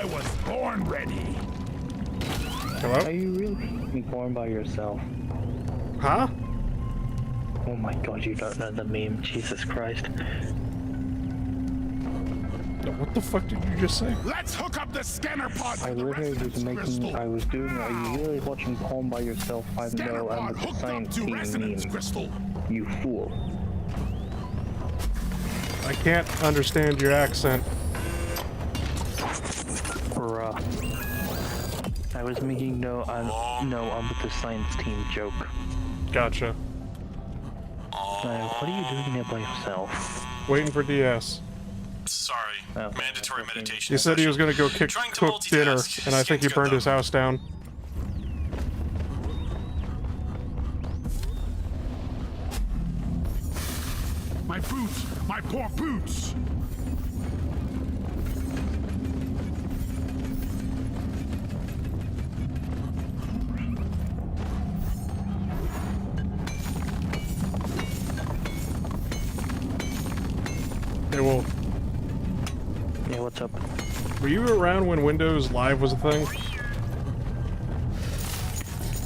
I was born ready. Hello? Are you really born by yourself? Huh? Oh my god, you don't know the meme. Jesus Christ. What the fuck did you just say? Let's hook up the scanner pod I to the literally was resonance making, crystal. I was doing, are you really watching porn by yourself? I Scanner know, pod I'm the hooked up science to team resonance meme. crystal. You fool. I can't understand your accent. Bruh. I was making no, I'm with the science team joke. Gotcha. What are you doing there by yourself? Waiting for DS. Sorry. Oh, Mandatory okay. meditation. He said he was gonna go cook dinner, and I think he burned his house down. My boots! My poor boots! Hey, Wolf. Yeah, what's up? Were you around when Windows Live was a thing?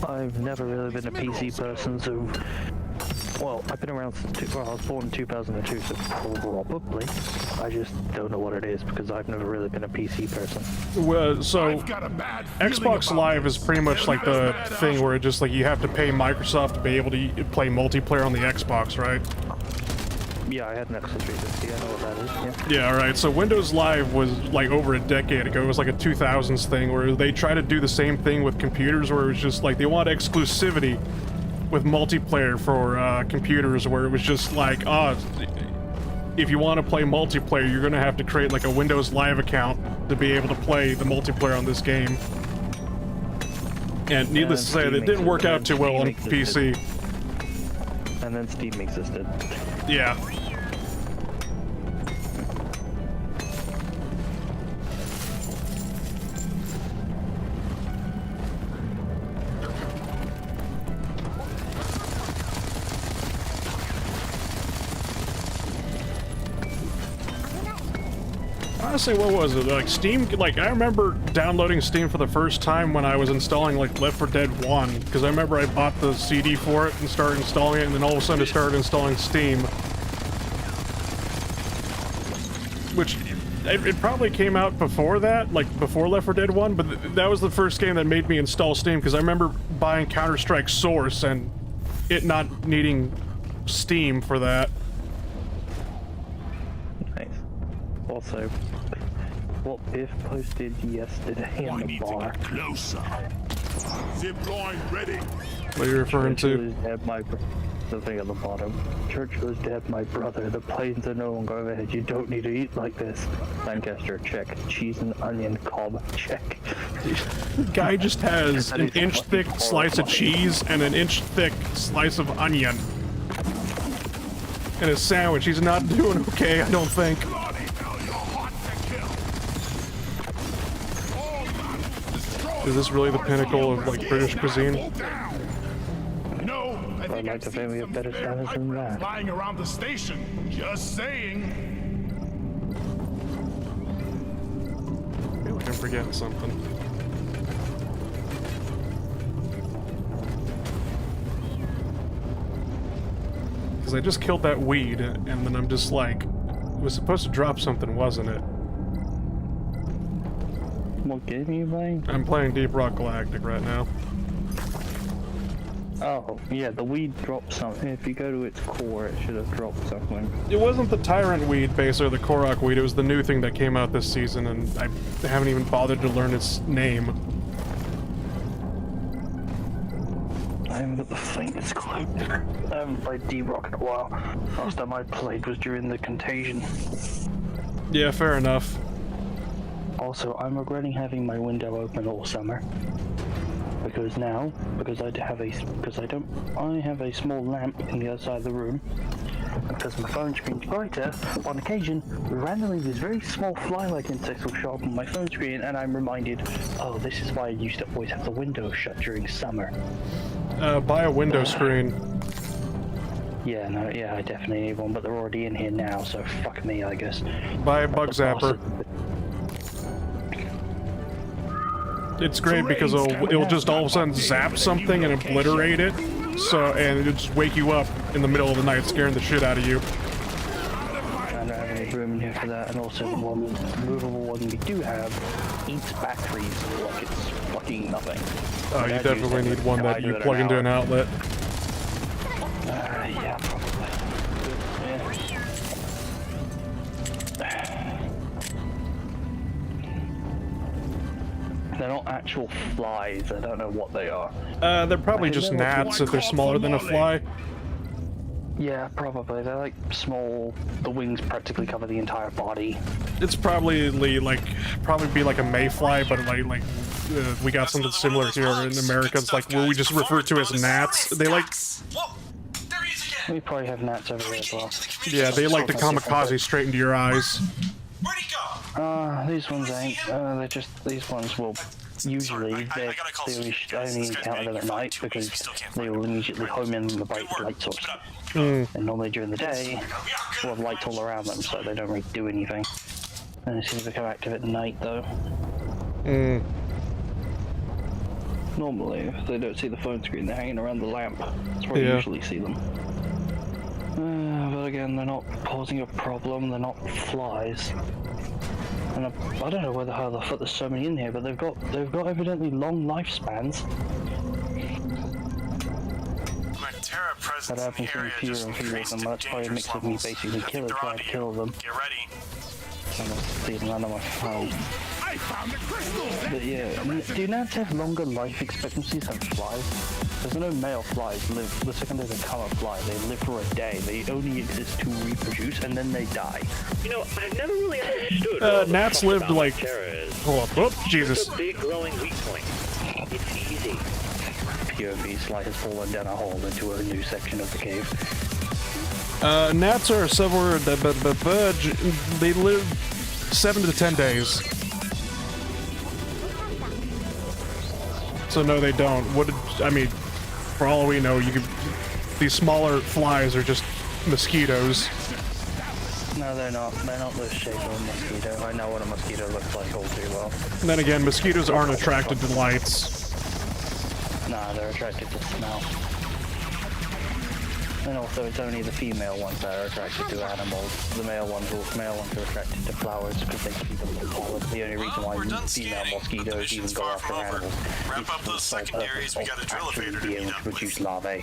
I've never really been a PC person, so... Well, I've been around since I was born in 2002, so probably. I just don't know what it is, because I've never really been a PC person. Well, so I've got a bad feeling Xbox about Live this. is pretty much They're like not as the bad as- thing where it just like you have to pay Microsoft to be able to play multiplayer on the Xbox, right? Yeah, I had an Xbox 360, I know what that is, yeah. Yeah, right. So Windows Live was like over a decade ago. It was like a 2000s thing where they try to do the same thing with computers, where it was just like they want exclusivity with multiplayer for computers, where it was just like, if you want to play multiplayer, you're gonna have to create like a Windows Live account to be able to play the multiplayer on this game. And needless to say, Steam that didn't work out too well on Steam PC. And then Steam existed. Yeah. Honestly, what was it? Like Steam, like I remember downloading Steam for the first time when I was installing like Left 4 Dead 1, because I remember I bought the CD for it and started installing it, and then all of a sudden it started installing Steam. Which, it probably came out before that, like before Left 4 Dead 1, but that was the first game that made me install Steam, because I remember buying Counter-Strike Source and it not needing Steam for that. Nice. Also, what Biff posted yesterday I in the need to bar. get closer. Zip line ready. What are you referring Churchill to? is dead, the thing at the bottom. Churchill is dead, my brother. The planes are no longer overhead. You don't need to eat like this. Lancaster, check. Cheese and onion cob, check. Guy just has an inch-thick slice of cheese and an inch-thick slice of onion. And a sandwich. He's not doing okay, I don't think. Bloody hell, you're hot to kill. All that destroyed. Is this really the pinnacle of, like, British cuisine? No, I think like I've to seen think we have some better spare standards than pipe that. lying around the station. Just saying. I feel like I'm forgetting something. Because I just killed that weed, and then I'm just like, it was supposed to drop something, wasn't it? What game are you playing? I'm playing Deep Rock Galactic right now. Oh, yeah, the weed dropped something. If you go to its core, it should have dropped something. It wasn't the Tyrant weed base or the Korok weed, it was the new thing that came out this season, and I haven't even bothered to learn its name. I haven't got the faintest clue. I haven't played D-Rock in a while. Last time I played was during the Contagion. Yeah, fair enough. Also, I'm regretting having my window open all summer. Because now, I have a small lamp in the other side of the room. Because my phone screen's brighter, on occasion, randomly this very small fly-like insect will show up on my phone screen, and I'm reminded, oh, this is why I used to always have the window shut during summer. Buy a window screen. Yeah, no, yeah, I definitely need one, but they're already in here now, so fuck me, I guess. Buy a bug zapper. It's great because it'll just all of a sudden zap something and obliterate it. So, and it'll just wake you up in the middle of the night, scaring the shit out of you. I don't have any room in here for that, and also the one movable one we do have eats batteries like it's fucking nothing. Oh, you definitely need one that you plug into an outlet. Yeah, probably. Yeah. They're not actual flies. I don't know what they are. They're probably just gnats if they're smaller than a fly. Yeah, probably. They're like small. The wings practically cover the entire body. It's probably like be like a mayfly, but like we got something similar here in America. It's like where we just refer to as gnats. They like. We probably have gnats over here as well. Yeah, they like the kamikaze straight into your eyes. Where'd he go? These ones ain't. They're just these ones will usually I only encounter them at night because they will immediately home in the bright light source. And normally during the day, we'll have lights all around them, so they don't really do anything. And they seem to become active at night, though. Normally, if they don't see the phone screen, they're hanging around the lamp. That's where you usually see them. But again, they're not causing a problem. They're not flies. And I don't know how the fuck there's so many in here, but they've got evidently long lifespans. That happens to be fewer and fewer of them. That's probably a mix of me basically trying to kill them. Get ready. And I'll see them on my phone. I found the crystals! But yeah, do gnats have longer life expectancies than flies? There's no male flies live, the second they become a fly, they live for a day. They only exist to reproduce and then they die. You know, I've never really understood. Gnats lived like. Hold up. Oh, Jesus. It's a big growing weak point. It's easy. POV Sly has fallen down a hole into a new section of the cave. Gnats are somewhere they live 7 to 10 days. So no, they don't. I mean, for all we know, these smaller flies are just mosquitoes. No, they're not. They're not the shape of a mosquito. I know what a mosquito looks like all too well. And then again, mosquitoes aren't attracted to lights. Nah, they're attracted to smell. And also, it's only the female ones that are attracted to animals. The male ones are attracted to flowers because they see them as flowers. The only reason why female mosquitoes even go after animals Wrap up those secondaries. We got a drill elevator to be able to produce larvae.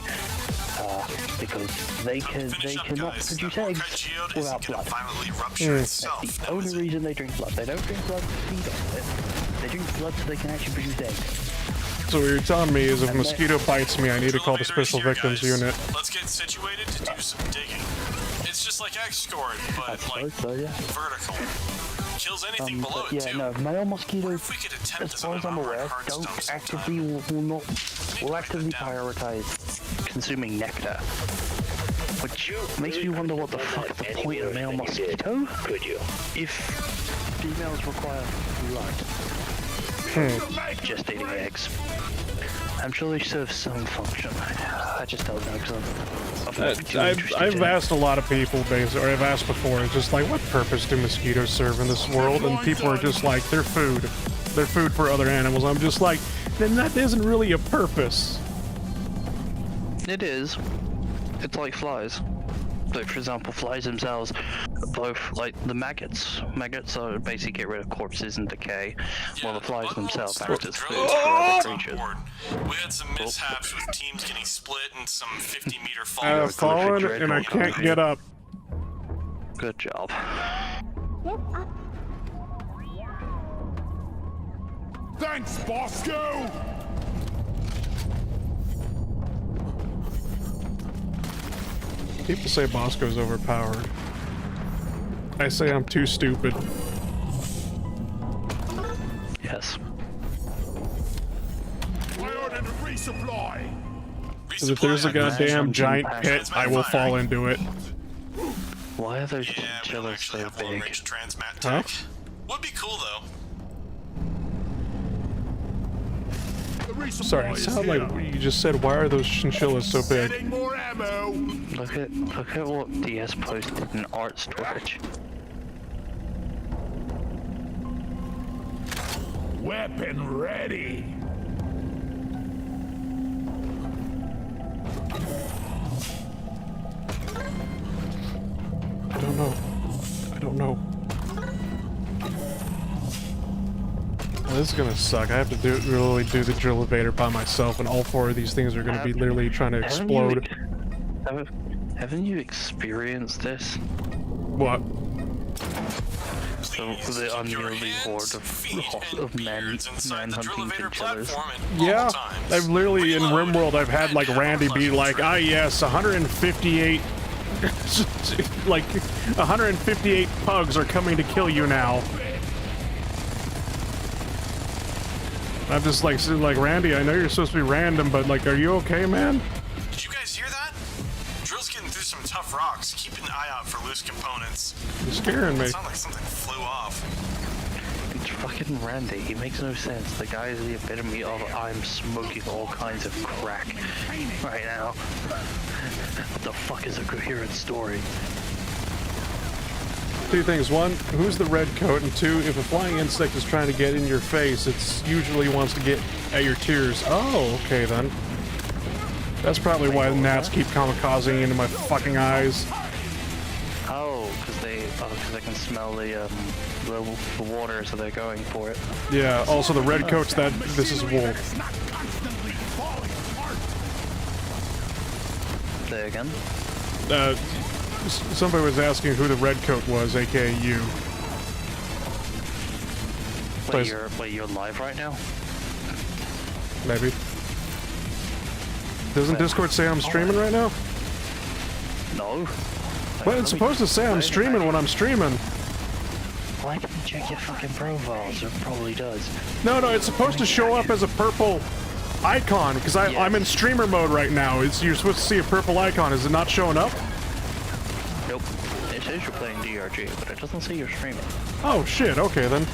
Because they cannot produce eggs without blood. That's the only reason they drink blood. They don't drink blood to feed on it. They drink blood so they can actually produce eggs. So what you're telling me is if a mosquito bites me, I need to call the Special Victims Unit. Let's get situated to do some digging. It's just like X-Scored, but like vertical. Kills anything below it too. No, male mosquitoes, as far as I'm aware, will actively prioritize consuming nectar. Which makes me wonder what the fuck is the point of a male mosquito? Could you? If females require blood. Just eating eggs. I'm sure they serve some function. I just don't know because I've asked a lot of people, basically, or I've asked before, it's just like, what purpose do mosquitoes serve in this world? And people are just like, they're food. They're food for other animals. I'm just like, then that isn't really a purpose. It is. It's like flies. Like, for example, flies themselves, both, like, the maggots. Maggots are basically get rid of corpses and decay, while the flies themselves act as food for other creatures. We had some mishaps with teams getting split and some 50-meter fall. I've fallen and I can't get up. Good job. Thanks, Bosco! People say Bosco's overpowered. I say I'm too stupid. Yes. I ordered a resupply! Because if there's a goddamn giant pit, I will fall into it. Why are those Yeah, we don't chinchillas actually so have big? long-range transmat Huh? tech. Would be cool though. The resupply Sorry, it is sounded here. like you just said, why are those chinchillas so big? Getting more ammo! Look at what DS posted in art storage. Weapon ready. I don't know. I don't know. This is gonna suck. I have to really do the drill elevator by myself, and all 4 of these things are gonna be literally trying to explode. Haven't you experienced this? What? So the unwieldy horde of man-hunting killers. Yeah, I've literally, in RimWorld, I've had, like, Randy be like, ah yes, 158... like, 158 pugs are coming to kill you now. I'm just like, Randy, I know you're supposed to be random, but, like, are you okay, man? Did you guys hear that? Drill's getting through some tough rocks. Keep an eye out for loose components. You're scaring me. It sounded like something flew off. It's fucking Randy. He makes no sense. The guy is the epitome of I'm smoking all kinds of crack right now. What the fuck is a coherent story? 2 things. 1, who's the red coat? And 2, if a flying insect is trying to get in your face, it usually wants to get at your tears. Oh, okay then. That's probably why the gnats keep kamikazing into my fucking eyes. Oh, because they can smell the water, so they're going for it. Yeah, also the red coats that this is wolf. Say again? Somebody was asking who the red coat was, aka you. Wait, you're live right now? Maybe. Doesn't Discord say I'm streaming right now? No. Well, it's supposed to say I'm streaming when I'm streaming. Why didn't you check your fucking profiles? It probably does. No, it's supposed to show up as a purple icon, because I'm in streamer mode right now. You're supposed to see a purple icon. Is it not showing up? Nope. It says you're playing DRG, but it doesn't say you're streaming. Oh shit, okay then.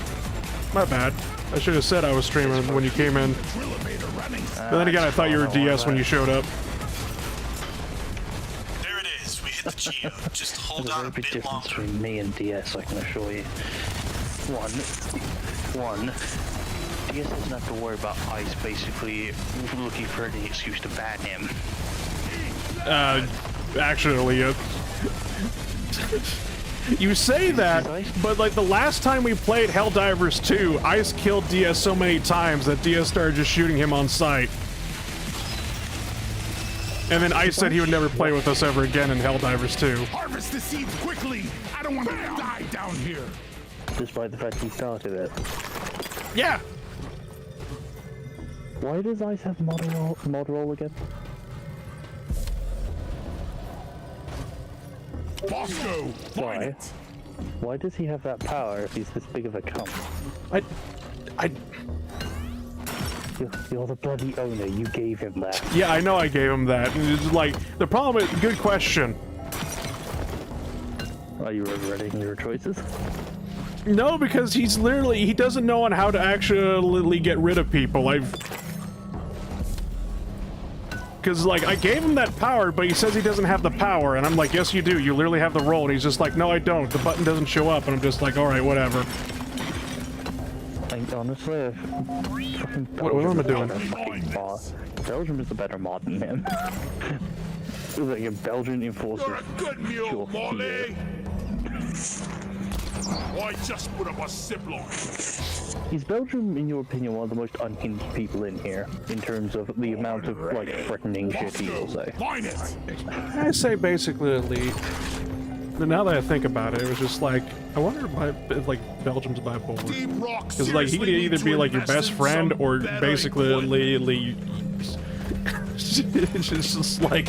My bad. I should have said I was streaming when you came in. But then again, I thought you were DS when you showed up. There it is. We hit the geo. Just hold There's a on a very big bit difference longer. between me and DS, I can assure you. One, DS doesn't have to worry about ICE basically looking for any excuse to ban him. Actually, you say that, but like the last time we played Helldivers 2, Ice killed DS so many times that DS started just shooting him on sight. And then Ice said he would never play with us ever again in Helldivers 2. Harvest the seeds quickly. I don't want to die down here. Despite the fact he started it. Yeah! Why does ICE have mod roll again? Bosco, Why? find it. Why does he have that power if he's this big of a cunt? You're the bloody owner, you gave him that. Yeah, I know I gave him that. It's like, the problem is, good question. Are you regretting your choices? No, because he's literally, he doesn't know on how to actually get rid of people. Because, like, I gave him that power, but he says he doesn't have the power, and I'm like, yes, you do. You literally have the roll, and he's just like, no, I don't. The button doesn't show up, and I'm just like, all right, whatever. Like, honestly, What am I doing? Belgium is the better mod than him. Like a Belgian enforcer. You're a good mule, Molly. I just put up a zip line. Is Belgium, in your opinion, one of the most unhinged people in here, in terms of the amount of, like, threatening shit he will say? Find it. I say basically elite. But now that I think about it, it was just like, I wonder if like, Belgium's bipolar. Because, like, he could either be, like, your best friend, or basically elite. It's just like,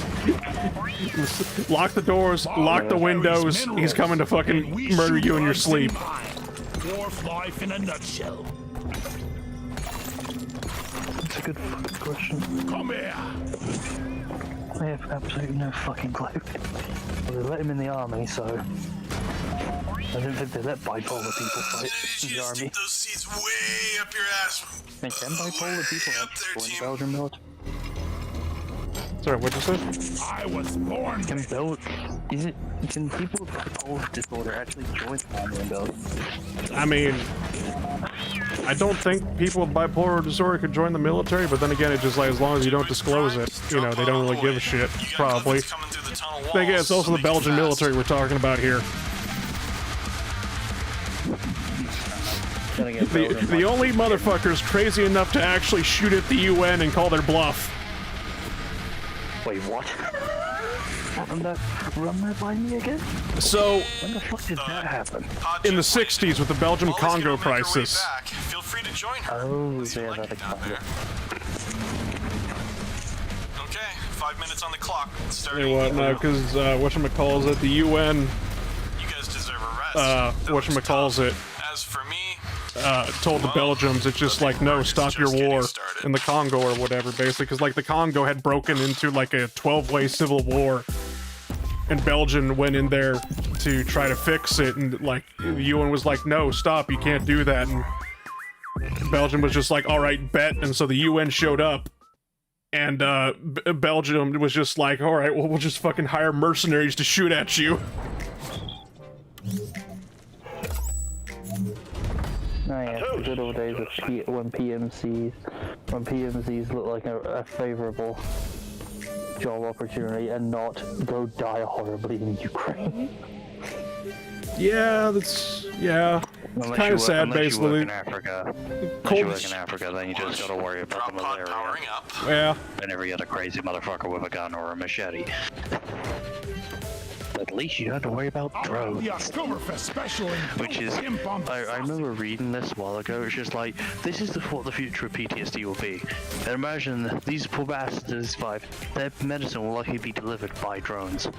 lock the doors, lock the windows, he's coming to fucking murder you in your sleep. Dwarf life in a nutshell. That's a good fucking question. Come here. I have absolutely no fucking clue. Well, they let him in the army, so... I don't think they let bipolar people fight in the Just army. stick those seeds way up your ass. And can bipolar people Up there, join the team. Belgian military? Sorry, what'd you say? I was born. Can people with bipolar disorder actually join the army in Belgium? I mean, I don't think people with bipolar disorder could join the military, but then again, it's just like as long as you don't disclose it, you know, they don't really give a shit, probably. Then again, it's also the Belgian military we're talking about here. The only motherfuckers crazy enough to actually shoot at the UN and call their bluff. Wait, what? Run that by me again? So, when the fuck did that happen? In the 60s with the Belgium-Congo crisis. Feel free to join her. Oh, yeah, that explains it. Okay, 5 minutes on the clock. You know what? No, because whatchamacallit, the UN. You guys deserve a rest. Whatchamacallit. As for me, told the Belgians, it's just like, no, stop your war in the Congo or whatever, basically, because like the Congo had broken into like a 12-way civil war, and Belgium went in there to try to fix it, and like the UN was like, no, stop, you can't do that, and Belgium was just like, all right, bet, and so the UN showed up, and Belgium was just like, all right, well, we'll just fucking hire mercenaries to shoot at you. Oh yeah, the good old days of when PMCs look like a favorable job opportunity and not go die horribly in Ukraine. Yeah, that's, yeah. It's kind of sad, basically. Unless you work in Africa, then you just gotta worry about the malaria. Yeah. And every other crazy motherfucker with a gun or a machete. At least you don't have to worry about drones. The Rocktoberfest special. Which is, I remember reading this a while ago. It's just like, this is what the future of PTSD will be. And imagine these poor bastards survive. Their medicine will likely be delivered by drones,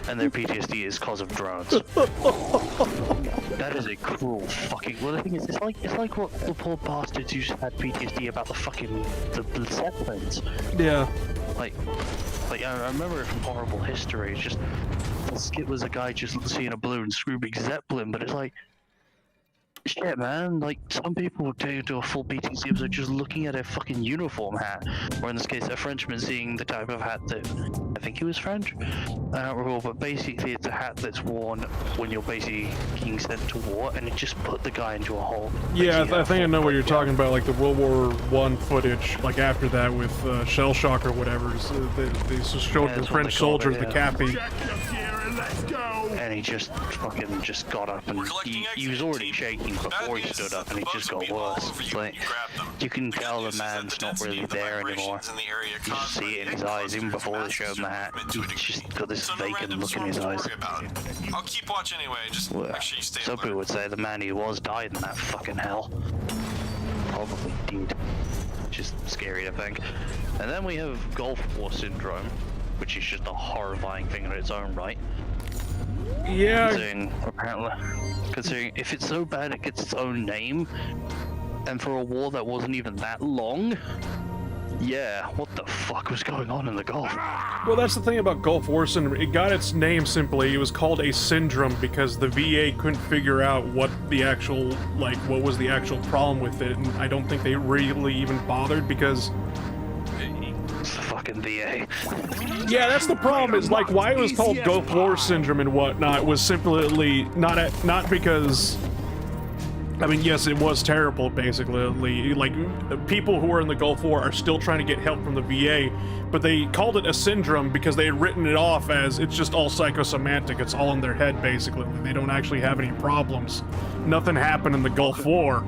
and their PTSD is cause of drones. That is a cruel fucking. Well, the thing is, it's like what the poor bastards who had PTSD about the fucking the Zeppelins. Yeah. Like I remember it from Horrible History. It's just. The skit was a guy just seeing a balloon screaming Zeppelin, but it's like, shit, man. Like, some people would take it to a full PTC episode just looking at a fucking uniform hat, or in this case, a Frenchman seeing the type of hat that, I think he was French? I don't recall, but basically it's a hat that's worn when you're basically being sent to war, and it just put the guy into a hole. Yeah, I think I know what you're talking about, like the World War I footage, like after that with Shell Shock or whatever. They showed the French soldiers, the Cappy. Let's go! And he just fucking just got up, and he was already shaking before he stood up, and it just got worse. It's like, you can tell the man's not really there anymore. You just see it in his eyes, even before they showed him the hat. He's just got this vacant look in his eyes. I'll keep watch anyway, just make sure you stay Some people would say the man he was died in that fucking hell. Probably did. Which is scary to think. And then we have Gulf War Syndrome, which is just a horrifying thing in its own right. Yeah. Considering if it's so bad it gets its own name, and for a war that wasn't even that long, yeah, what the fuck was going on in the Gulf? Well, that's the thing about Gulf War Syndrome. It got its name simply. It was called a syndrome because the VA couldn't figure out what the actual, like, what was the actual problem with it, and I don't think they really even bothered because... It's the fucking VA. Yeah, that's the problem, is like why it was called Gulf War Syndrome and whatnot was simply not because, I mean, yes, it was terrible, basically. Like, people who are in the Gulf War are still trying to get help from the VA, but they called it a syndrome because they had written it off as it's just all psychosomatic, it's all in their head, basically. They don't actually have any problems. Nothing happened in the Gulf War.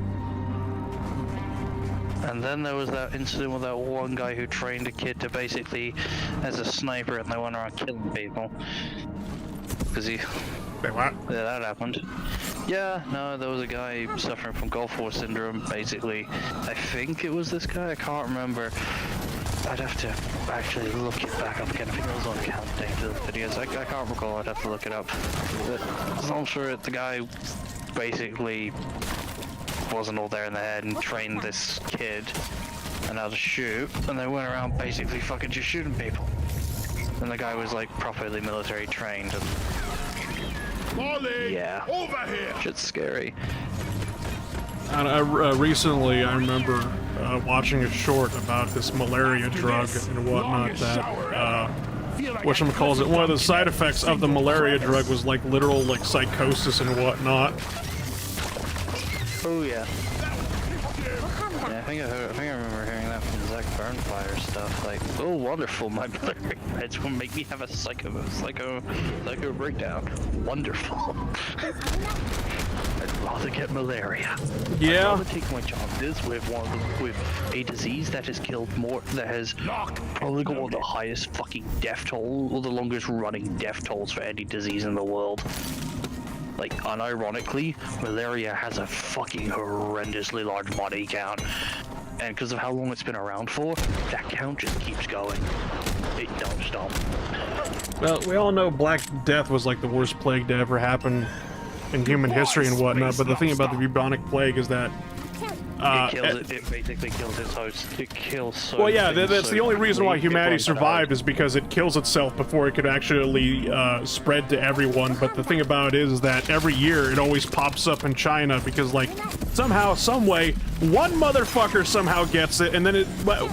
And then there was that incident with that one guy who trained a kid to basically as a sniper, and they went around killing people. Because he... Wait, what? Yeah, that happened. Yeah, no, there was a guy suffering from Gulf War Syndrome, basically. I think it was this guy, I can't remember. I'd have to actually look it back up again. I think it was on counting to the videos. I can't recall, I'd have to look it up. But I'm sure the guy basically wasn't all there in the head and trained this kid on how to shoot, and they went around basically fucking just shooting people. And the guy was like properly military trained, and Molly, yeah, over here. shit's scary. And recently, I remember watching a short about this malaria drug and whatnot that, whatchamacallit, one of the side effects of the malaria drug was like literal like psychosis and whatnot. Oh yeah. think I remember hearing that from Zach Burnfire stuff. Like, oh, wonderful, my malaria meds will make me have a psycho breakdown. Wonderful. I'd rather get malaria. Yeah. I'd rather take my chances with a disease that has killed more, that has probably got one of the highest fucking death toll, or the longest running death tolls for any disease in the world. Like, unironically, malaria has a fucking horrendously large body count. And because of how long it's been around for, that count just keeps going. It don't stop. Well, we all know Black Death was like the worst plague to ever happen in human history and whatnot, but the thing about the bubonic plague is that it basically kills its host. It kills so well, yeah, that's the only reason why humanity survived, is because it kills itself before it could actually spread to everyone. But the thing about it is that every year it always pops up in China because, like, somehow, some way, one motherfucker somehow gets it, and then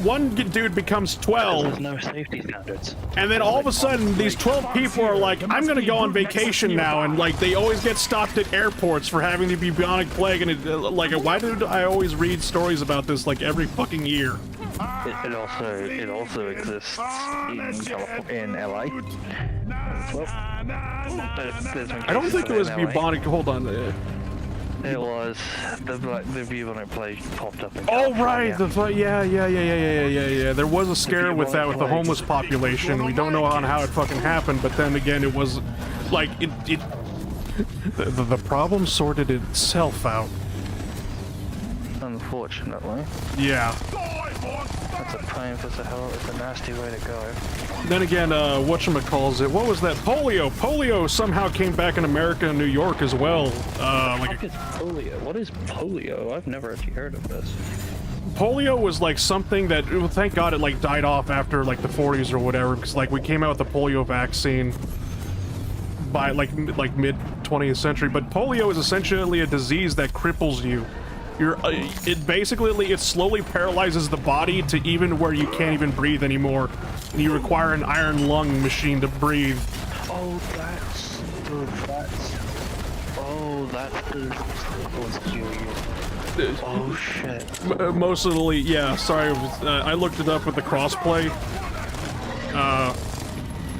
one dude becomes 12. There's no safety standards. And then all of a sudden, these 12 people are like, I'm gonna go on vacation now, and like, they always get stopped at airports for having the bubonic plague, and it, like, why did I always read stories about this like every fucking year? It also exists in LA. Well, I don't think it was bubonic. Hold on. It was the bubonic plague popped up in Oh California. right, yeah. There was a scare with that with the homeless population. We don't know on how it fucking happened, but then again, it was like the problem sorted itself out. Unfortunately. Yeah. That's a pain. It's a nasty way to go. Then again, whatchamacallit, what was that? Polio! Polio somehow came back in America and New York as well. What is polio? What is polio? I've never actually heard of this. Polio was like something that, well, thank God it like died off after like the 40s or whatever, because like we came out with the polio vaccine by like mid 20th century, but polio is essentially a disease that cripples you. It slowly paralyzes the body to even where you can't even breathe anymore, and you require an iron lung machine to breathe. Oh, that's oh shit. Mostly, yeah. Sorry, I looked it up with the crossplay.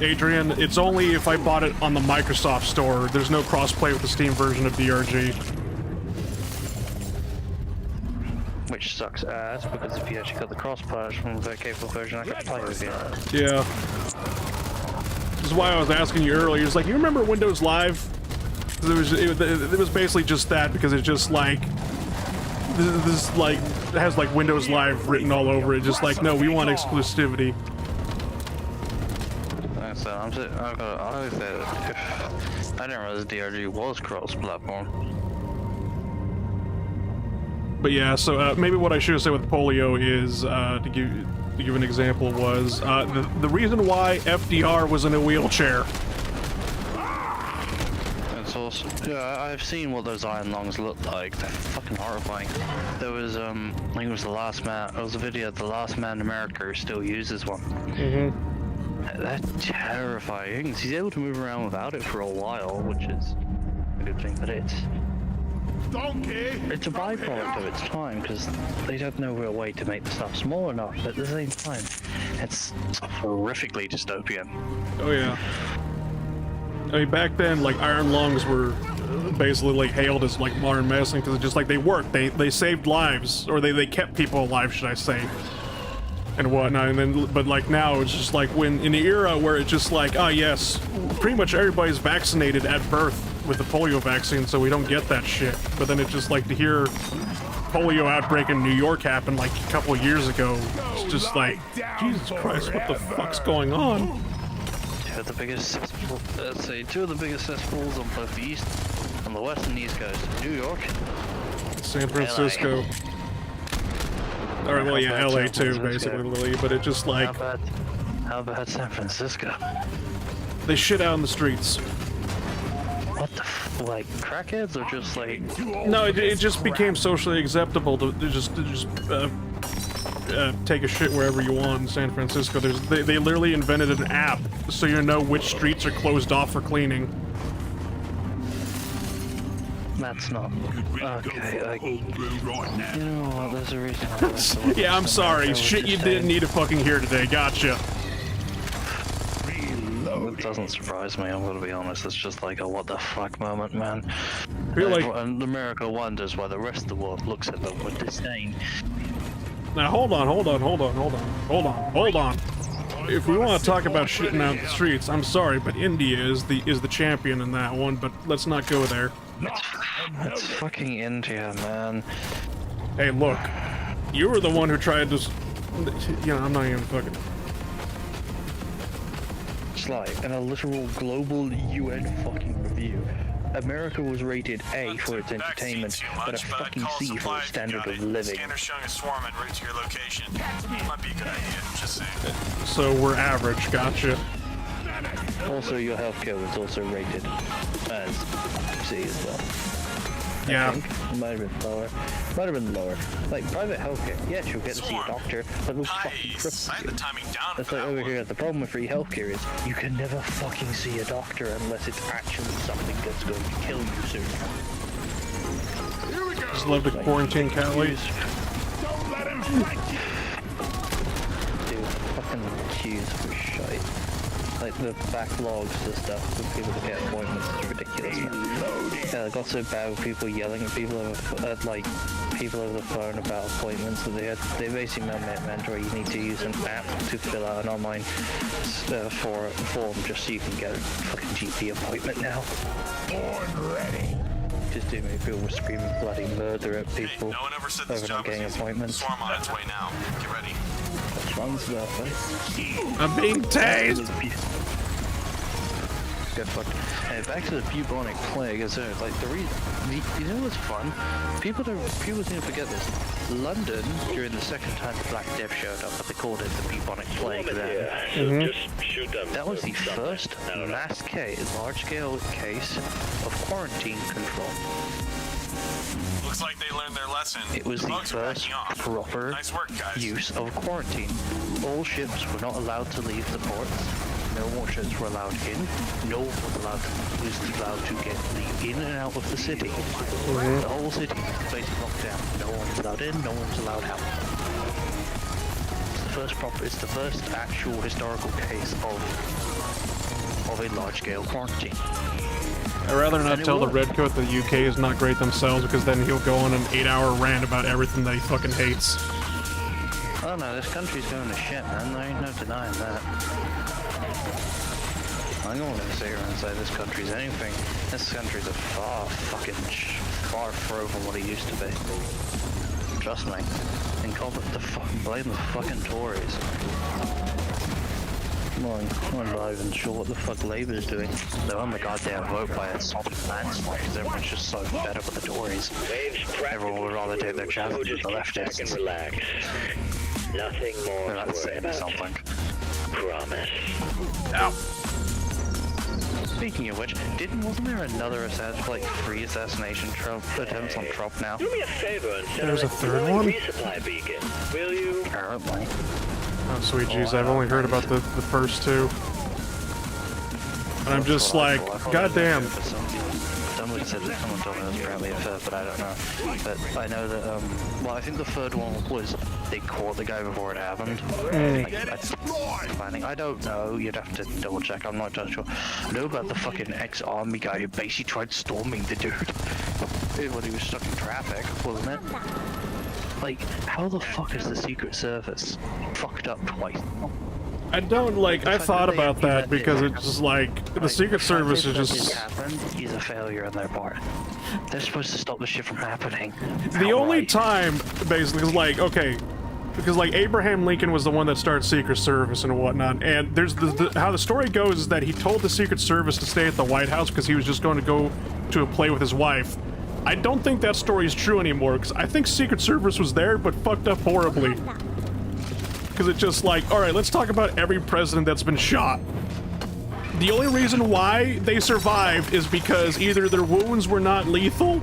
Adrian, it's only if I bought it on the Microsoft Store. There's no crossplay with the Steam version of DRG. Which sucks ass, because if you actually got the cross-patch from the capable version, I could play with you. Yeah. This is why I was asking you earlier. It's like, you remember Windows Live? It was basically just that, because it's just like... This like, it has like Windows Live written all over it. Just like, no, we want exclusivity. So I didn't realize DRG was cross-platform. But yeah, so maybe what I should have said with polio is, to give an example, was the reason why FDR was in a wheelchair. That's awesome. Yeah, I've seen what those iron lungs look like. They're fucking horrifying. There was, I think it was the last man. It was a video of the last man in America who still uses one. Mm-hmm. That's terrifying. He's able to move around without it for a while, which is a good thing, but it's a byproduct of its time, because they don't know a real way to make the stuff small enough, but at the same time, it's horrifically dystopian. Oh yeah. I mean, back then, like, iron lungs were basically, like, hailed as, like, modern medicine, because it's just, like, they worked. They saved lives, or they kept people alive, should I say, and whatnot. And then, but, like, now, it's just, like, when, in the era where it's just, like, ah, yes, pretty much everybody's vaccinated at birth with the polio vaccine, so we don't get that shit. But then it's just like to hear polio outbreak in New York happen like a couple of years ago. It's just like, Jesus Christ, what the fuck's going on? Two of the biggest cesspools on both the east, on the west and the east coast. New York, San Francisco. LA. Alright, well, yeah, LA too, basically, but it's just like... How about San Francisco? They shit out in the streets. What the like crackheads, or just like... No, it just became socially acceptable to just take a shit wherever you want in San Francisco. They literally invented an app so you know which streets are closed off for cleaning. That's not. Okay, Right now. you know what, there's a reason I left the world. Yeah, I'm sorry. America Shit was you just didn't saying. need to fucking hear today. Gotcha. It doesn't surprise me, I'm gonna be honest. It's just like a what the fuck moment, man. Feel like- And America wonders why the rest of the world looks at them with disdain. Now hold on. If we want to talk about shitting out the streets, I'm sorry, but India is the champion in that one. But let's not go there. It's fucking India, man. Hey, look, you were the one who tried to. You know, I'm not even fucking. It's like, in a literal global UN fucking review, America was rated A for its entertainment, but a fucking C for its standard of living. Scanner showing a swarm en route to your location. Might be a good idea. Just saying. So we're average. Gotcha. Also, your healthcare was also rated as C as well. Yeah. I think it might have been lower. Might have been lower. Like private healthcare, yes, you'll get to see a doctor, but those fucking Nice. cripples I had you. the timing down That's for like that over one. here. The problem with free healthcare is you can never fucking see a doctor unless it's actually something that's going to kill you soon. Just love to quarantine Cali. Don't let him fight you. Dude, fucking queues for shite. Like the backlogs and stuff for people to get appointments is ridiculous, man. Yeah, it got so bad with people yelling at people over the phone about appointments that they basically made it mandatory. You need to use an app to fill out an online form just so you can get a fucking GP appointment now. Born ready. Just too many people were screaming bloody murder at Hey, people no one ever said this over not job is getting easy. appointments. Swarm on its way now. Get ready. What's wrong with that, I'm being tased. Get fucked. Hey, back to the bubonic plague. Is there like you know what's fun? People seem to forget this. London during the second time the Black Death showed up, but they called it the bubonic plague then. Just shoot them. That was the something. first I don't know. large-scale case of quarantine control. Looks like they learned their lesson. It was the Bugs are first backing off. proper Nice work, guys. use of quarantine. All ships were not allowed to leave the ports. No more ships were allowed in. No one was allowed to get in and out of the city. The whole city was basically locked down. No one was allowed in. No one was allowed out. It's the first actual historical case of a large-scale quarantine. I'd rather not And it tell the was. redcoat that the UK is not great themselves, because then he'll go on an 8-hour rant about everything that he fucking hates. Oh no, this country's going to shit, man. There ain't no denying that. I'm not gonna sit here and say this country's anything. This country's a far further from what it used to be. Trust me. And blame the fucking Tories. I'm not even sure what the fuck Labour's doing. They're on the goddamn vote by a solid landslide because everyone's just so fed up with the Tories. Everyone would rather take their chances with the Back and leftists. relax. Nothing more They're to not worry saying about. something. Promise. Ow. Speaking of which, wasn't there another three assassination attempts on Trump now? Do me a favor and send There's a third one? resupply beacon, will you? Apparently. Oh, sweet jeez, I've only heard about the first two. And I'm just like, goddamn. Somebody said that someone told me it was apparently a third, but I don't know. But I know that, well, I think the third one was they caught the guy before it happened. I don't know, you'd have to double check, I'm not entirely sure. I know about the fucking ex-army guy who basically tried storming the dude when he was stuck in traffic, wasn't it? Like, how the fuck is the Secret Service fucked up twice? I don't, like, I thought about that because it's just like, the Secret Service is just... happened is a failure on their part. They're supposed to stop this shit from happening. The only outright. time, basically, is like, okay, because like Abraham Lincoln was the one that started Secret Service and whatnot, and there's how the story goes is that he told the Secret Service to stay at the White House because he was just going to go to a play with his wife. I don't think that story is true anymore, because I think Secret Service was there, but fucked up horribly. Because it's just like, alright, let's talk about every president that's been shot. The only reason why they survived is because either their wounds were not lethal.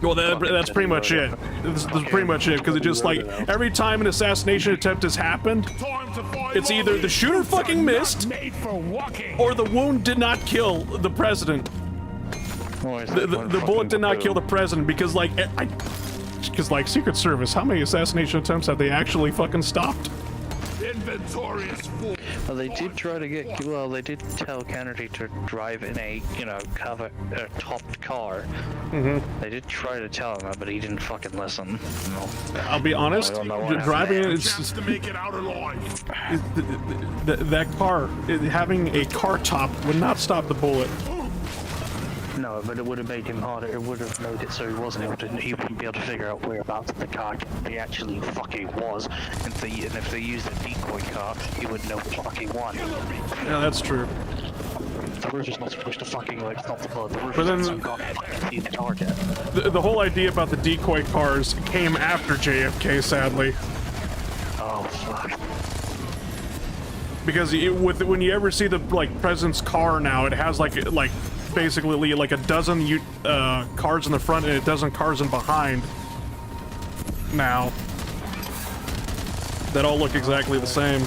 Well, that's pretty much it. This is pretty much it, because it just like, every time an assassination attempt has happened, Time to find it's either the shooter fucking missed, made for walking. or the wound did not kill the president. The bullet did not kill the president because, like, like Secret Service, how many assassination attempts have they actually fucking stopped? Inventory is full. Well, they did try to get. Well, they did tell Kennedy to drive in a, topped car. They did try to tell him that, but he didn't fucking listen. No. I'll be honest, driving it, Chance to make it out alive. that car, having a car top would not stop the bullet. No, but it would have made him harder. It would have made it so he wouldn't be able to figure out whereabouts the car he actually fucking was. And if they used a decoy car, he would know fucking one. Yeah, that's true. The roof is not supposed to fucking stop the bullet. The roof But then, so you can't fucking see the target. The whole idea about the decoy cars came after JFK, sadly. Oh fuck. Because when you ever see the president's car now, it has basically like a dozen cars in the front and a dozen cars in behind now that all look exactly the same.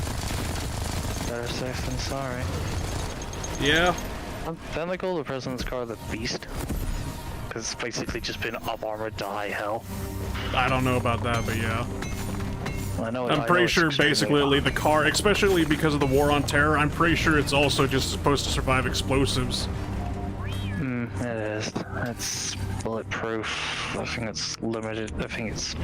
Better safe than sorry. Yeah. Then they call the president's car the Beast, because it's basically just been up armored to high hell. I don't know about that, but yeah. I'm I pretty know sure basically the car, especially because of the war on terror, I'm pretty sure it's also just supposed to survive explosives. It is. It's bulletproof. I think it's limited. I think it's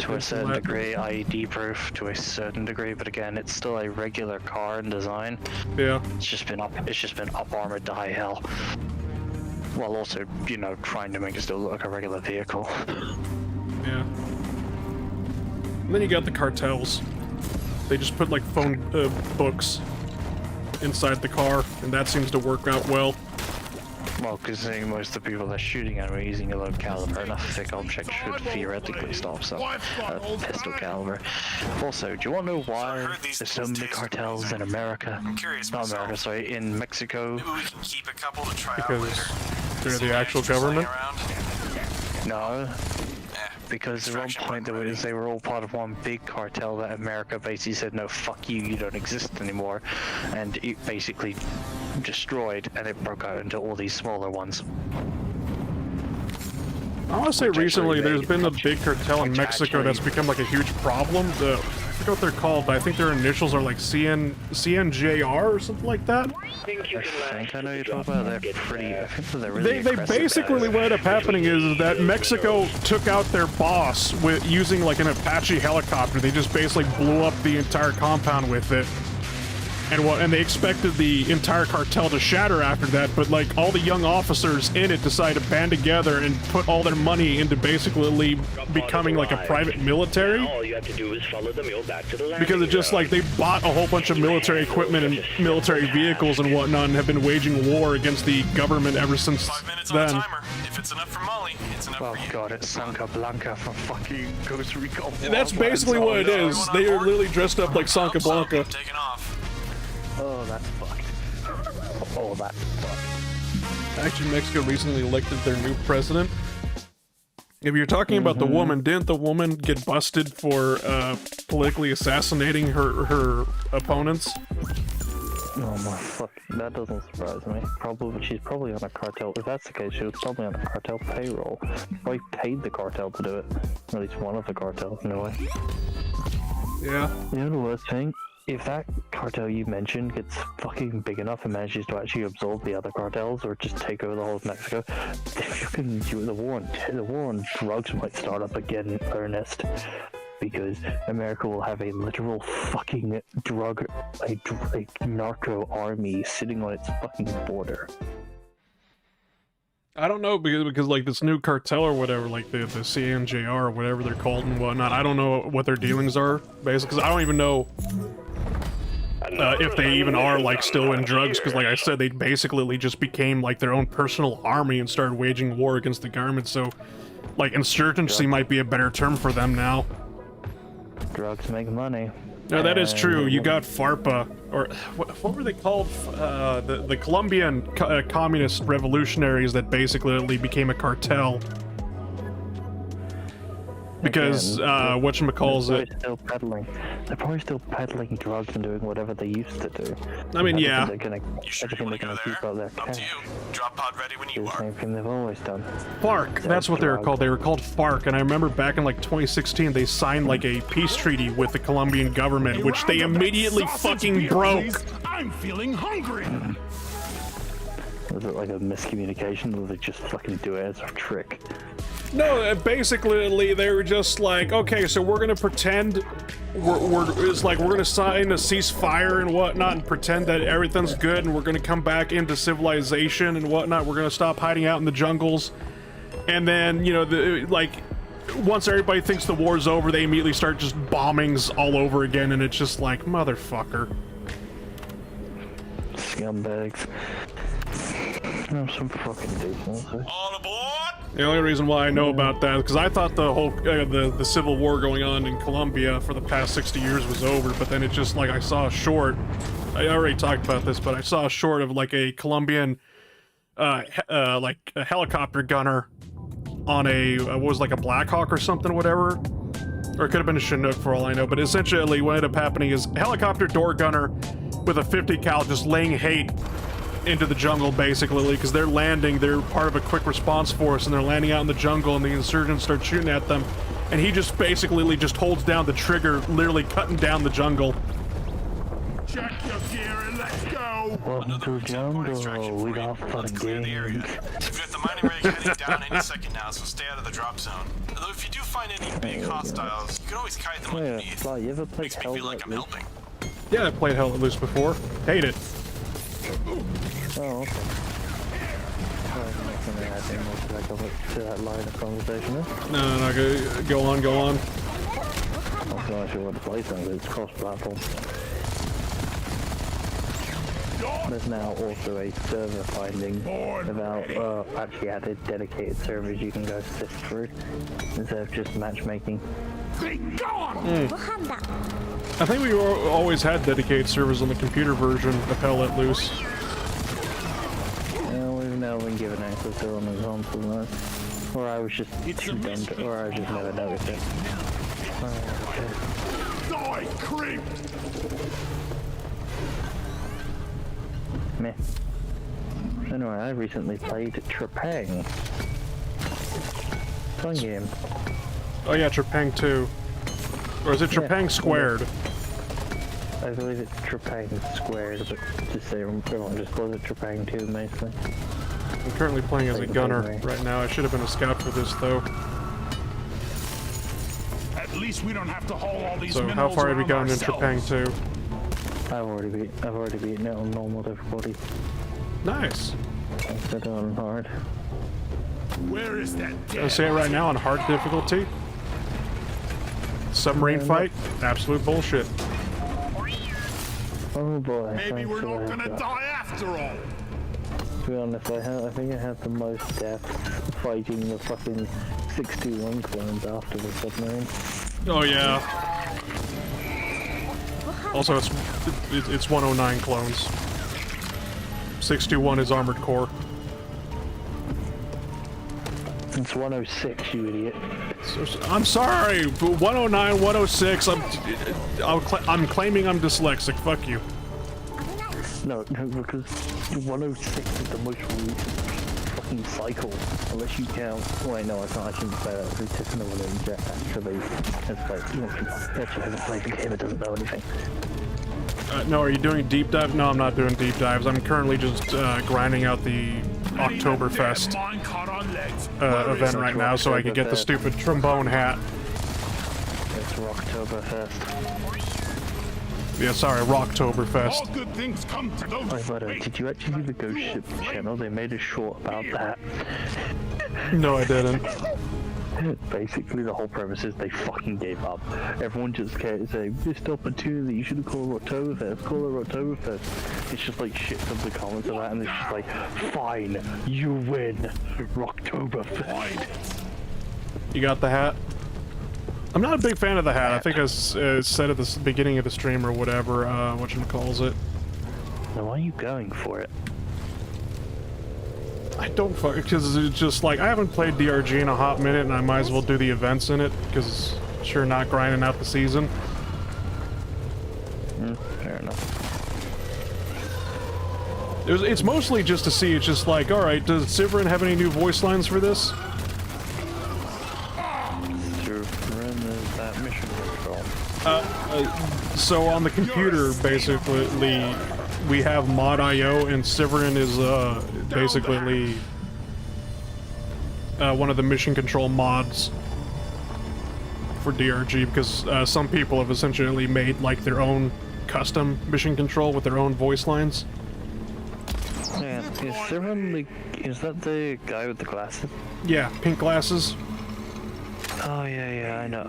to a certain degree IED proof to a certain degree, but again, it's still a regular car in design. Yeah. It's just been up armored to high hell. While also, trying to make it still look like a regular vehicle. Yeah. And then you got the cartels. They just put phone books inside the car, and that seems to work out well. Well, considering most of the people they're shooting at are using a low caliber, enough thick object should theoretically stop some pistol caliber. Also, do you want to know why there's so many cartels in America? Not America, sorry, in Mexico. Maybe we can keep a couple to try out Because later. they're the actual government? No. Because at one point they were all part of one big cartel that America basically said, no, fuck you, you don't exist anymore. And it basically destroyed, and it broke out into all these smaller ones. I want to say recently there's been a big cartel in Mexico that's become a huge problem. I forget what they're called, but I think their initials are CNJR or something like that. I think I know you're talking about. They're pretty. I think they're really. They basically what ended up happening is that Mexico took out their boss with using an Apache helicopter. They just basically blew up the entire compound with it. And they expected the entire cartel to shatter after that, but all the young officers in it decided to band together and put all their money into basically becoming a private military. All you have to do is follow the mule back to the landing Because it just they bought a whole bunch of military equipment and military vehicles and whatnot, and have been waging war against the government ever since 5 minutes then. on the timer. If it's enough for Molly, it's enough for you. God, it's Sanka Blanca from fucking Ghost Recon. That's basically what it is. They are literally dressed up like Sanka Blanca. Taking off. Oh, that's fucked. Oh, that's fucked. Actually, Mexico recently elected their new president. If you're talking about the woman, didn't the woman get busted for politically assassinating her opponents? Oh my fuck, that doesn't surprise me. She's probably on a cartel. If that's the case, she was probably on a cartel payroll. Probably paid the cartel to do it. At least one of the cartels, anyway. Yeah. You know the worst thing? If that cartel you mentioned gets fucking big enough and manages to actually absorb the other cartels or just take over the whole of Mexico, the war on drugs might start up again in earnest. Because America will have a literal fucking a narco army sitting on its fucking border. I don't know, because this new cartel or whatever, the CNJR or whatever they're called and whatnot, I don't know what their dealings are, basically, because I don't even know if they even are still in drugs, because like I said, they basically just became their own personal army and started waging war against the government, so insurgency might be a better term for them now. Drugs make money. No, that is true. You got FARPA, or what were they called? The Colombian communist revolutionaries that basically became a cartel. Because whatchamacallit. They're probably still peddling drugs and doing whatever they used to do. I mean, yeah. You sure you want to go there? Up to you. Drop pod ready when you The are. same thing they've always done. FARC, that's what they were called. They were called FARC, and I remember back in like 2016, they signed like a peace treaty with the Colombian government, which they immediately fucking broke. I'm feeling hungry. Was it like a miscommunication, or they just fucking do it as a trick? No, basically they were just like, okay, so we're gonna pretend we're gonna sign a ceasefire and whatnot, and pretend that everything's good, and we're gonna come back into civilization and whatnot. We're gonna stop hiding out in the jungles, and then once everybody thinks the war's over, they immediately start just bombings all over again, and it's just like, motherfucker. Scumbags. No, some fucking decency. All aboard! The only reason why I know about that is because I thought the whole the civil war going on in Colombia for the past 60 years was over, but then it just like I saw a short. I already talked about this, but I saw a short of like a Colombian like a helicopter gunner on a what was like a Black Hawk or something, whatever, or it could have been a Chinook for all I know. But essentially, what ended up happening is a helicopter door gunner with a 50 cal just laying hate into the jungle, basically, because they're part of a quick response force, and they're landing out in the jungle, and the insurgents start shooting at them, and he just basically just holds down the trigger, literally cutting down the jungle. Check your gear and let's go. Welcome to the jungle. We got fun Clear the area. games. We've got the mining rig heading down any second now, so stay out of the drop zone. Although if you do find any big hostiles, you can always kite them underneath. Fly, you ever played Makes me Hell feel like Let I'm Loose? helping. Yeah, I played Hell Let Loose before. Hate it. Oh, okay. Well, I'm not gonna add any more to that line of conversation. No, go on. I'm not sure what to play something, it's cross-platform. There's now also a server finding about actually added dedicated servers you can go sift through instead of just matchmaking. Be gone! I think we always had dedicated servers on the computer version of Hell Let Loose. We've now been given access to on the console now. Or I was just too dumb to, or I just never noticed it. Die, creep! Meh. Anyway, I recently played Trepang. Fun game. Oh yeah, Trepang 2. Or is it Trepang Squared? I believe it's Trepang Squared, but just say everyone just calls it Trepang 2 mostly. I'm currently playing as a gunner right now. I should have been a scout for this though. At least we don't have to haul all these So how far have you gotten in ourselves. Trepang 2? I've already beaten it on normal difficulty. Nice. Instead of on hard. Where is that I'll dead? say it right now on hard difficulty. Submarine fight, absolute bullshit. Oh boy. Maybe thanks we're for not the gonna heads up. die after all. To be honest, I think I had the most deaths fighting the fucking 621 clones after the submarine. Oh yeah. Also, it's 109 clones. 621 is Armored Core. It's 106, you idiot. I'm sorry, but 109, 106. I'm claiming I'm dyslexic. Fuck you. No, because 106 is the most recent fucking cycle, unless you count. Wait, no, I can't. I shouldn't say that. It's just another one in actually. It's like, you actually haven't played the game, it doesn't know anything. No, are you doing deep dive? No, I'm not doing deep dives. I'm currently just grinding out the Rocktoberfest event right now so I can get the stupid trombone hat. It's Rocktoberfest. Yeah, sorry, Rocktoberfest. All good things come to those. Oh, but did you actually see the Ghost Ship channel? They made a short about that. No, I didn't. Basically, the whole premise is they fucking gave up. Everyone just can't say, missed opportunity, you should have called Rocktoberfest, call it Rocktoberfest. It's just like shit from the comments of that, and it's just like, fine, you win, Rocktoberfest. You got the hat? I'm not a big fan of the hat. I think I said at the beginning of the stream or whatever, whatchamacallit. Now, why are you going for it? I don't fuck because it's just like I haven't played DRG in a hot minute, and I might as well do the events in it because sure not grinding out the season. Fair enough. It's mostly just to see. It's just like, all right, does Sivrin have any new voice lines for this? Sivrin is that mission control. So on the computer, basically, we have mod.io, and Sivrin is basically one of the mission control mods for DRG, because some people have essentially made like their own custom mission control with their own voice lines. Yeah, is Sivrin is that the guy with the glasses? Yeah, pink glasses. Oh yeah, I know.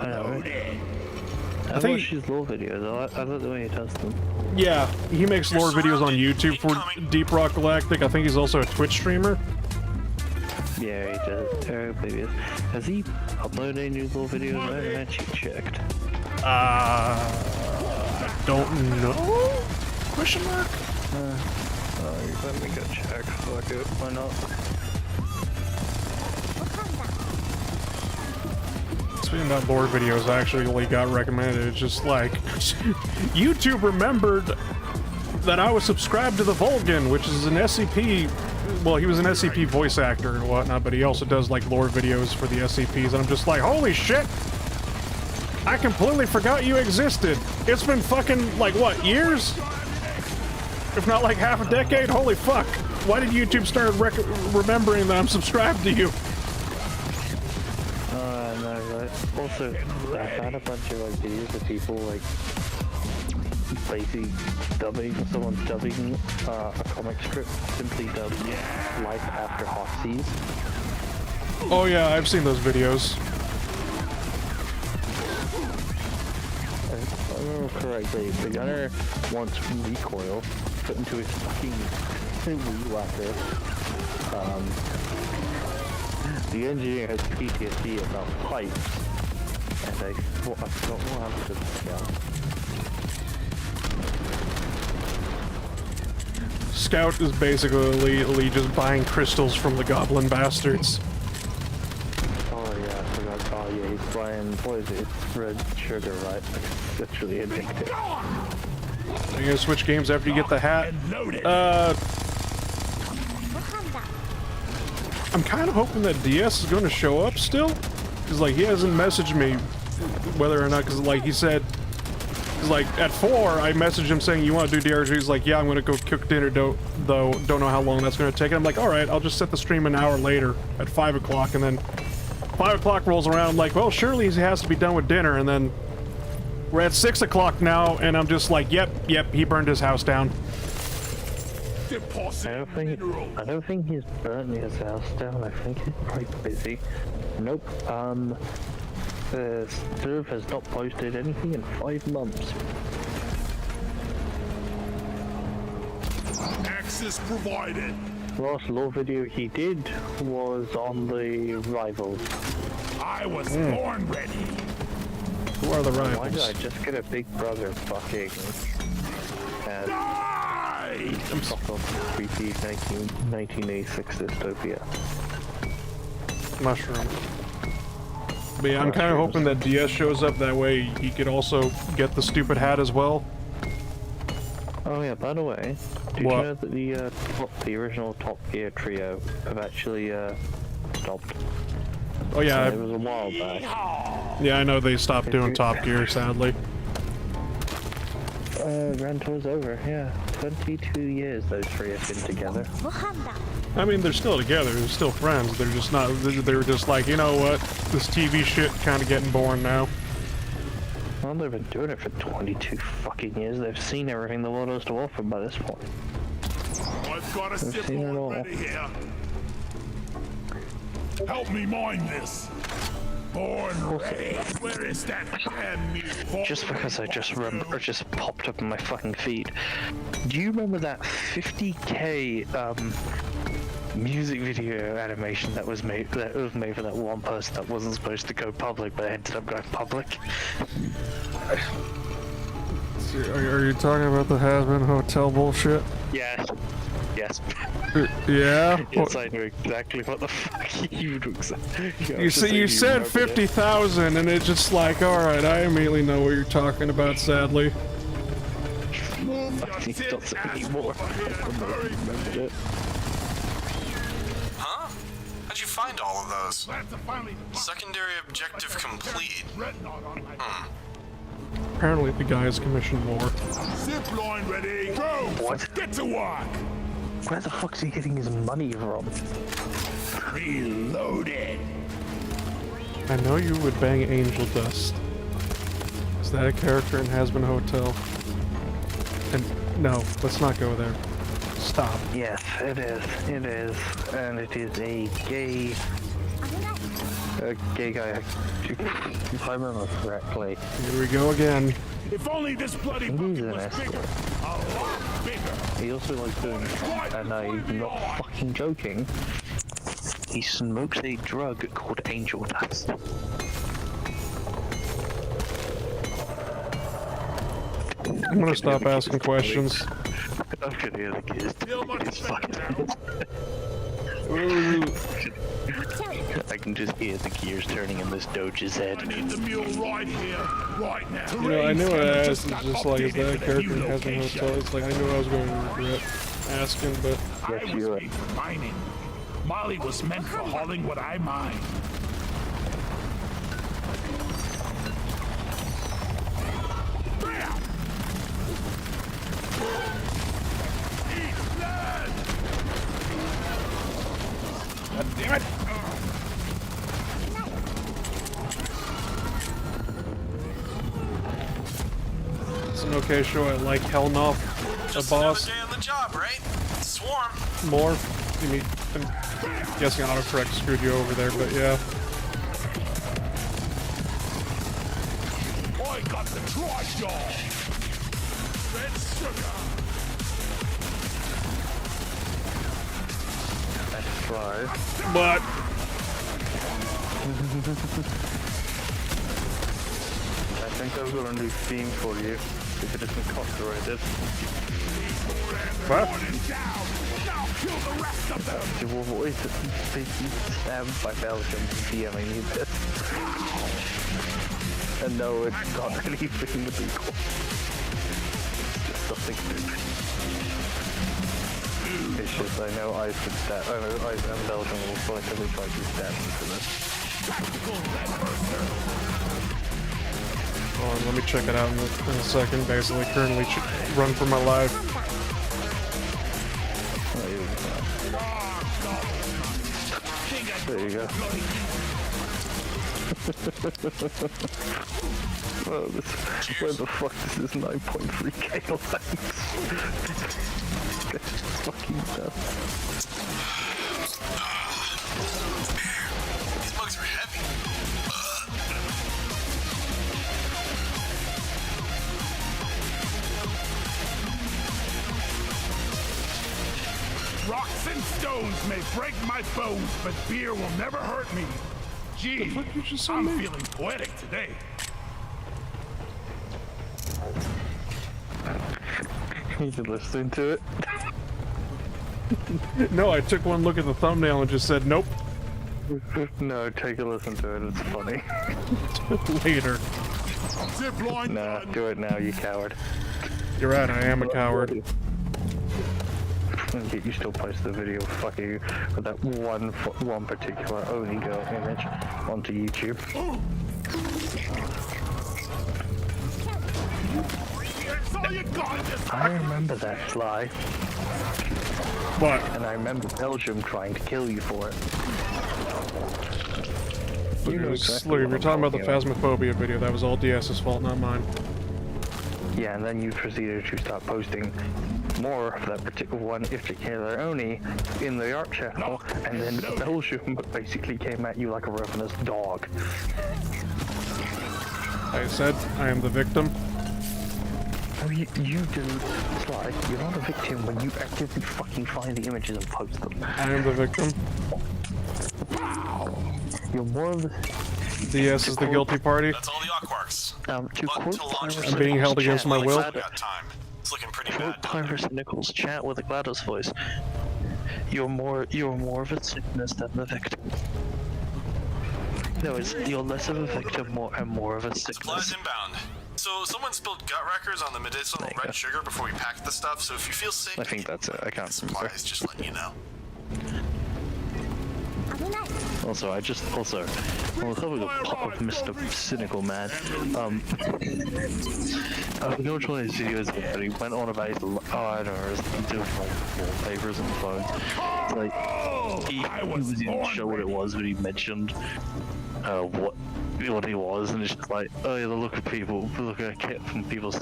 I think watch his lore videos. I like the way he does them. Yeah, he makes lore videos on YouTube for Deep Rock Galactic. I think he's also a Twitch streamer. Yeah, he does. Maybe has he uploaded any new lore videos? I haven't actually checked. I don't know? Question mark? Let me go check. Fuck it, why not? Speaking about lore videos, I actually got recommended. It's just like YouTube remembered that I was subscribed to the Vulcan, which is an SCP. Well, he was an SCP voice actor and whatnot, but he also does like lore videos for the SCPs, and I'm just like, holy shit! I completely forgot you existed. It's been fucking like what, years? If not like half a decade? Holy fuck! Why did YouTube start remembering that I'm subscribed to you? No, right. Also, I found a bunch of like videos of people like basically dubbing, someone dubbing a comic strip simply dubbed Life After Hot Seas. Oh yeah, I've seen those videos. If I remember correctly, the gunner wants recoil put into his fucking weed whacker. The engineer has PTSD about pipes, and I forgot what happened to the scout. Scout is basically just buying crystals from the goblin bastards. Oh yeah, I forgot. Oh yeah, he's buying, what is it? It's red sugar, right? It's literally addictive. Are you gonna switch games after you get the hat? I'm kind of hoping that DS is going to show up still, because like he hasn't messaged me whether or not, because like he said, cause, like at 4 I messaged him saying you want to do DRG. He's like, yeah, I'm going to go cook dinner, don't know how long that's going to take. And I'm like, all right, I'll just set the stream an hour later at 5 o'clock, and then 5 o'clock rolls around. I'm like, well, surely he has to be done with dinner, and then we're at 6 o'clock now, and I'm just like, yep, he burned his house down. I don't think he's burnt his house down. I think he's quite busy. Nope. The serve has not posted anything in 5 months. Access provided. Last lore video he did was on the rivals. I was born ready. Who are the rivals? Why did I just get a Big Brother fucking fuck off creepy 1986 dystopia? Mushroom. But yeah, I'm kind of hoping that DS shows up, that way he could also get the stupid hat as well. Oh yeah, by the way, did you know that the original Top Gear trio have actually stopped? Oh yeah, It was a while back. yeah, I know they stopped doing Top Gear, sadly. Grand Tour's over, yeah. 22 years those three have been together. I mean, they're still together, they're still friends, they're just not, they were just like, you know what, this TV shit kind of getting boring now. Well, they've been doing it for 22 fucking years. They've seen everything the world has to offer by this point. I've got a They've sip seen it all. already here. Help me mine this. Born ready. Where is that damn new Just because I just remember, it just popped up in my fucking feed. Do you remember that 50k music video animation that was made for that one person that wasn't supposed to go public but ended up going public? Are you talking about the Has-Been Hotel bullshit? Yes. Yes. Yeah? Yes, I know exactly what the fuck you look You said 50,000 and it's just like, alright, I immediately know what you're talking about, sadly. He's not saying anymore. Remembered it. Huh? How'd you find all of those? Secondary objective complete. Apparently the guy has commissioned more. Zip line ready. Go. What? Get to work. Where the fuck's he getting his money from? Reloaded. I know you would bang Angel Dust. Is that a character in Has Been Hotel? And no, let's not go there. Stop. Yes, it is. It is. And it is a gay guy. If I remember correctly. Here we go again. If only this bloody He's bucket an was escort. bigger. A lot bigger. He also likes doing, and I'm not fucking joking, he smokes a drug called angel dust. I'm gonna stop asking questions. I'm gonna hear the kids. It's fucking. I can just hear the gears turning in this Doge's head. I need the mule right here, right now. You know, I knew I asked, it's Got just like, is that a updated character new in Has Been location. Hotel? It's like, I knew I was going to regret asking, but... I was made for mining. Molly was meant for hauling what I mine. Bam! Eat blood! God damn it! It's an okay show. I like Hellnoff, Just a boss. another day on the job, right? Swarm. More. You mean, I'm guessing autocorrect screwed you over there, but yeah. I got the dry jaw! Red sugar! Let's try. But... I think I've got a new theme for you, if it isn't copyrighted. What? Now kill the rest of them! You will avoid being stabbed by Belgium DMing you this. And no, it's not anything illegal. Just something stupid. It's just I know Ice and Belgium will collectively try to stab me for this. Hold on, let me check it out in a second. Basically, currently run for my life. There you go. Well, where the fuck is this 9.3k length? That's fucking nuts. These mugs are heavy. Rocks and stones may break my bones, but beer will never hurt me. Gee, I'm feeling poetic today. You been listening to it? No, I took one look at the thumbnail and just said, nope. No, take a listen to it, it's funny. Later. Zip line Nah, done. do it now, you coward. You're right, I am a coward. And yet you still post the video fucking with that one particular only girl image onto YouTube. That's all you got. Just I remember that fly, What? and I remember Belgium trying to kill you for it. You know exactly Look, if what you're I'm talking about the talking Phasmophobia video, that was all DS's fault, not mine. Yeah, and then you proceeded to start posting more of that particular one, if particular only, in the art channel, and then Belgium basically came at you like a ravenous dog. I said, I am the victim. Oh, you didn't, Sly, you're not a victim when you actively fucking find the images and post them. I am the victim. You're more of the... DS is the guilty party. That's all the Aquarks. To Button quote to launch Pyrus I'm being held against my will. Got time. It's looking pretty Quote bad down there. Pyrus Nichols chat with a GLaDOS voice. You're more of a sickness than the victim. No, you're less of a victim and more of a sickness. Supplies inbound. So someone spilled gut wreckers on the medicinal red sugar before we packed the stuff, so if you feel sick, I think that's it. I can't remember. supplies, just letting you know. Also, on the topic of Mr. Cynical Man, I was watching one of his videos and he went on about his, I don't know, doing wallpapers and phones. Like, he didn't show what it was, but he mentioned what he was, and it's just like, oh yeah, the look at I get from people's,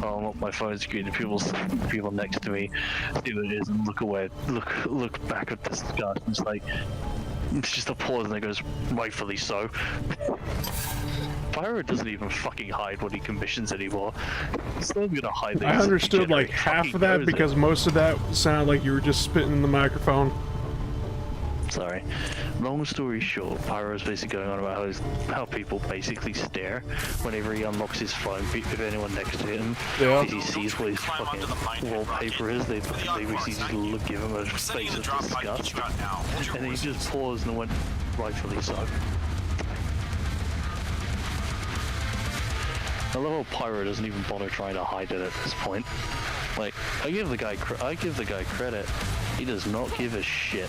look my phone screen, and people next to me, see what it is, and look back at this disgust, and it's like, it's just a pause, and it goes, rightfully so. Pyro doesn't even fucking hide what he commissions anymore. He's still gonna hide that. I understood like half of that because most of that sounded like you were just spitting in the microphone. Sorry. Long story short, Pyro's basically going on about how people basically stare whenever he unlocks his phone, if anyone next to him, because he sees what his fucking wallpaper is, they basically just give him a face of disgust, and then he just paused and went, rightfully so. I love how Pyro doesn't even bother trying to hide it at this point. Like, I give the guy credit. He does not give a shit.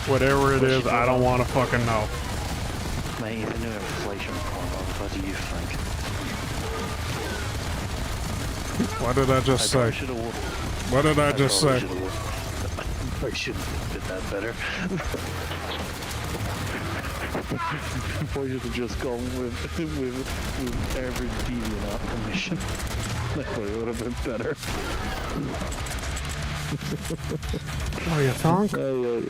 Whatever it is, I don't want to fucking know. Mate, it's a new inflation problem. What do you think? What did I just say? What did I just say? I should have did that better. I should have just gone with average deviant out commission. That would have been better. Oh, you thunk? Yeah.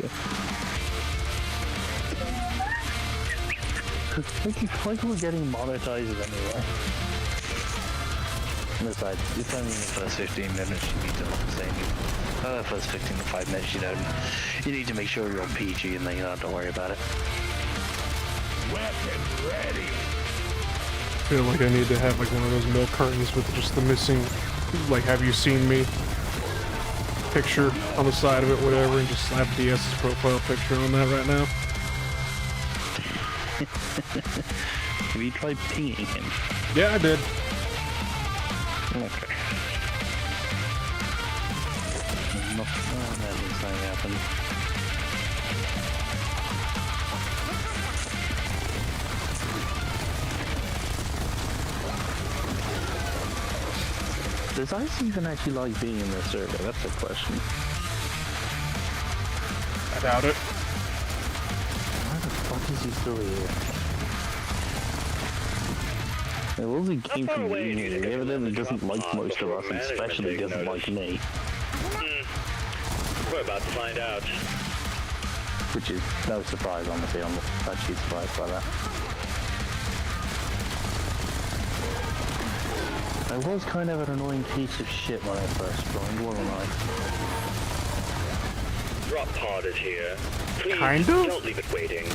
Like we're getting monetized anyway. And besides, it's only in the first 15 minutes you need to say the first 15 to 5 minutes, you need to make sure you're on PG and then you don't have to worry about it. Weapon ready. I feel like I need to have like one of those milk curtains with just the missing, like, have you seen me picture on the side of it, whatever, and just slap DS's profile picture on that right now. Have you tried pinging him? Yeah, I did. Okay. That looks like it happened. Does Ice even actually like being in this server? That's the question. I doubt it. Why the fuck is he still here? It wasn't came from being here. He evidently doesn't like most of us, and especially doesn't like me. We're about to find out. Which is no surprise, honestly. I'm actually surprised by that. I was kind of an annoying piece of shit when I first joined, wasn't I? Drop pod is here. Please Kind of? don't leave it waiting.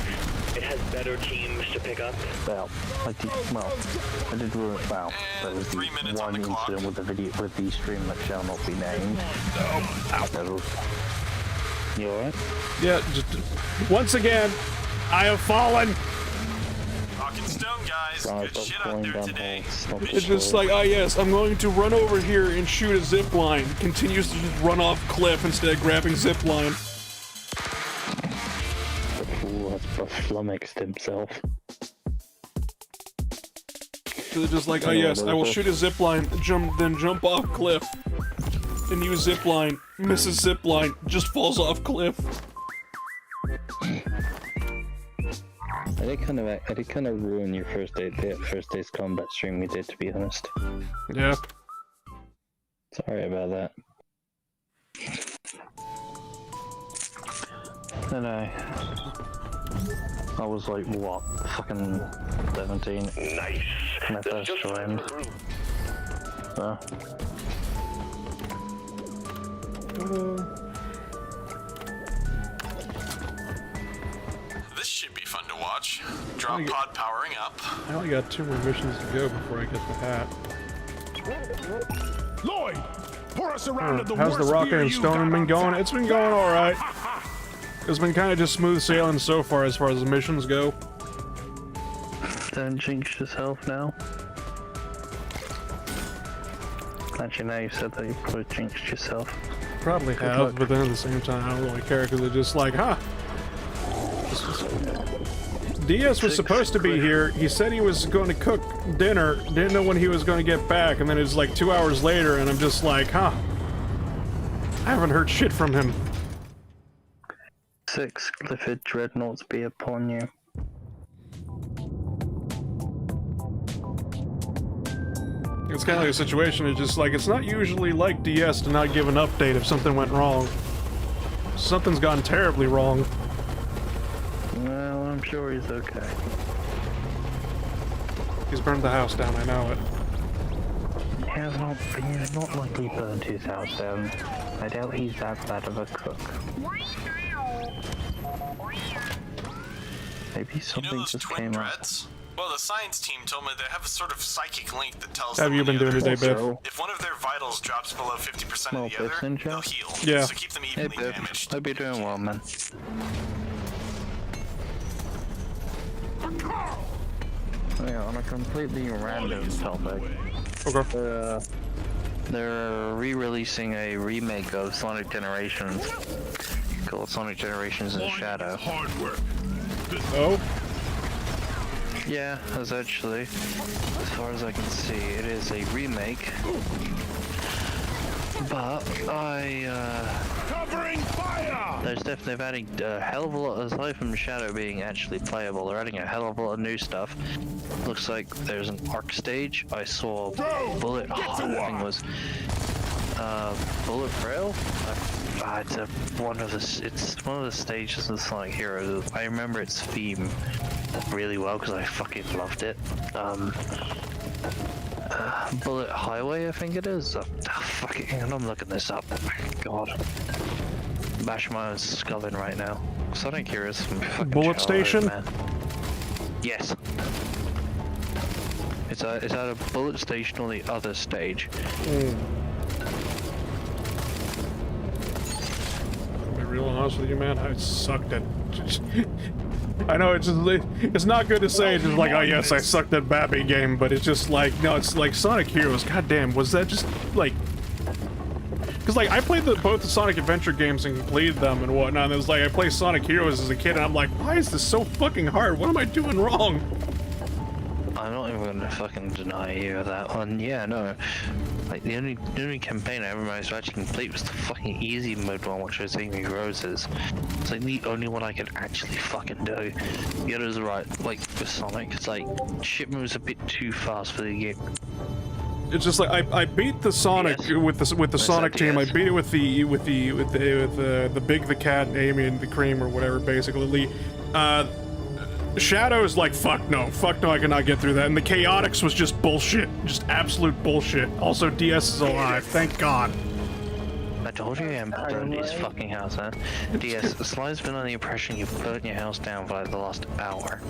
It has better teams to pick up. Well, I did ruin it. Well, there was the one incident with the video, with the stream that shall not be named. You alright? Yeah, just once again, I have fallen. Rockin' stone, guys. Good shit out there today. It's just like, oh yes, I'm going to run over here and shoot a zip line. Continues to just run off cliff instead of grabbing zip line. The fool has flummoxed himself. So they're just like, oh yes, I will shoot a zip line, then jump off cliff, and use zip line, misses zip line, just falls off cliff. I did kind of ruin your first day's combat stream we did, to be honest. Yeah. Sorry about that. And I was like, what, fucking 17? Nice. When I first joined. So. This should be fun to watch. Drop pod powering up. I only got 2 more missions to go before I get the hat. Lloyd, pour us around to the How's the worst Rocket beer and you Stoning got been on going? tap. It's been going alright. It's been kind of just smooth sailing so far as the missions go. Don't jinx yourself now. Actually, now you said that you probably jinxed yourself. Probably have, but then at the same time, I don't really care because they're just like, huh. DS was supposed to be here. He said he was going to cook dinner. Didn't know when he was going to get back, and then it's like 2 hours later, and I'm just like, huh. I haven't heard shit from him. 6 Clifford Dreadnoughts be upon you. It's kind of like a situation, it's just like, it's not usually like DS to not give an update if something went wrong. Something's gone terribly wrong. Well, I'm sure he's okay. He's burned the house down, I know it. He has not likely burned his house down. I doubt he's that bad of a cook. Maybe something those just twin came up. dreads? Well, the science team told me they have a sort of psychic link that tells How them have you when been the doing other- today, Biff? If one of their vitals drops below 50% Small of the other, Biff ninja? they'll heal. Yeah. So keep them Hey, evenly Biff. damaged. Hope you're doing well, man. Yeah, on a completely random topic. Okay. They're re-releasing a remake of Sonic Generations called Sonic Generations in Shadow. Hard work. Oh? Yeah, essentially. As far as I can see, it is a remake. But Covering fire! they've adding a hell of a lot, aside from Shadow being actually playable, they're adding a hell of a lot of new stuff. Looks like there's an arc stage. I saw Bullet, I think it was Bullet Trail. It's one of the stages of Sonic Heroes. I remember its theme really well because I fucking loved it. Bullet Highway, I think it is. Fucking, hang on, I'm looking this up. Oh my god. Bash my own skull in right now. Sonic Heroes from fucking Bullet childhood, Station? man. Yes. It's either Bullet Station or the other stage. To be real honest with you, man, I sucked at... I know it's not good to say, it's just like, oh yes, I sucked at Babby game, but it's just like, no, it's like Sonic Heroes, goddamn, was that just, like... Because, like, I played both the Sonic Adventure games and completed them and whatnot, and it was like, I played Sonic Heroes as a kid, and I'm like, why is this so fucking hard? What am I doing wrong? I'm not even gonna fucking deny you that one. Yeah, no. Like, the only campaign I ever managed to actually complete was the fucking easy mode one, which was Amy Rose's. It's like the only one I could actually fucking do. The others are right, like with Sonic, it's like shit moves a bit too fast for the game. It's just like I beat the Sonic with the Sonic team. I beat it with the Big the Cat, Amy, and the Cream or whatever. Basically, Shadow's like fuck no, I cannot get through that. And the Chaotix was just bullshit, just absolute bullshit. Also, DS is alive, thank God. I told you I burned his fucking house, man. DS, Slide's been on the impression you've burnt your house down for like the last hour.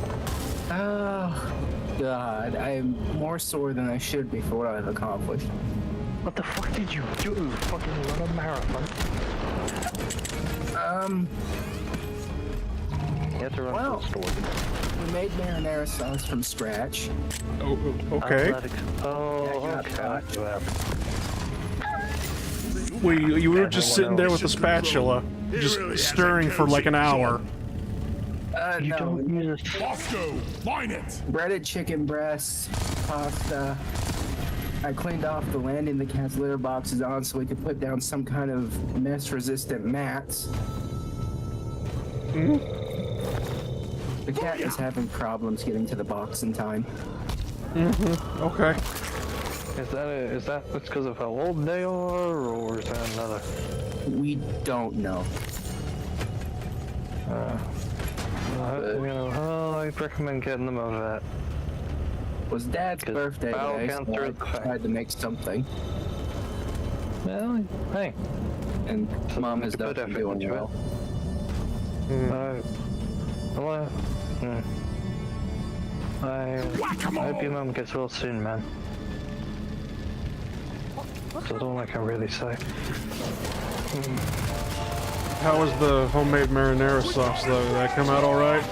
Oh, God, I'm more sore than I should be for what I've accomplished. What the fuck did you do? Fucking run a marathon? You had to run to the store. We made marinara sauce from scratch. Oh, okay. Oh, okay. You were just sitting there with a spatula, just stirring for like an hour. You No, don't use a... Bosco, line it! breaded chicken breasts, pasta. I cleaned off the landing the cat's litter boxes on so we could put down some kind of mess-resistant mats. The cat is having problems getting to the box in time. Okay. Is that because of how old they are, or is that another? We don't know. I'd recommend getting them a vet. It was Dad's birthday bowel today, cancer so is I tried to make something. Well, hey. And Mom is put definitely effort doing into well. I hope your mum gets well soon, man. That's all I can really say. How was the homemade marinara sauce though? Did that come out all right?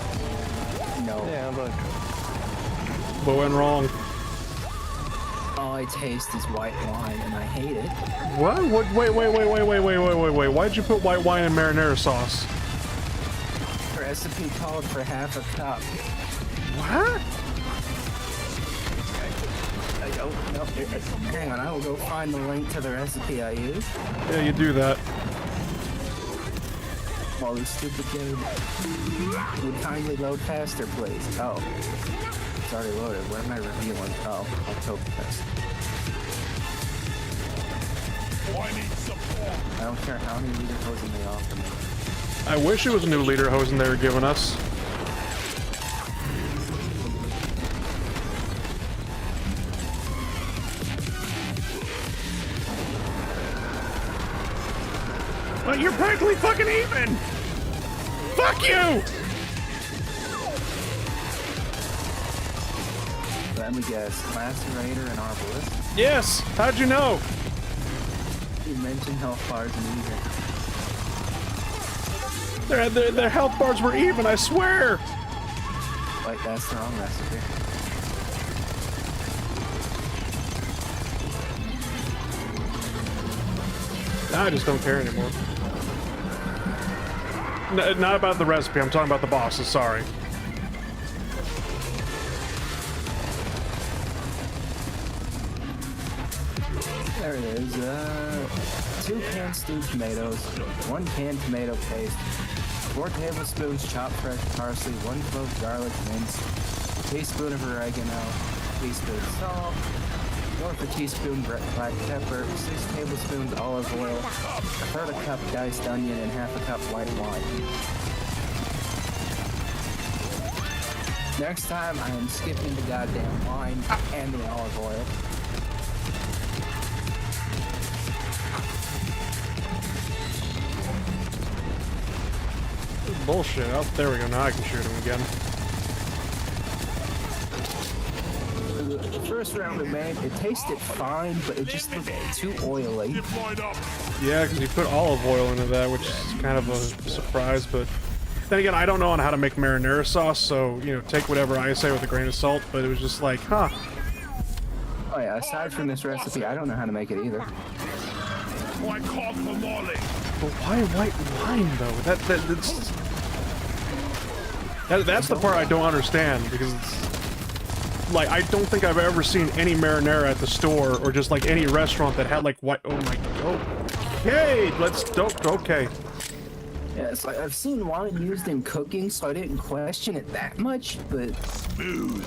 No. Yeah, look. What went wrong? All I taste is white wine, and I hate it. What? Wait. Why'd you put white wine in marinara sauce? The recipe called for half a cup. What? No, hang on, I will go find the link to the recipe I used. Yeah, you do that. While this stupid game would kindly load faster, please. Oh. It's already loaded. Where am I reviewing? Oh, Rocktoberfest. I need support. I don't care how many leader hosing they offer me. I wish it was a new leader hosing they were giving us. But you're practically fucking even! Fuck you! Let me guess. Lacerator and Arbalist. Yes! How'd you know? You mentioned health bars and even. Their health bars were even, I swear! Wait, that's the wrong recipe. Now I just don't care anymore. Not about the recipe, I'm talking about the bosses, sorry. There it is. 2 canned stewed tomatoes, 1 canned tomato paste, 4 tablespoons chopped fresh parsley, 1 clove garlic minced, a teaspoon of oregano, a teaspoon salt, 1/4 teaspoon black pepper, 6 tablespoons olive oil, 1/3 cup diced onion, and 1/2 cup white wine. Next time, I am skipping the goddamn wine and the olive oil. Bullshit. Oh, there we go. Now I can shoot him again. The first round we made, it tasted fine, but it just looked too oily. Yeah, because you put olive oil into that, which is kind of a surprise, but then again, I don't know on how to make marinara sauce, so, you know, take whatever I say with a grain of salt, but it was just like, huh. Oh yeah, aside from this recipe, I don't know how to make it either. Why call for Molly? But why white wine, though? That's the part I don't understand, because it's, like, I don't think I've ever seen any marinara at the store, or just, like, any restaurant that had, like, white, oh my, okay, okay. Yeah, it's like, I've seen wine used in cooking, so I didn't question it that much, but... Smooth.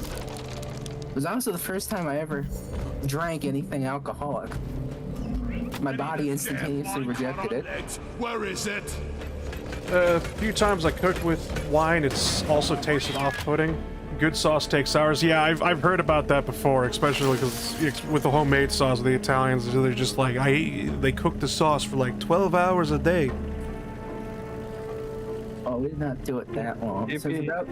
It was also the first time I ever drank anything alcoholic. My body instantaneously rejected it. Where is it? A few times I cooked with wine, it's also tasted off-putting. Good sauce takes hours. Yeah, I've heard about that before, especially because with the homemade sauce, the Italians, they're just like, they cook the sauce for like 12 hours a day. Oh, we did not do it that long. If So it's you- about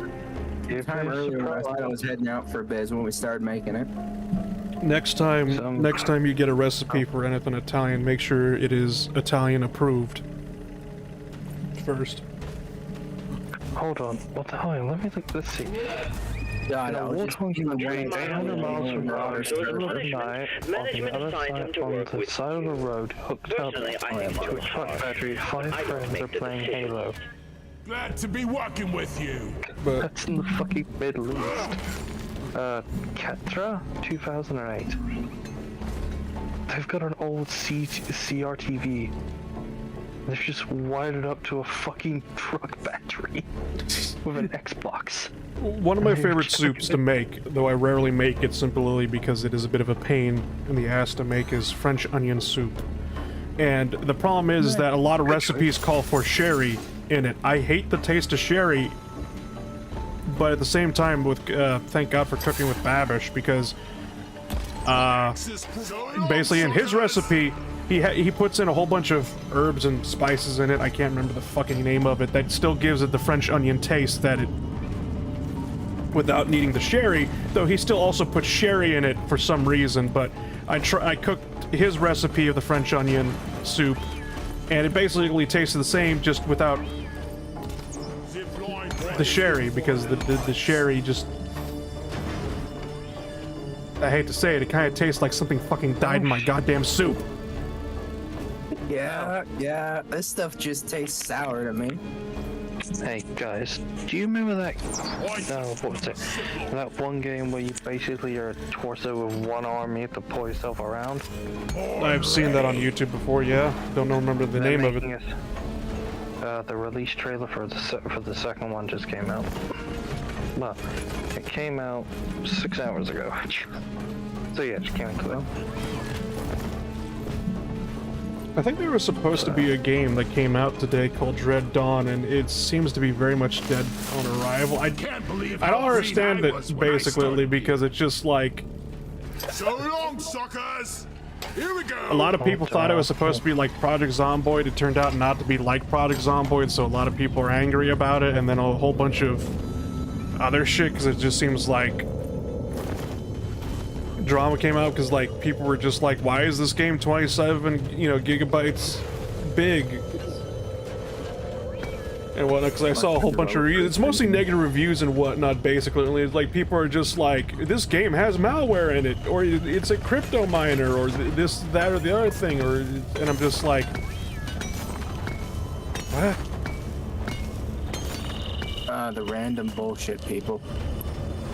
the time earlier, I was heading out for a biz when we started making it. Next time you get a recipe for anything Italian, make sure it is Italian approved. First. Hold on. What the hell? Let me look this see. Yeah, I know. Just Warthog's in the train wind 800 miles from Rocktoberfest. Rocktoberfest at night on the Management other assigned him side, to on work the with side of the road, hooked up Personally, I to think a too truck harsh. battery. 5 I don't friends are make the playing decision. Halo. Glad to be working with you. But That's in the fucking Middle East. Catra, 2008. They've got an old CRTV. They've just wired it up to a fucking truck battery with an Xbox. one of my favorite soups to make, though I rarely make it simply because it is a bit of a pain in the ass to make, is French onion soup. And the problem is that a lot of recipes call for sherry in it. I hate the taste of sherry, but at the same time, with thank God for cooking with Babish, because basically in his recipe, he puts in a whole bunch of herbs and spices in it. I can't remember the fucking name of it. That still gives it the French onion taste that it, without needing the sherry. Though he still also puts sherry in it for some reason. But I cooked his recipe of the French onion soup, and it basically tasted the same, just without the sherry, because the sherry just... I hate to say it, it kind of tastes like something fucking died in my goddamn soup. Yeah, this stuff just tastes sour to me. Hey guys, do you remember that? What was it? That one game where you basically are a torso with one arm, you have to pull yourself around. I've seen that on YouTube before. Yeah, don't remember the name of it. The release trailer for the second one just came out. Well, it came out 6 hours ago. So yeah, it just came out today. I think there was supposed to be a game that came out today called Dread Dawn, and it seems to be very much dead on arrival. I don't understand it, basically, because it's just like... So long, suckers! Here we go! A lot of people thought it was supposed to be like Project Zomboid. It turned out not to be like Project Zomboid, so a lot of people are angry about it, and then a whole bunch of other shit, because it just seems like... drama came out because like people were just like, why is this game 27 gigabytes big and whatnot, because I saw a whole bunch of reviews. It's mostly negative reviews and whatnot. Basically, it's like people are just like, this game has malware in it, or it's a crypto miner, or this, that, or the other thing, or... and I'm just like, what? The random bullshit people.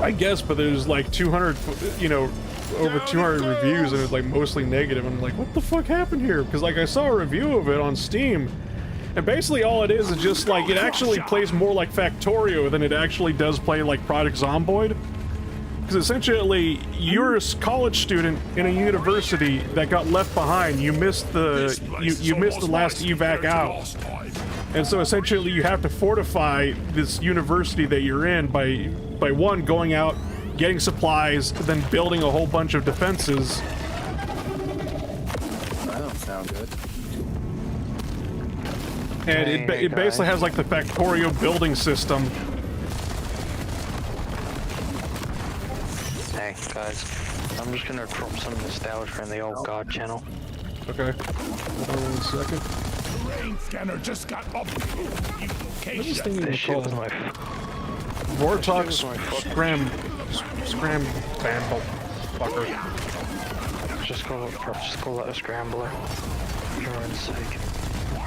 I guess, but there's like 200, over 200 reviews, and it's like mostly negative. And I'm like, what the fuck happened here? Because like I saw a review of it on Steam, and basically all it is just like, it actually plays more like Factorio than it actually does play like Project Zomboid. Because essentially, you're a college student in a university that got left behind. You missed the you missed the last evac out, and so essentially you have to fortify this university that you're in by one, going out, getting supplies, then building a whole bunch of defenses. That don't sound good. And it basically has like the Factorio building system. Hey guys, I'm just gonna drop some nostalgia in the old God channel. Okay. Hold on 1 second. Terrain scanner just got up. What is this thing This even shit was called? my... Vortox Scram Bamble fucker. Just call it a scrambler. For your own sake.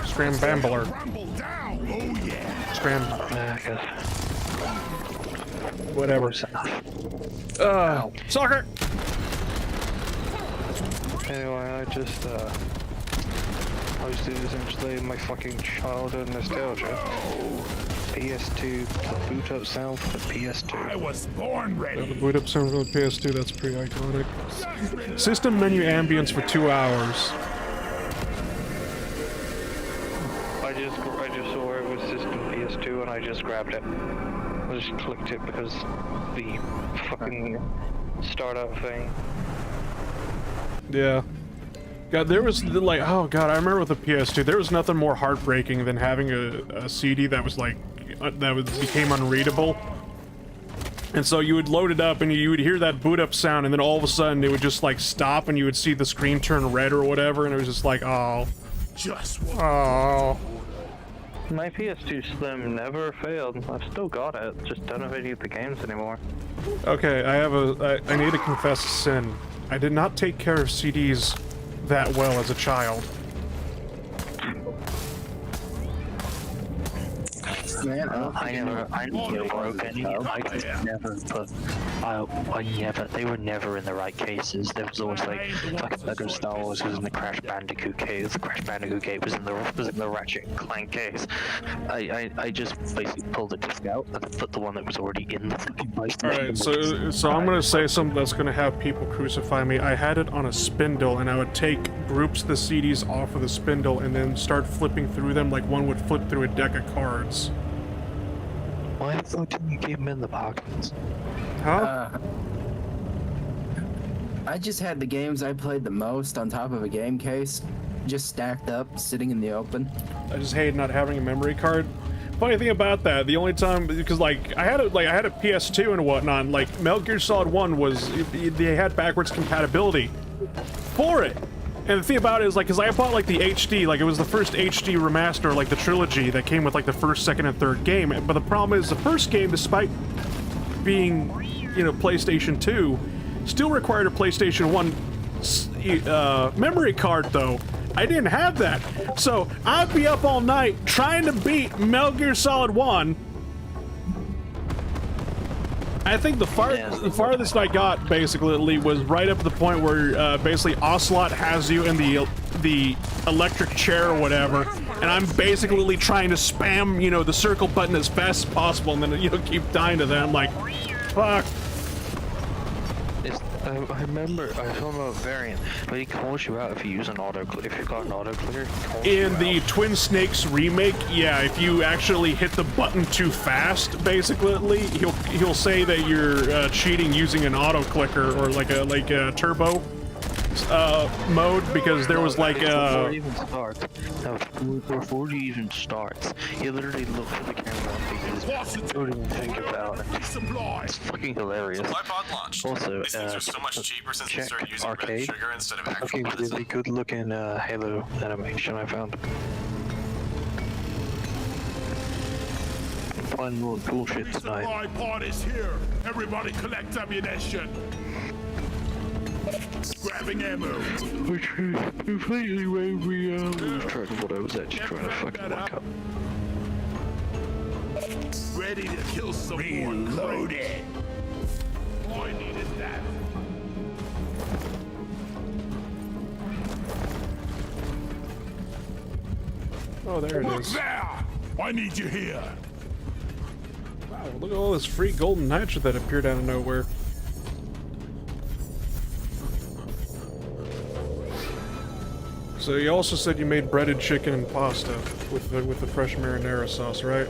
Scram Bambler. Rumble down. Oh yeah. Scram. Yeah, I guess. Whatever. Soccer! Anyway, I just posted essentially my fucking childhood nostalgia. PS2 boot up sound for the PS2. I was born ready. The boot up sound for the PS2, that's pretty iconic. System menu ambience for 2 hours. I just saw it was system PS2 and I just grabbed it. I just clicked it because the fucking startup thing. Yeah. God, there was like, oh god, I remember with the PS2, there was nothing more heartbreaking than having a CD that was like, became unreadable. And so you would load it up and you would hear that boot up sound, and then all of a sudden it would just like stop and you would see the screen turn red or whatever, and it was just like, oh. Just Oh. My PS2 Slim never failed. I've still got it, just don't have any of the games anymore. Okay, I need to confess a sin. I did not take care of CDs that well as a child. Man, I never broke any. I just never put. They were never in the right cases. There was always like Lego Star Wars was in the Crash Bandicoot case. The Crash Bandicoot case was in the Ratchet and Clank case. I just basically pulled the disc out and put the one that was already in the fucking PlayStation. Alright, so I'm gonna say something that's gonna have people crucify me. I had it on a spindle, and I would take groups of the CDs off of the spindle and then start flipping through them like one would flip through a deck of cards. Why the fuck didn't you keep them in the pockets? Huh? I just had the games I played the most on top of a game case, just stacked up, sitting in the open. I just hate not having a memory card. Funny thing about that, the only time, because like I had a PS2 and whatnot, and, like Metal Gear Solid 1 was, they had backwards compatibility for it. And the thing about it is, like, because I bought, like, the HD, like, it was the first HD remaster, like, the trilogy that came with, like, the first, second, and third game. But the problem is, the first game, despite being, you know, PlayStation 2, still required a PlayStation 1 memory card, though. I didn't have that. So, I'd be up all night trying to beat Metal Gear Solid 1. I think the farthest I got, basically, was right up to the point where basically Ocelot has you in the electric chair or whatever, and I'm basically trying to spam, you know, the circle button as fast as possible, and then, you know, keep dying to that. I'm like, fuck. I remember, I don't know a variant, but he calls you out if you use an if you've got an auto clicker. In the Twin Snakes remake, yeah, if you actually hit the button too fast, basically, he'll say that you're cheating using an auto clicker or like a turbo mode, because there was like before it even starts. No, before you even starts, you literally look at the camera because you don't even think about it. It's fucking hilarious. Supply pod launched. Also, these things are so much cheaper since you start using red arcade. sugar instead of actual Fucking medicine. really good looking Halo animation I found. I'm playing more bullshit tonight. Supply pod is here. Everybody collect ammunition. Grabbing ammo. Which is completely way we lose track of what I was actually trying to fucking look up. Ready to kill some more. Reloaded. Oh, I needed that. oh, there it Look is. there! I need you here. Wow, look at all this free golden nitro that appeared out of nowhere. So you also said you made breaded chicken and pasta with the fresh marinara sauce, right?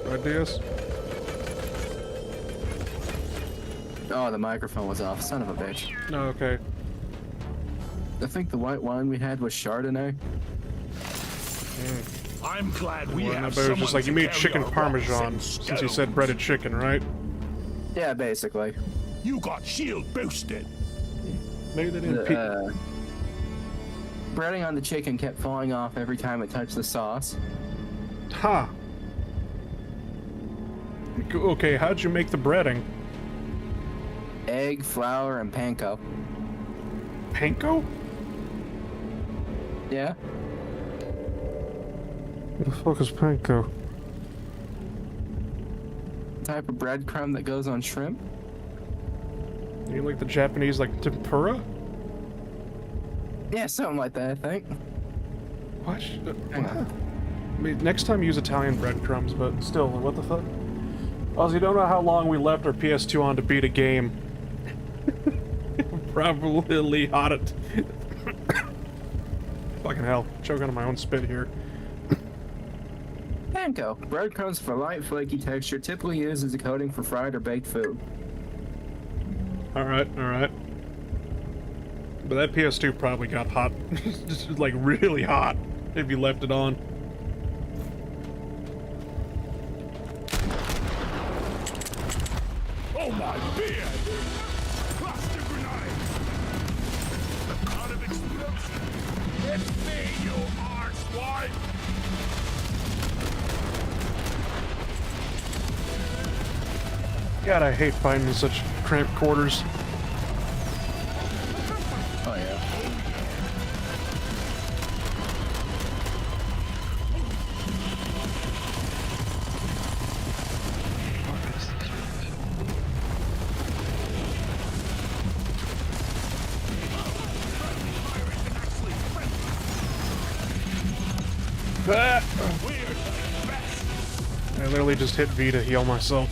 Right, Diaz? Oh, the microphone was off. Son of a bitch. No, okay. I think the white wine we had was Chardonnay. I'm glad we Well, no, have but it was someone just like to you made carry chicken our parmesan rocks and since you said breaded chicken, right? Yeah, basically. You got shield boosted. Maybe they didn't. The breading on the chicken kept falling off every time it touched the sauce. Ha! Okay, how'd you make the breading? Egg, flour, and panko. Panko? Yeah? What the fuck is panko? Type of breadcrumb that goes on shrimp. You like the Japanese, like, tempura? Yeah, something like that, I think. What? Hang on. I mean, next time use Italian breadcrumbs, but still, what the fuck? Also, you don't know how long we left our PS2 on to beat a game. Probably hot it. Fucking hell, choking on my own spit here. Panko. Breadcrumbs for light, flaky texture, typically used as a coating for fried or baked food. Alright, alright. But that PS2 probably got hot. Just like really hot if you left it on. Oh my beard! Cluster grenade! Out of explosion! It's me, you arsewipe! God, I hate fighting in such cramped quarters. Oh, yeah. Ah! I literally just hit V to heal myself.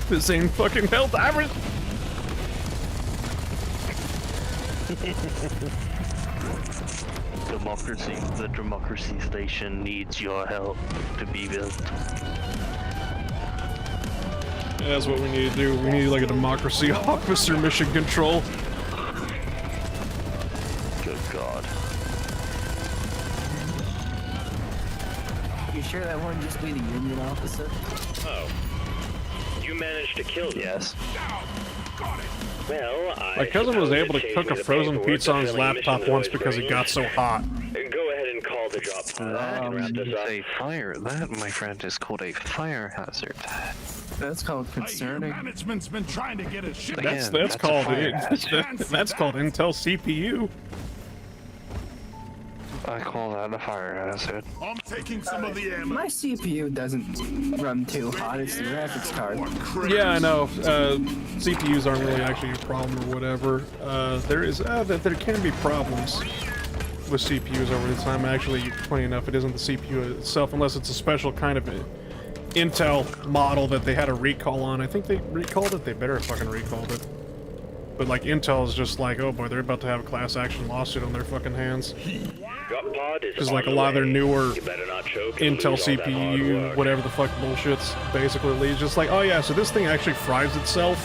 The same fucking health average. The democracy station needs your help to be built. That's what we need to do. We need like a democracy officer mission control. Good God. You sure that wouldn't just be the union officer? Oh. You managed to kill them. Yes. Well, My cousin was able to cook a frozen pizza on his laptop once because it got so hot. Go ahead and call the drop pod and wrap this up. A fire. That, my friend, is called a fire hazard. That's called Hey, your concerning. management's been trying to get a ship. That's Again, called that's called Intel CPU. I call that a fire hazard. I'm taking some of the ammo. My CPU doesn't run too hot. It's the graphics card. Yeah, I know. CPUs aren't really actually a problem or whatever. There can be problems with CPUs over the time. Actually, funny enough, it isn't the CPU itself, unless it's a special kind of Intel model that they had a recall on. I think they recalled it. They better have fucking recalled it. But like Intel is just like, oh boy, they're about to have a class action lawsuit on their fucking hands. Drop pod is Because on like a the lot of their way. newer You better not choke and Intel lose all that hard CPU, work. whatever the fuck bullshit's basically it's just like, oh yeah, so this thing actually fries itself.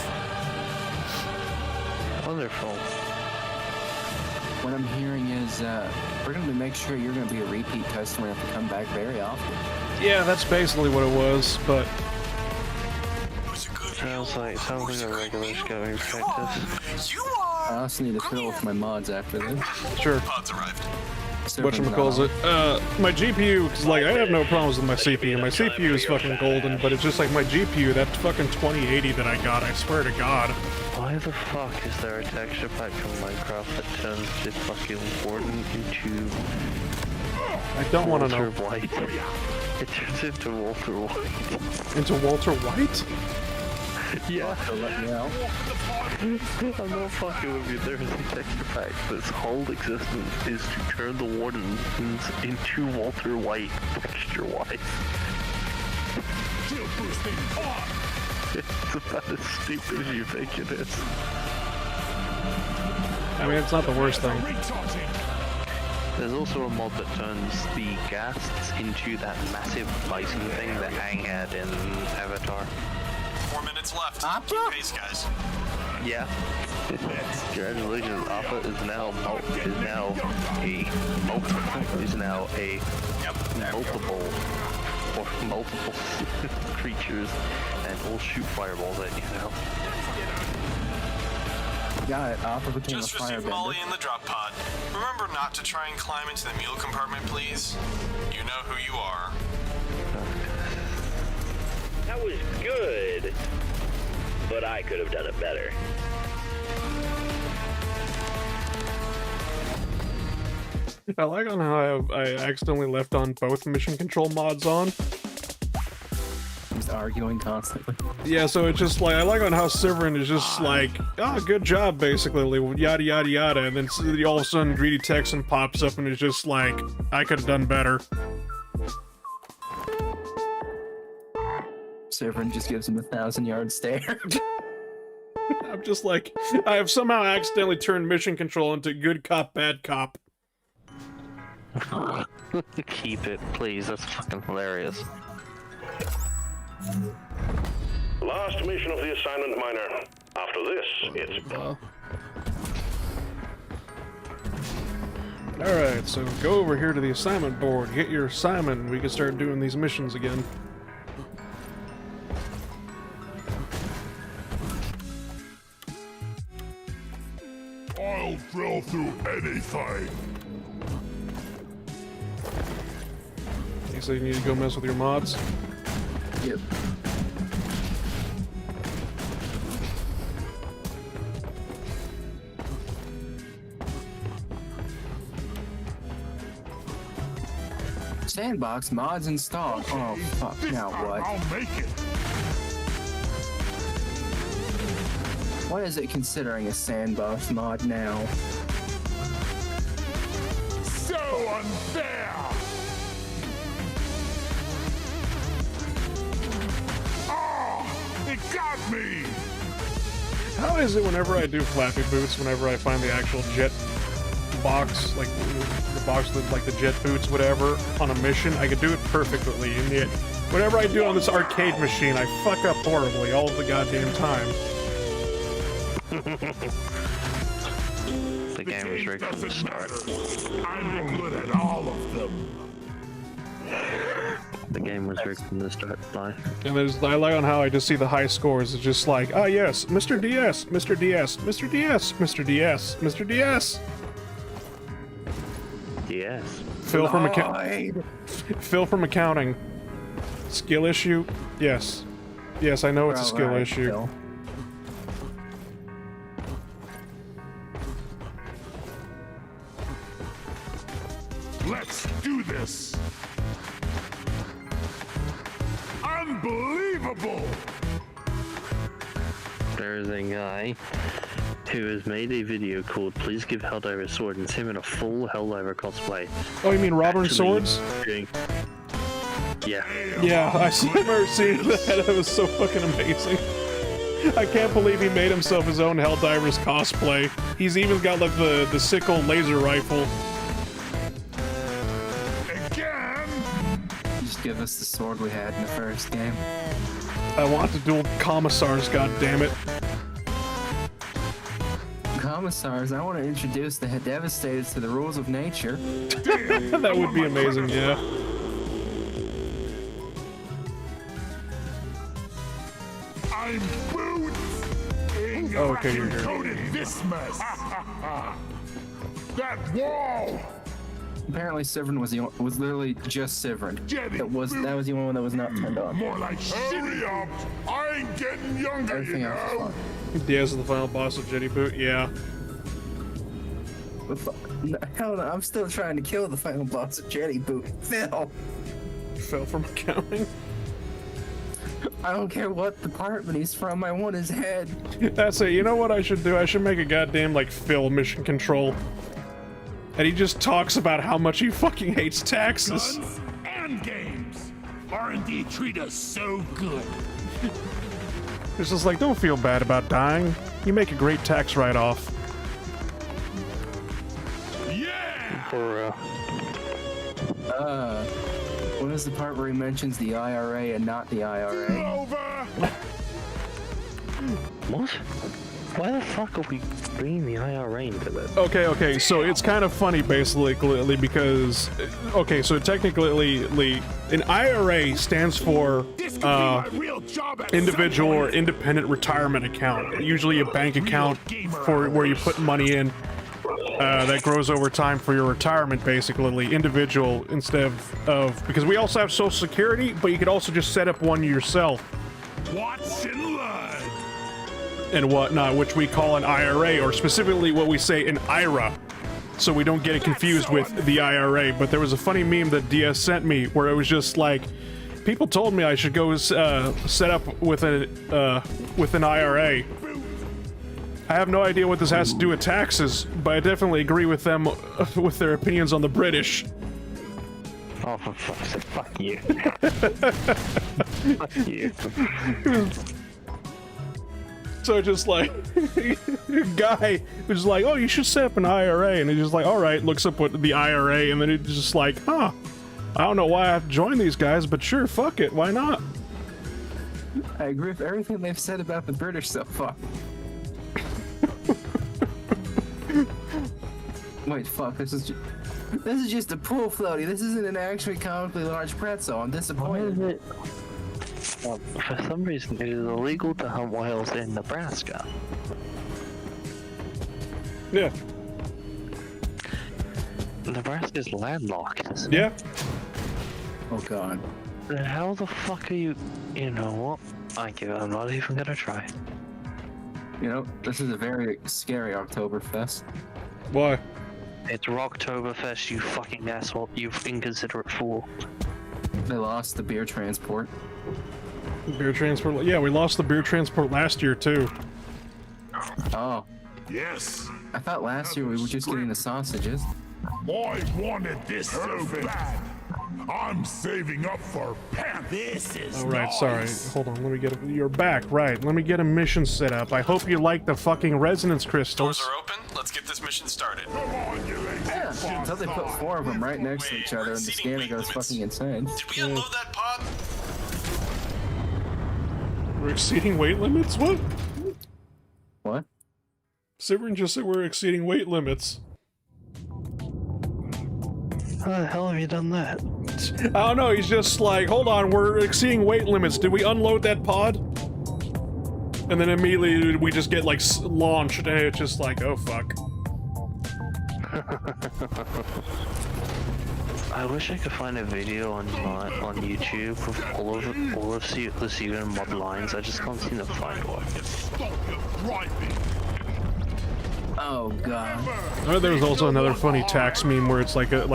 Wonderful. What I'm hearing is we're going to make sure you're going to be a repeat customer and have to come back very often. Yeah, that's basically what it was, but Sounds like a regular scouting practice. You are. I also need to fiddle with my mods after this. sure. Pods arrived. Whatchamacalls it? My GPU, because like I have no problems with my CPU. My CPU is fucking golden, but it's just like my GPU, that fucking 2080 that I got, I swear to God. Why the fuck is there a texture pack from Minecraft that turns the fucking warden into I don't want to know. Walter White? It turns into Walter White. Into Walter White? Yeah. So let me out. I'm not fucking with you. There is a texture pack that's whole existence is to turn the wardens into Walter White texture-wise. Shield boosting on. It's about as stupid as you think it is. I mean, it's not the worst thing. Recharging. There's also a mod that turns the ghasts into that massive bison thing that Aang had in Avatar. 4 minutes left. Opera? Keep pace, guys. Yeah. Congratulations, Alpha is now multiple creatures and will shoot fireballs at you now. Got it. Alpha became Just a received firebender. Molly in the drop pod. Remember not to try and climb into the mule compartment, please. You know who you are. That was good, but I could have done it better. I like on how I accidentally left on both mission control mods on. Just arguing constantly. Yeah, so it's just like, I like on how Severin is just like, oh, good job, basically, yada yada yada, and then all of a sudden Greedy Texan pops up and is just like, I could have done better. Severin just gives him a 1,000-yard stare. I'm just like, I have somehow accidentally turned mission control into good cop, bad cop. Keep it, please. That's fucking hilarious. Last mission of the assignment, Miner. After this, it's... Alright, so go over here to the assignment board, get your assignment, and we can start doing these missions again. I'll drill through anything. You say you need to go mess with your mods? Yep. Sandbox mods installed. Oh fuck! This Now time what? I'll make it. What is it considering a sandbox mod now? So unfair. Ah, it got me. How is it whenever I do Flappy Boots, whenever I find the actual jet box, like the box with like the jet boots, whatever, on a mission, I can do it perfectly, and yet whenever I do it on this arcade machine, I fuck up horribly all the goddamn time. The game is rigged from the start. I'm good at all of them. The game was rigged from the start. Bye. And I like on how I just see the high scores. It's just like, ah yes, Mr. DS, Mr. DS, Mr. DS, Mr. DS, Mr. DS. Yes. Phil from accounting. Skill issue? Yes. Yes, I know it's a skill issue. Phil. Let's do this. Unbelievable. There is a guy who has made a video called "Please Give Helldiver a Sword," and it's him in a full Helldiver cosplay. Oh, you mean Robert Actually Swords? Yeah. Yeah, I remember seeing that. It was so fucking amazing. I can't believe he made himself his own Helldivers cosplay. He's even got like the sickle laser rifle. Again. Just give us the sword we had in the first game. I want the dual commissars, goddammit. Commissars, I want to introduce the Devastators to the rules of nature. That would be amazing, yeah. I'm boots. Okay, you're here. Coated this mess. That wall. Apparently, Severin was literally just Severin. That was the only one that was not turned on. More like hurry up. I ain't getting younger, Everything you else is know. fine. Diaz is the final boss of Jetty Boot, yeah. Hell no, I'm still trying to kill the final boss of Jetty Boot. Phil! Fell from accounting. I don't care what department he's from, I want his head. That's it. You know what I should do? I should make a goddamn, like, Phil mission control. And he just talks about how much he fucking hates taxes. Guns and games. R&D treat us so good. It's just like, don't feel bad about dying. You make a great tax write-off. Yeah. For What is the part where he mentions the IRA and not the IRA? Over. what? Why the fuck are we bringing the IRA into this? Okay, so it's kind of funny, basically, because... Okay, so technically, an IRA stands for individual or independent retirement account. Usually a bank account for where you put money in that grows over time for your retirement, basically. Individual instead of... Because we also have Social Security, but you could also just set up one yourself. What's in blood? And whatnot, which we call an IRA, or specifically what we say an IRA, so we don't get it confused with the IRA. But there was a funny meme that DS sent me where it was just like, people told me I should go set up with an IRA. I have no idea what this has to do with taxes, but I definitely agree with them with their opinions on the British. Oh, for fuck's sake, fuck you. Fuck you. So just like, a guy was like, oh, you should set up an IRA, and he's just like, all right, looks up what the IRA, and then it's just like, huh, I don't know why I have to join these guys, but sure, fuck it, why not? I agree with everything they've said about the British so far. Wait, fuck, this is just a pool floaty. This isn't an actually comically large pretzel. I'm disappointed. What is it? For some reason, it is illegal to hunt whales in Nebraska. Yeah. Nebraska's landlocked, isn't Yeah. it? Oh god. Then how the fuck are you... You know what? I'm not even gonna try. You know, this is a very scary Oktoberfest. Why? It's Rocktoberfest, you fucking asshole, you inconsiderate fool. They lost the beer transport. Beer transport? Yeah, we lost the beer transport last year, too. Oh. Yes. I thought last year we were just getting the sausages. I wanted this so bad. I'm saving up for pants. This is Alright, sorry. Hold on, let me get you're back, right. Let me get a mission set up. I hope you like the fucking resonance crystals. Doors are open. Let's get this mission started. Come on, you lazy Yeah, until they put 4 of them right next to each other and the scanner goes fucking insane. Did we unload that pod? We're exceeding weight limits? What? What? Severin just said we're exceeding weight limits. How the hell have you done that? I don't know, he's just like, hold on, we're exceeding weight limits. Did we unload that pod? And then immediately we just get, like, launched, and it's just like, oh, fuck. I wish I could find a video on YouTube of all of the Season mod lines. I just can't seem to find one. Oh god. There was also another funny tax meme where it's like a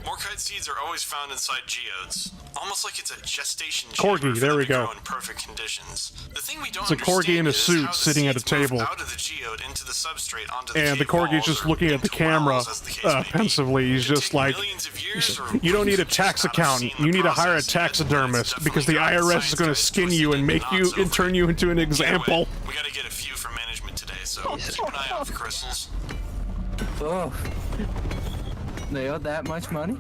Morkite seeds are always found inside geodes, almost like it's a gestation corgi. chamber There for we them to go. grow in perfect conditions. The thing we don't It's a corgi in a understand is how suit the sitting at a seeds move table. out of the geode into the substrate onto the And the cave corgi's walls just or looking at the into camera wells, as the case may be. pensively. He's It could just take like, millions of years or you don't need a just tax not have accountant. seen You the need to hire a process yet, but it's taxidermist because the definitely got IRS is going to science skin guys you and make twisted you and and turn you into an example. Anyway, we gotta get a few from management today, so keep an eye out for crystals. Oh. They owe that much money?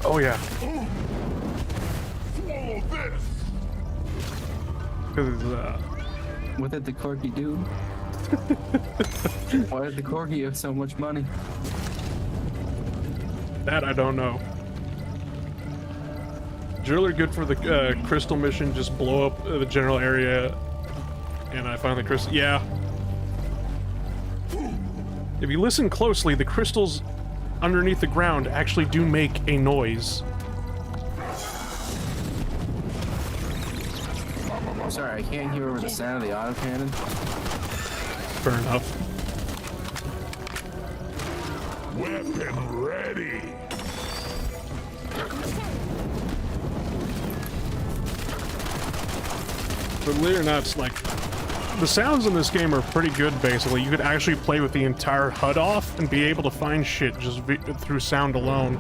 Oh yeah. Swallow this. Because What did the corgi do? Why did the corgi have so much money? that I don't know. Driller good for the crystal mission. Just blow up the general area, and I find the crystal. Yeah. If you listen closely, the crystals underneath the ground actually do make a noise. Sorry, I can't hear over the sound of the autocannon. Fair enough. Weapon ready. But believe it or not, it's like the sounds in this game are pretty good. Basically, you could actually play with the entire HUD off and be able to find shit just through sound alone.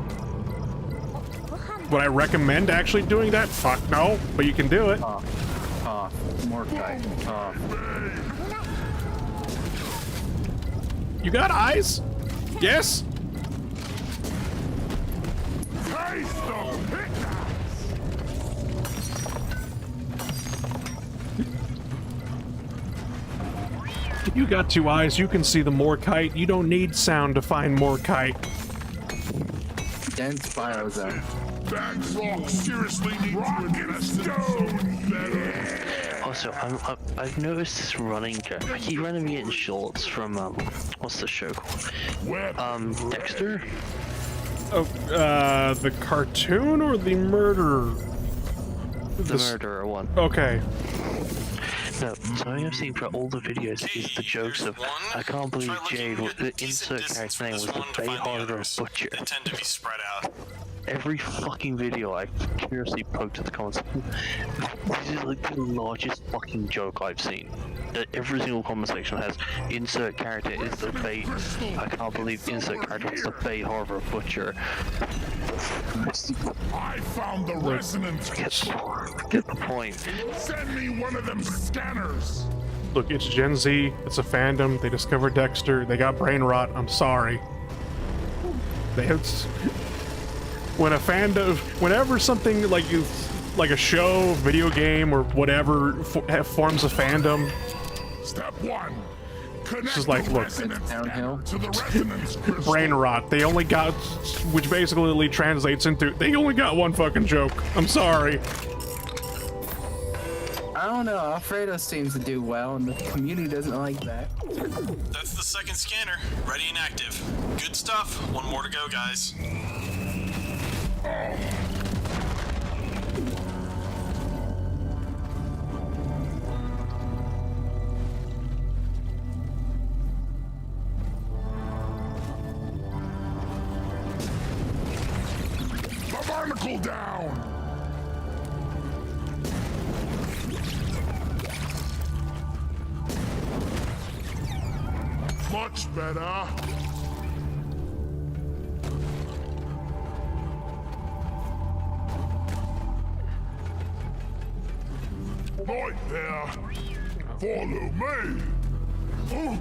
Would I recommend actually doing that? Fuck no, but you can do it. Morkite. You got eyes? Yes? Taste the pickaxe. You got two eyes, you can see the Morkite. You don't need sound to find Morkite. Dense biozone. That rock seriously needs to address stone better. Also, I've noticed this running joke. I keep running getting shorts from what's the show called? Dexter. Oh, the cartoon or the murderer? The murderer one. Okay. No, something I've seen for all the videos is the jokes of, I can't believe Jade, the insert character name was the Bayharder Butcher. They tend to be spread out. Every fucking video I curiously poked at the comments. This is like the largest fucking joke I've seen. Every single comment section has insert character is the Bay. I can't believe insert character is the Bayharder Butcher. I found the resonance crystal. Get the point. Send me one of them scanners. Look, it's Gen Z. It's a fandom. They discovered Dexter. They got brain rot. I'm sorry. Whenever something like a show, video game, or whatever forms a fandom, Step one. Connect just like, the look, resonance downhill to the resonance crystal. brain rot. They only got, which basically translates into, they only got one fucking joke. I'm sorry. I don't know, Alfredo seems to do well, and the community doesn't like that. That's the second scanner, ready and active. Good stuff. One more to go, guys. The barnacle down. Much better. Right there. Follow me. Oh.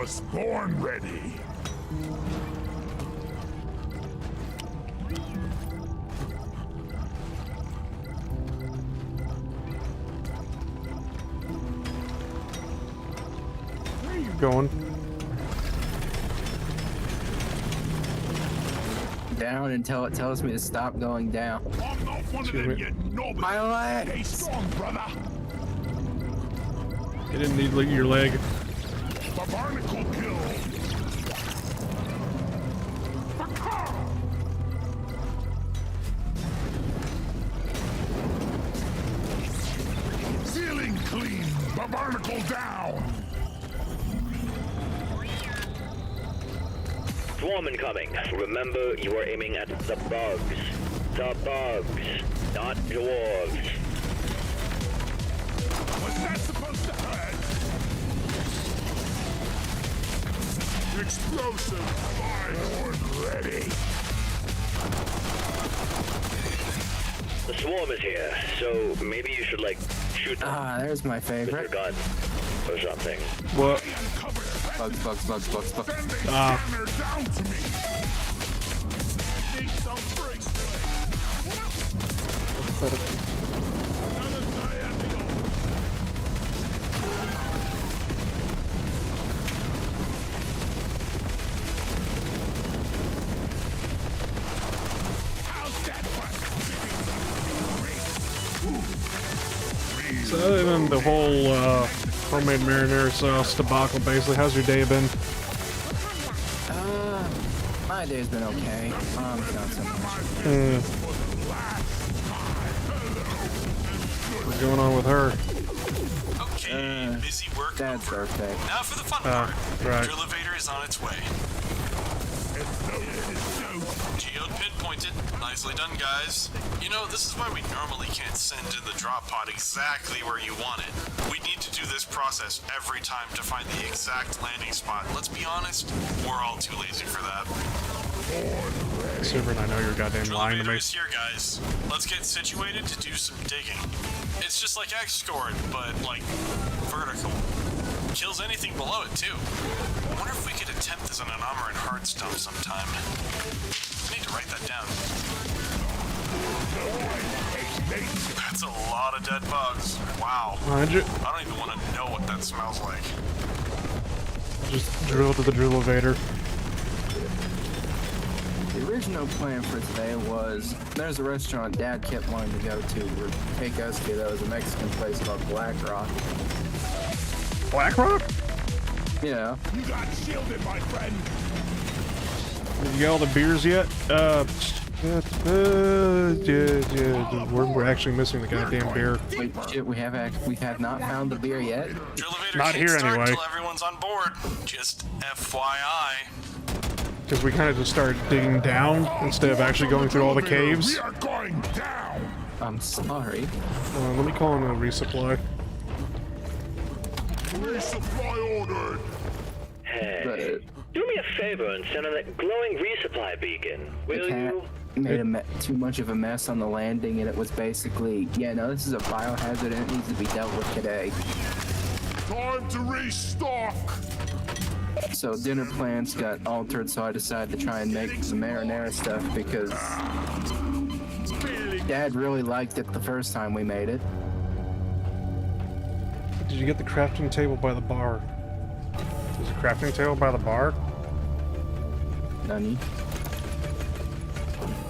was born ready. Where are you going? Down until it tells me to stop going down. I'm not one of them, you novice. My leg! Stay strong, brother. You didn't need your leg. The barnacle kill. Ceiling clean. The barnacle down. Swarm incoming. Remember, you are aiming at the bugs. The bugs, not dwarves. Was that supposed to hurt? Explosive. Born ready. The swarm is here, so maybe you should, like, shoot them Ah, there's my with your favorite. gun or something. What? Bugs. Send a Ah. scanner down to me. Need some freaks. Another diagonal. How's that one? So other than the whole homemade marinara sauce debacle, basically, how's your day been? My day's been okay. Not so much. What's going on with her? Okay, busy work Dad's over. birthday. Now for the fun part. right. The Drill-Evader is on its way. Geode pinpointed. Nicely done, guys. You know, this is why we normally can't send in the drop pod exactly where you want it. We need to do this process every time to find the exact landing spot. Let's be honest, we're all too lazy for that. Super, and I know you're goddamn lying to Drill-Evader me. is here, guys. Let's get situated to do some digging. It's just like X-Scored, but, like, vertical. Kills anything below it, too. I wonder if we could attempt this on an armor and hard stump sometime. I need to write that down. That's a lot of dead bugs. Wow. Mind you, I don't even want to know what that smells like. just drill to the Drill-Evader. The original plan for today was there's a restaurant Dad kept wanting to go to or take us to. That was a Mexican place called Black Rock. Black Rock? Yeah. You got shielded, my friend. Did you get all the beers yet? We're actually missing the goddamn beer. Wait, shit, we have not found the beer yet. Drill-Evader Not can't here start anyway. until everyone's on board. Just FYI. Because we kind of just started digging down instead of actually going through all the caves. We are going down. I'm sorry. Let me call in a resupply. Resupply ordered. Hey, do me a favor and send on that glowing resupply beacon, will Cat you? made too much of a mess on the landing, and it was basically, yeah, no, this is a biohazard and it needs to be dealt with today. Time to restock. So dinner plans got altered, so I decided to try and make some marinara stuff because Dad really liked it the first time we made it. Did you get the crafting table by the bar? There's a crafting table by the bar? None.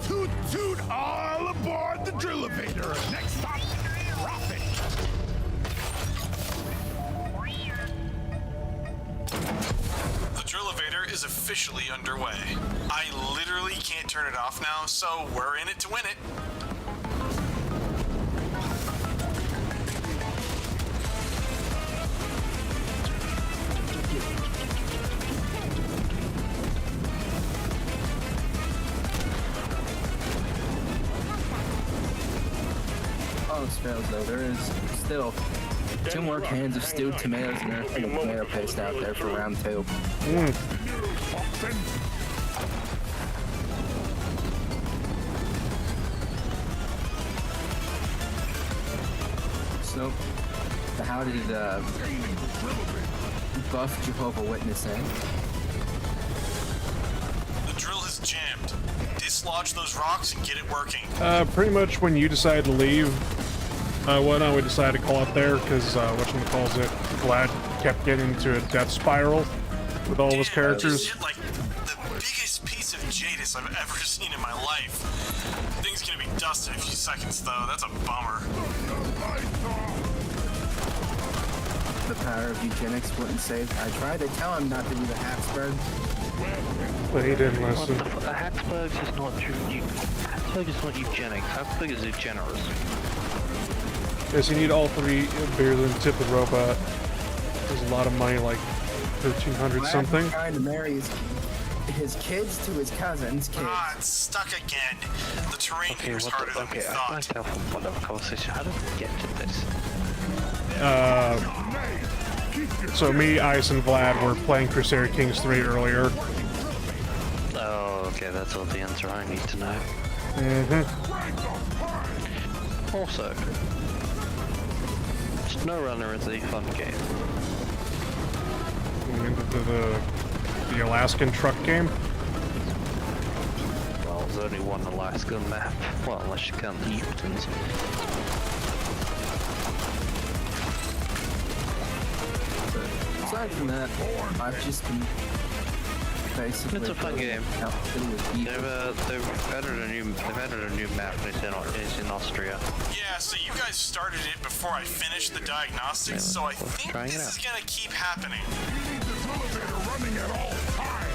Toot toot all aboard the Drill-Evader. Next stop, profit. The Drill-Evader is officially underway. I literally can't turn it off now, so we're in it to win it. Oh, fails though. There is still 2 more cans of stewed tomatoes and a tomato paste out there for round 2. So, how did buff Jehovah Witness in. The drill has jammed. Dislodge those rocks and get it working. Pretty much when you decided to leave, we decided to call it there, because, whatchamacallit, Vlad kept getting into a death spiral with all of his characters. This hit like the biggest piece of Jadis I've ever seen in my life. Thing's gonna be dust in a few seconds, though. That's a bummer. The power of eugenics wouldn't save. I tried to tell him not to do the Habsburg. But he didn't listen. Habsburg is not Habsburg is not eugenics. Habsburg is generous. Yes, you need all 3 beers and tip the robot. There's a lot of money, like 1,300 something. Trying to marry his kids to his cousin's kids. Ah, it's stuck again. The terrain here is harder than we I'd thought. like to have one of a conversation. How did we get to this? So me, Ice, and Vlad were playing Crusader Kings 3 earlier. Oh, okay, that's all the answer I need to know. Also, SnowRunner is a fun game. The Alaskan truck game. Well, there's only one Alaskan map. Well, unless you count the Utahns. Aside from that, I've just been basically. It's a fun game. Outfitting with people. They've added a new map, and it's in Austria. Yeah, so you guys started it before I finished the diagnostics, so I think trying it this out. is gonna keep happening. We need this elevator running at all times.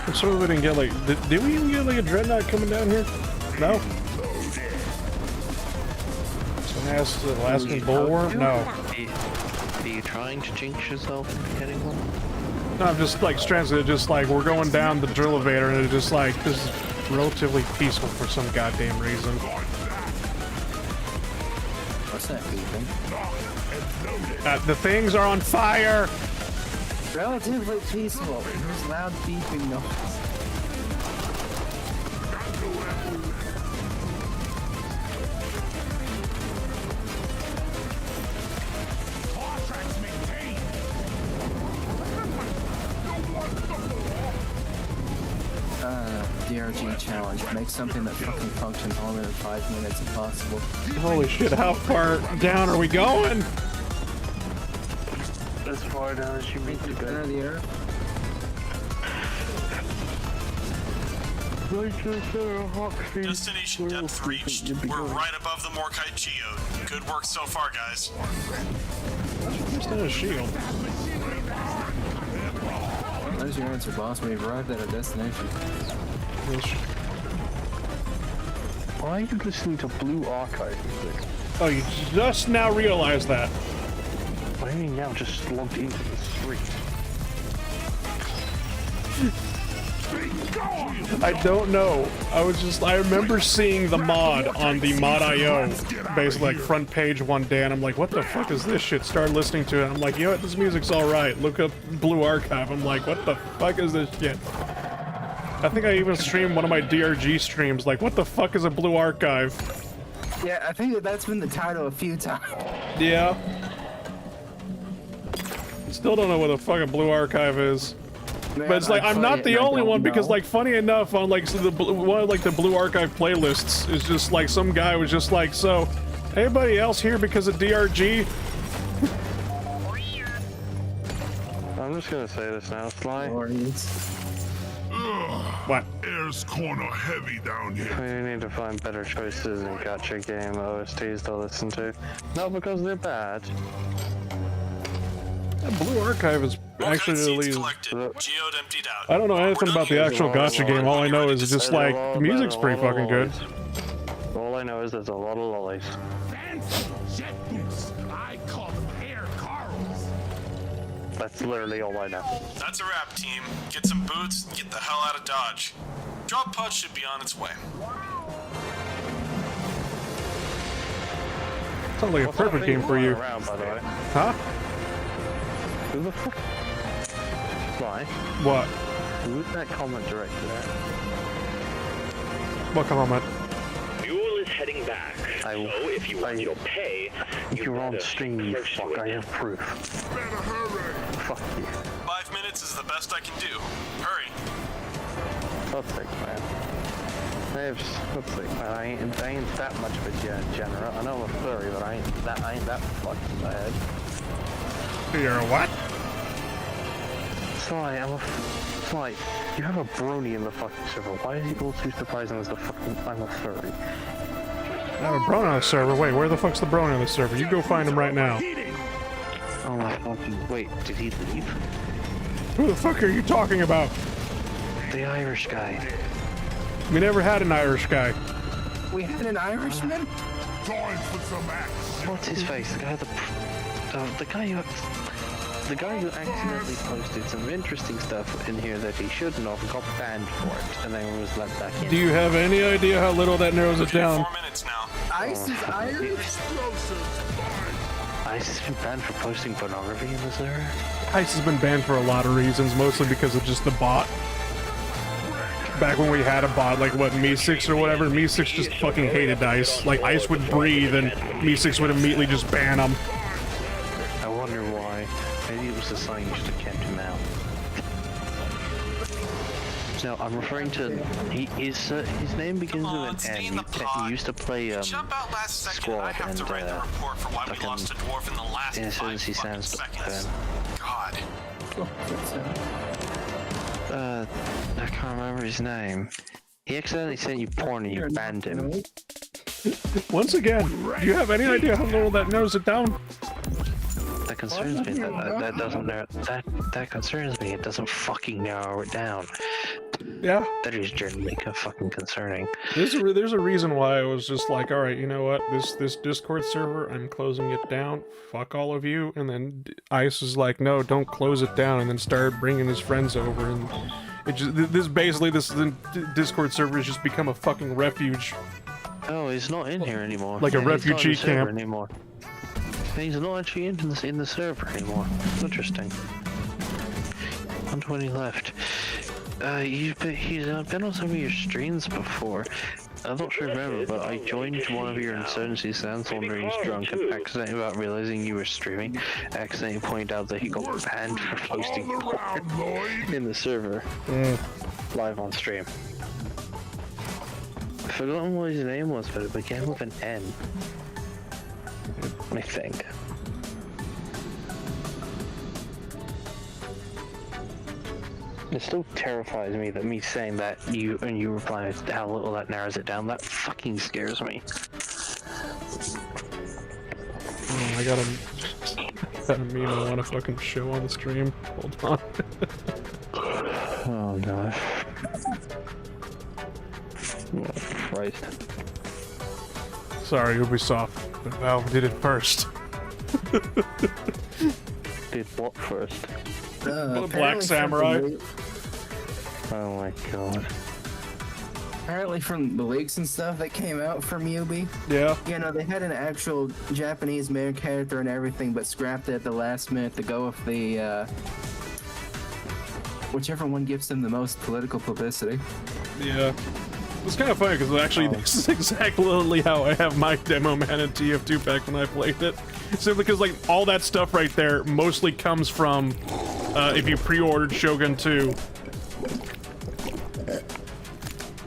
I'm sorry we didn't get like. Did we even get like a dreadnought coming down here? No. Someone asked the Alaskan Bulwark? No. Are you trying to jinx yourself into getting one? No, I'm just like translated. Just like we're going down the drill elevator, and it's just like this is relatively peaceful for some goddamn reason. What's that beeping? The things are on fire. Relatively peaceful. There's loud beeping noise. DRG challenge. Make something that fucking functions longer than 5 minutes if possible. Holy shit! How far down are we going? As far down as you need to Center of the earth. Destination depth reached. We're right above the Morkite geode. Good work so far, guys. There's not a shield. There's your answer, boss. We've arrived at our destination. Why are you listening to Blue Archive music? Oh, you just now realized that. What do you mean now? Just logged into the street. I don't know. I remember seeing the mod on the mod.io, basically like front page one day, and I'm like, what the fuck is this shit? Started listening to it, and I'm like, you know what, this music's alright. Look up Blue Archive. I'm like, what the fuck is this shit? I think I even streamed one of my DRG streams, like, what the fuck is a Blue Archive? Yeah, I think that's been the title a few times. Yeah. Still don't know what the fuck a Blue Archive is. Man, But it's like, I'm not the only one, because, know. like, funny enough, on, like, so one of, like, the Blue Archive playlists is just, like, some guy was just like, so, anybody else here because of DRG? I'm just gonna say this now, Sly. What? Air's corner heavy down here. We need to find better choices in gacha game OSTs to listen to. Not because they're bad. Blue Archive is actually Morkite really... seeds collected. Geode emptied out. I don't know anything about the actual There's a gacha lot of game. All I know lollies. is just like, the music's pretty fucking good. All I know is there's a lot of lollies. Fancy jet boots. I call them air cars. That's literally all I know. That's a wrap, team. Get some boots and get the hell out of Dodge. Drop pod should be on its way. Sounds like a perfect game for you. Around, by the way. Huh? Who the fuck? Sly? What? Who's that comment directed at? What comment? Fuel is heading back. So if you want your pay, You're on stream, you fuck. I have proof. Better hurry. Fuck you. 5 minutes is the best I can do. Hurry. Let's think, man. Let's think, man. I ain't that much of a degenerate. I know I'm a furry, but I ain't that fucking bad. You're a what? Sorry, Sorry, you have a brony in the fucking server. Why is he all too surprising as the fucking I'm a furry? I have a Brony on the server. Wait, where the fuck's the Brony on the server? You go find him right now. Oh my fucking... Wait, did he leave? Who the fuck are you talking about? The Irish guy. We never had an Irish guy. We had an Irishman? Time for some action. What's his face? The guy who accidentally posted some interesting stuff in here that he shouldn't have, got banned for it, and then was let back in. Do you have any idea how little that narrows it down? 4 minutes now. Ice is Irish? Ice has been banned for posting pornography in the server? Ice has been banned for a lot of reasons, mostly because of just the bot. Back when we had a bot, like what, Me6 or whatever, Me6 just fucking hated Ice. Like, Ice would breathe and Me6 would immediately just ban him. I wonder why. Maybe it was the sign used to kept him out. No, I'm referring to his name begins with an stay in N. the pod. He used to play Jump out last second. Squad I have to and, write the report for why we fucking- lost a dwarf in the last as soon 5 as he fucking sounds seconds. God. I can't remember his name. He accidentally sent you porn and you banned him. Once again, do you have any idea how little that narrows it down? That concerns me. That doesn't narrow. That concerns me. It doesn't fucking narrow it down. Yeah. That is genuinely fucking concerning. There's a reason why I was just like, all right, you know what? This Discord server, I'm closing it down. Fuck all of you. And then Ice is like, no, don't close it down. And then started bringing his friends over, and it just this Discord server has just become a fucking refuge. Oh, he's not in here anymore. Like a refugee he's not in the server camp. anymore. He's not actually in the server anymore. Interesting. 120 left. He's been on some of your streams before. I'm not sure remember, but I joined one of your insurgency stands wondering he's drunk and accidentally, without realizing you were streaming, accidentally pointed out that he got banned for posting in the server live on stream. I've forgotten what his name was, but it began with an N. I think. It still terrifies me that me saying that you reply how little that narrows it down. That fucking scares me. Oh, I got a meme I want to fucking show on the stream. Hold on. Oh god. Oh, Christ. Sorry, Ubisoft, but Valve did it first. Did what first? Black Samurai. Oh my god. Apparently from the leaks and stuff that came out from Ubi, Yeah. you know, they had an actual Japanese main character and everything, but scrapped it at the last minute to go with the, whichever one gives them the most political publicity. Yeah. It's kind of funny because actually this is exactly how I have my demo man in TF2 back when I played it. Simply because like all that stuff right there mostly comes from if you pre-ordered Shogun 2.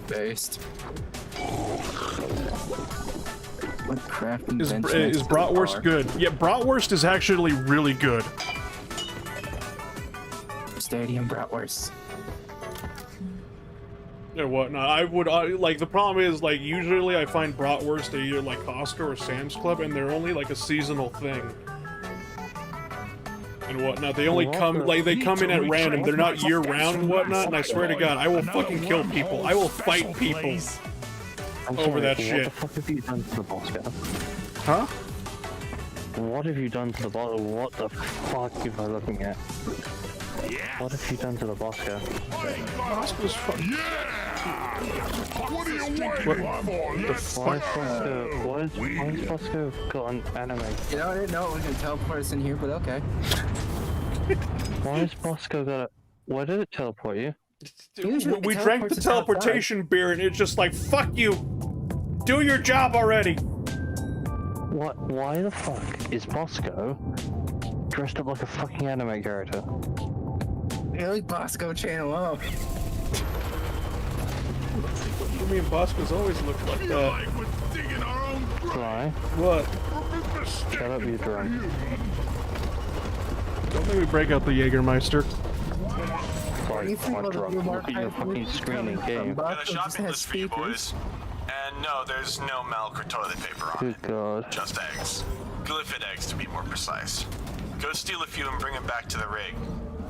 Based. What craft Is invention bratwurst good? Yeah, bratwurst is actually really good. Stadium bratwurst. Yeah, what? No, I would like the problem is like usually I find bratwurst at either like Costco or Sam's Club, and they're only like a seasonal thing. And whatnot. They only come like they come in at random. They're not year round and whatnot. And I swear to God, I will fucking kill people. I will fight people over that shit. What the fuck have you done to the Bosco? Huh? What have you done to the Bosco? What the fuck am I looking at? What have you done to the Bosco? Bosco's fucking. What are you waiting for? Why is Bosco got an anime? You know, I didn't know it was gonna teleport us in here, but okay. Why is Bosco got a... Why did it teleport you? We drank the teleportation beer and it's just like, fuck you! Do your job already! What? Why the fuck is Bosco dressed up like a fucking anime character? Yeah, like Bosco channel up. I mean, Bosco's always looked like that. Why? What? Shut up, you drunk. Don't make me break out the Jägermeister. Sorry, You think I'm about drunk. the Look at your fucking screen in game. Got a shopping list for you boys. And no, there's no milk or toilet paper on it. Good God. Just eggs. Glyphid eggs to be more precise. Go steal a few and bring them back to the rig.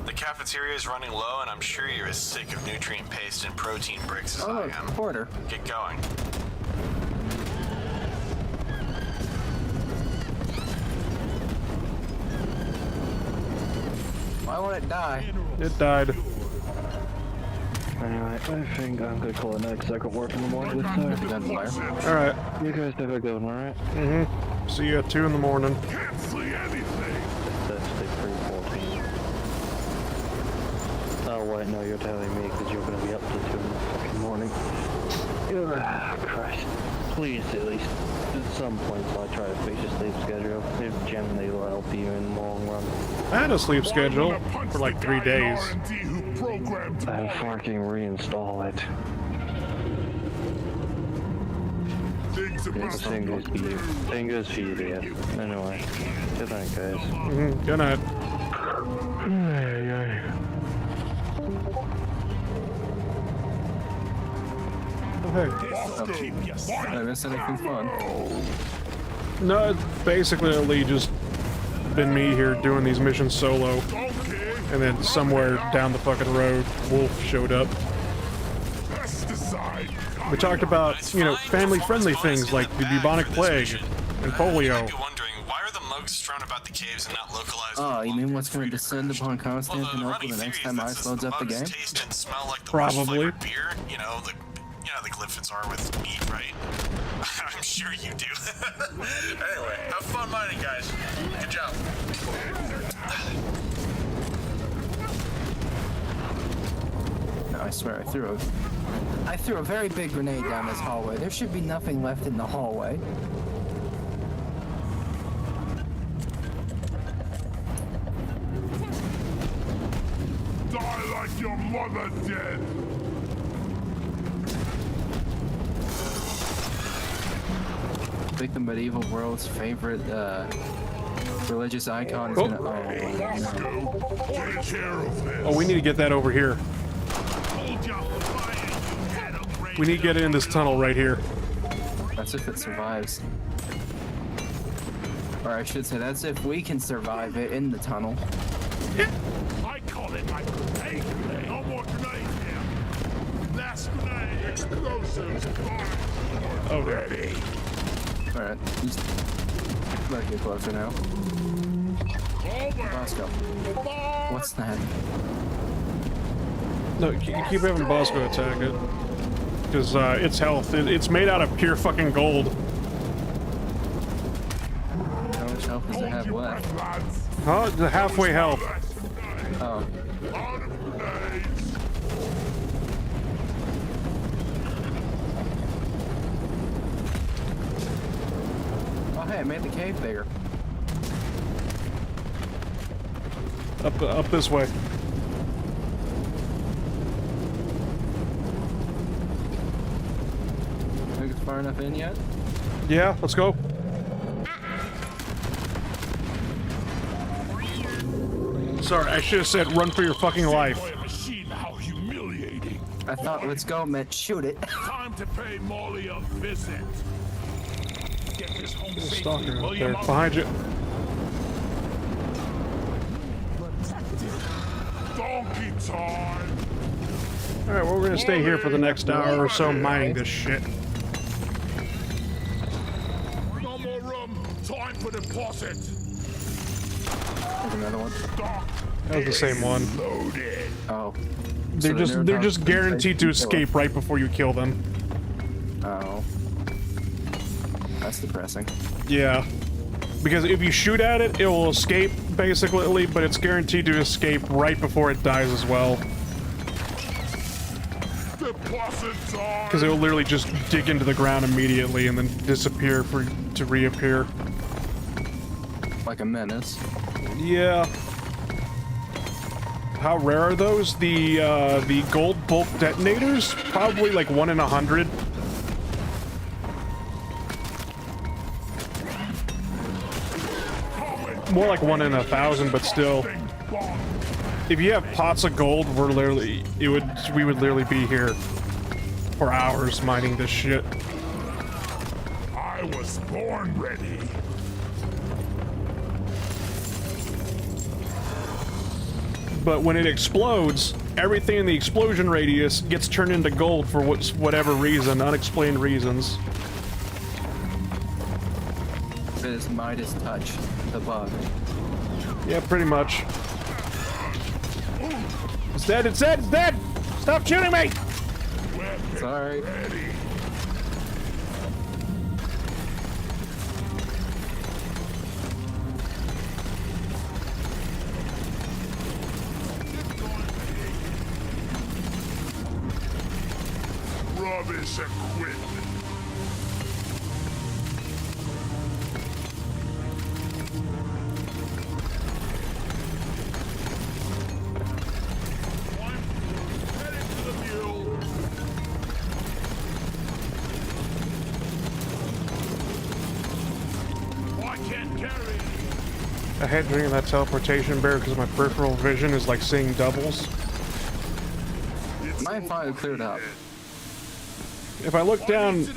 The cafeteria is running low and I'm sure you're as sick of nutrient paste and protein bricks as I am. Porter. Get going. Why won't it die? It died. Anyway, I think I'm gonna call it night because I got work in the morning. Alright. You guys have a good one, alright? Mm-hmm. See you at 2 in the morning. Can't see anything. That's the 3:14. Oh wait, no, you're telling me because you're gonna be up to 2 in the fucking morning. Christ. Please, at least at some points I try to fix your sleep schedule. It generally will help you in the long run. I had a sleep schedule for like 3 days. I'll fucking reinstall it. Fingers for you. Fingers for you, dear. Anyway, good night, guys. Good night. Hey. Did I miss anything fun? No, it's basically just been me here doing these missions solo. And then somewhere down the fucking road, Wolf showed up. We talked about, you know, family-friendly things like the bubonic plague and polio. Why are the mugs strewn about the caves and not localized? Oh, you mean what's going to descend upon Constantinople the next time ice loads up the game? Taste and smell like the Probably. beer. You know the glyphids are with meat, right? I'm sure you do. Anyway, have fun mining, guys. Good job. No, I swear, I threw a very big grenade down this hallway. There should be nothing left in the hallway. Die like your mother did. I think the medieval world's favorite religious icon is gonna. Take care of this. Oh, we need to get that over here. We need to get in this tunnel right here. That's if it survives. Or I should say, that's if we can survive it in the tunnel. I call it my grenade. No more grenades here. Last grenade. Explosives. Okay. Alright, just let get closer now. Bosco. What's that? No, keep having Bosco attack it. Because its health, it's made out of pure fucking gold. How much health does it have left? Huh? The halfway health. Oh. Oh, hey, I made the cave bigger. Up this way. Think it's far enough in yet? Yeah, let's go. Sorry, I should have said run for your fucking life. I thought let's go meant shoot it. Time to pay Molly a visit. Get this home There's a safely, stalker will up you, there. Mom? Behind you. Donkey time. Alright, well, we're gonna stay here for the next hour or so mining this shit. No more room. Time for deposit. There's another one. That was the same one. Loaded. Oh. They're just guaranteed to escape right before you kill them. Oh. That's depressing. Yeah. Because if you shoot at it, it will escape, basically, but it's guaranteed to escape right before it dies as well. Deposit time. Because it will literally just dig into the ground immediately and then disappear to reappear. Like a menace. Yeah. How rare are those? The gold bulk detonators? Probably like 1 in 100. More like 1 in 1,000, but still. If you have pots of gold, we would literally be here for hours mining this shit. I was born ready. But when it explodes, everything in the explosion radius gets turned into gold for whatever reason, unexplained reasons. It is Midas touch, the bug. Yeah, pretty much. It's dead, it's dead, it's dead! Stop shooting me! Sorry. Ready. Rubbish equipment. I hate drinking that teleportation bear because my peripheral vision is like seeing doubles. Mine finally cleared up. If I look down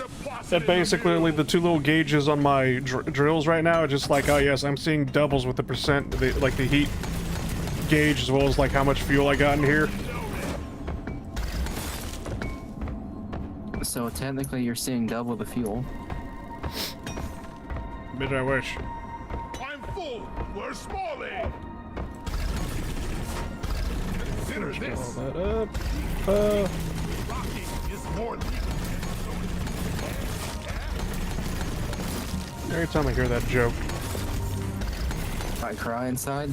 at basically the two little gauges on my drills right now, it's just like, oh yes, I'm seeing doubles with the percent, like the heat gauge, as well as like how much fuel I got in here. So technically you're seeing double the fuel. Bitch, I wish. I'm full. Where's Smalley? Consider All this. that up. Rocking is more legal. Every time I hear that joke. I cry inside.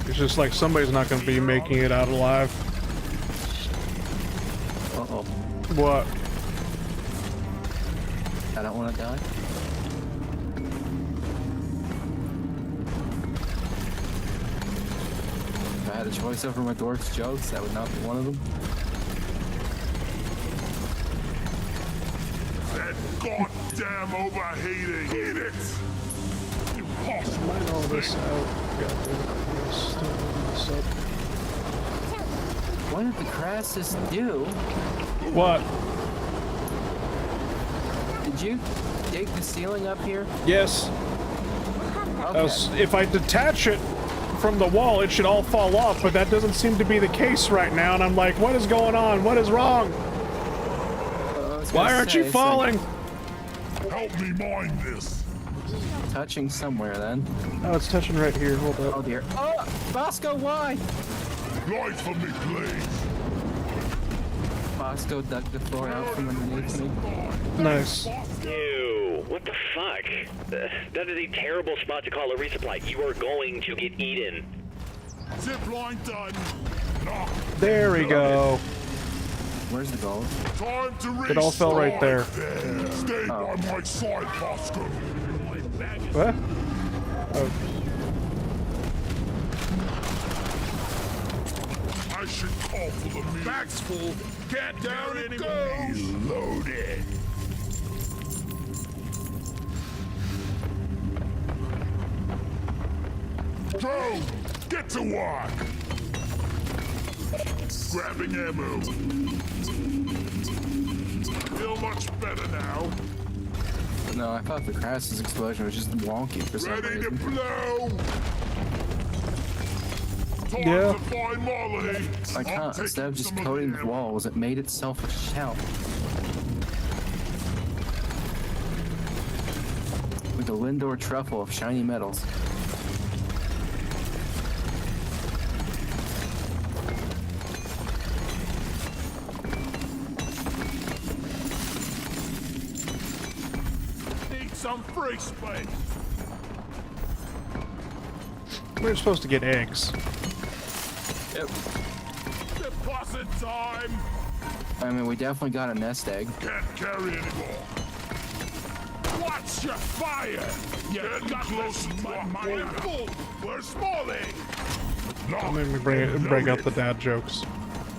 It's just like somebody's not going to be making it out alive. Uh-oh. What? I don't want to die. If I had a choice over my dwarf's jokes, that would not be one of them. That goddamn overheating. Hit it. Impossible. Mine all this out. What did the Crassus do? What? Did you dig the ceiling up here? Yes. Okay. If I detach it from the wall, it should all fall off, but that doesn't seem to be the case right now, and I'm like, what is going on? What is wrong? Why aren't you falling? Help me mine this. Touching somewhere then. Oh, it's touching right here. Hold up. Oh dear. Oh! Bosco, why? Light for me, please. Bosco dug the floor out from underneath me. Nice. Ew, what the fuck? That is a terrible spot to call a resupply. You are going to get eaten. Zip line done. Knock. There we go. Where's the gold? Time to reach. It all fell right there. Stay by my side, Bosco. What? Oh. I should call for the meat. Back's full. Get down and go. Loaded. Go! Get to work! Grabbing ammo. Feel much better now. No, I thought the Crassus explosion was just wonky for some Ready to reason. blow! Time Yeah. to find Molly! I can't. Instead of just coating the walls, it made itself a shell. With a Lindor truffle of shiny metals. Need some free space! We're supposed to get eggs. Yep. Deposit Faucet time! I mean, we definitely got a nest egg. Can't carry anymore. Watch your fire! You got close to my mind. We're smalling! Let me break out the dad jokes.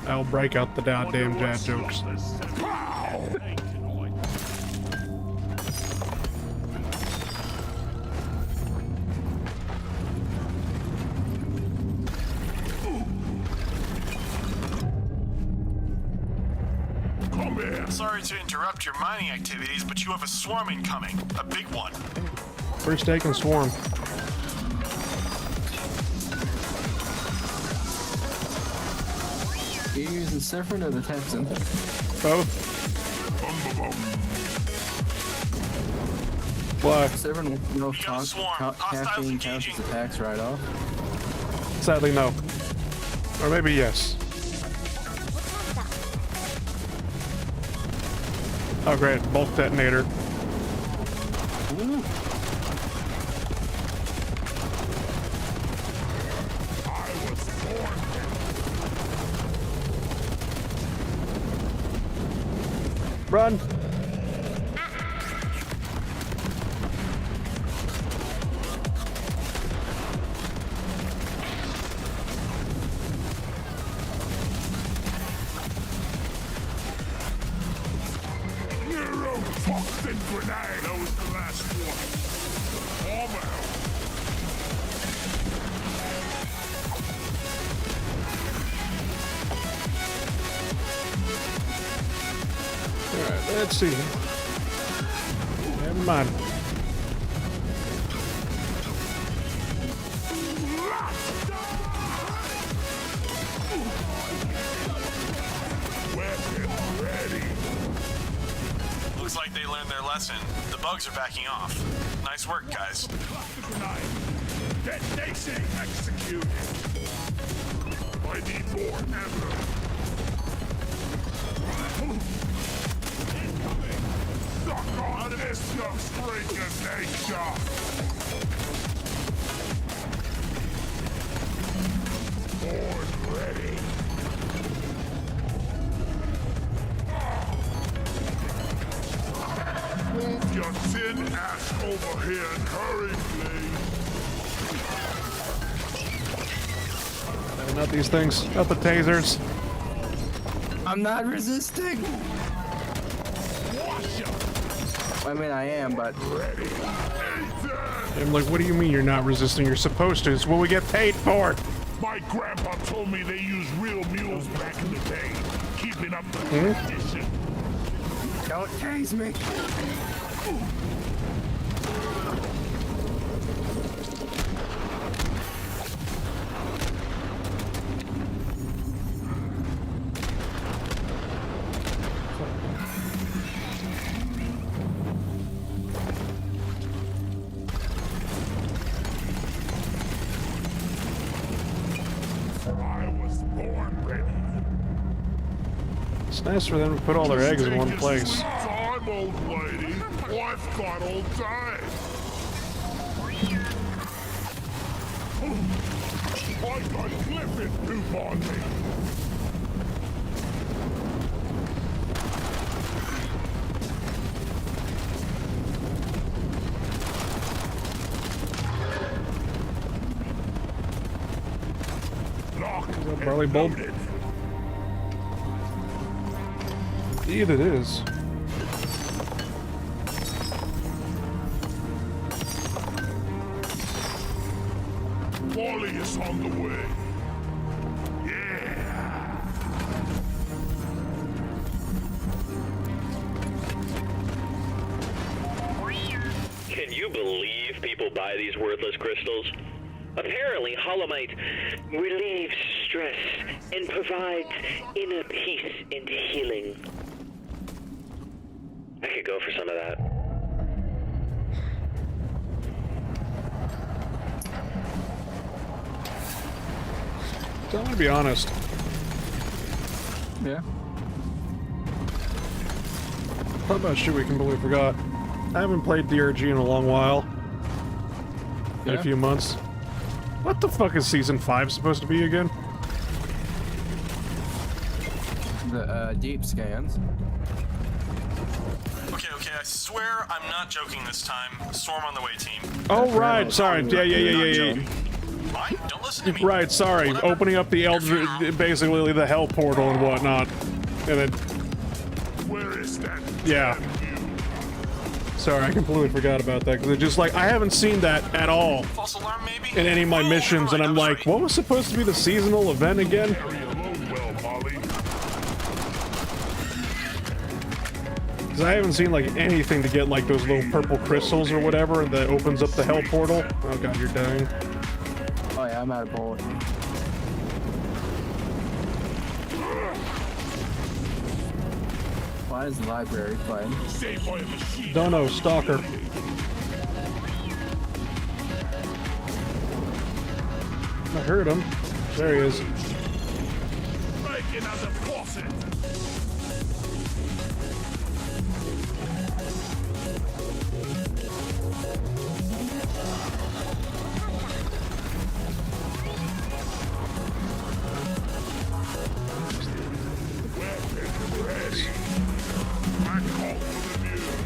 I'll break out the goddamn dad jokes. Sorry to interrupt your mining activities, but you have a swarm incoming. A big one. First take and swarm. You using Sephron or the Texan? Both. Why? Sephron with no got a swarm. caffeine counts as attacks right off. Sadly, no. Or maybe yes. Oh great, bulk detonator. Ooh. Run! Toxin grenade! That was the last one. Almost. Alright, let's see. Never mind. Weapon ready. Looks like they learned their lesson. The bugs are backing off. Nice work, guys. Cluster grenade. Detonation executed. I need more ammo. Incoming. Suck on this, young streak of nature. Board ready. Move your tin ass over here and hurry, please. Not these things. Not the tasers. I'm not resisting! I mean, I am, but... Ready. I'm like, what do you mean you're not resisting? You're supposed to. It's what we get paid for. My grandpa told me they used real mules back in the day, keeping up the tradition. Don't tase me! I was born ready. It's nice for them to put all their eggs in one place. Time, old lady. I've got all day. I got Clifford poop on me. Lock and barley bulb? loaded. Indeed it is. Wally is on the way. Yeah. Can you believe people buy these worthless crystals? Apparently, Holomite relieves stress and provides inner peace and healing. I could go for some of that. So I'm gonna be honest. Yeah. Talk about shit we completely forgot. I haven't played DRG in a long while. In a Yeah. few months. What the fuck is Season 5 supposed to be again? deep scans. Okay, I swear I'm not joking this time. Storm on the way, team. Oh, right, sorry. Yeah. Fine, don't listen to me. Right, sorry. Whatever. Opening up the basically the hell portal and whatnot. And then, Where is that? yeah. Sorry, I completely forgot about that, because it just, like, I haven't seen that at all False alarm, maybe? in any of my Oh, missions, and never I'm mind, I was like, right. what was supposed to be the seasonal event again? Carry alone well, Molly. Because I haven't seen, like, anything to get, like, those little purple crystals or whatever that opens up the hell portal. Oh god, you're dying. Oh yeah, I'm out of bullet. Why is the library playing? Save by a machine. Don't know, Stalker. I heard him. There he is. Breaking as a faucet. Weapon ready. I call for the mule.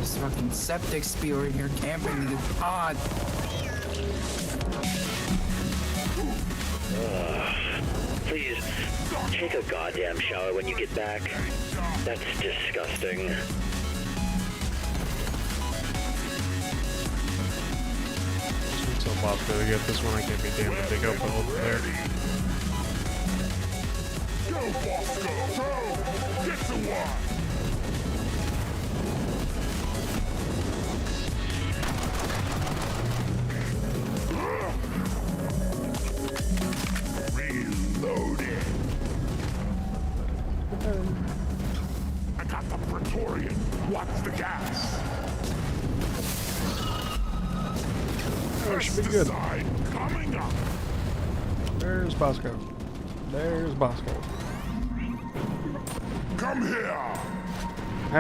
This fucking septic spear in here camping the pod. Please, take a goddamn shower when you get back. That's disgusting. Until Bob's gonna get this one, I can't be damned to dig up all there. Go, Bosco! Go! Get to work! Reloading. I got the Praetorian. Watch the gas. Oh, it should be good. Pesticide coming up. There's Bosco. There's Bosco. Come here. I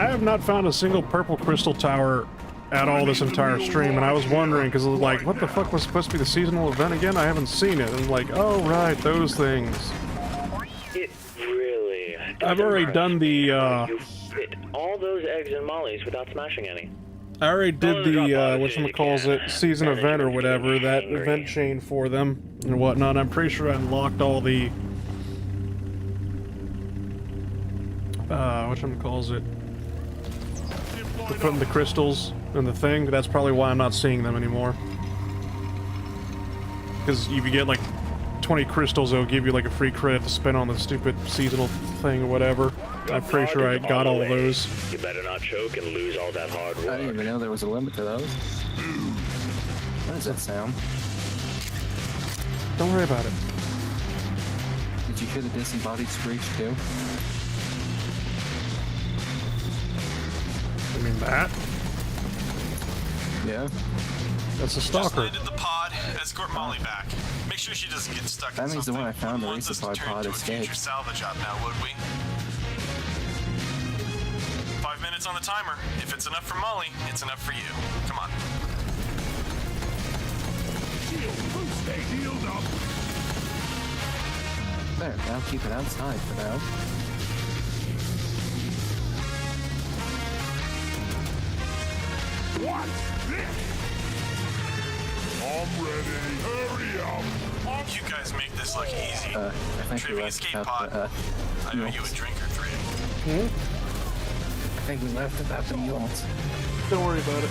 have not found a single purple crystal tower at all this entire stream, and I was wondering, because it was like, what the fuck was supposed to be the seasonal event again? I haven't seen it. And I'm like, oh right, those things. It really... I've already done the, You fit all those eggs and mollies without smashing any. I already did the, whatchamacallit, season event or whatever, that event chain for them and whatnot. I'm pretty sure I unlocked all the, whatchamacallit, putting the crystals in the thing. That's probably why I'm not seeing them anymore. Because if you get like 20 crystals, it'll give you like a free credit to spend on the stupid seasonal thing or whatever. I'm pretty sure I got all of those. You better not choke and lose all that hard I didn't work. even know there was a limit to those. What does that sound? Don't worry about it. Did you hear the disembodied screech too? I mean that. Yeah. That's a Just stalker. landed the pod. Escort Molly back. Make sure she doesn't get stuck That in means the something. one I found, the Wouldn't want us to resupply turn pod, into a future escaped. salvage op now, would we? 5 minutes on the timer. If it's enough for Molly, it's enough for you. Come on. Shield, stay healed up. There, now keep it outside for now. Watch this. I'm ready. Hurry up. You guys make this look easy. I think we Tripping left escape about pod. I know you a drink or three. I think we left about the mules. Don't worry about it.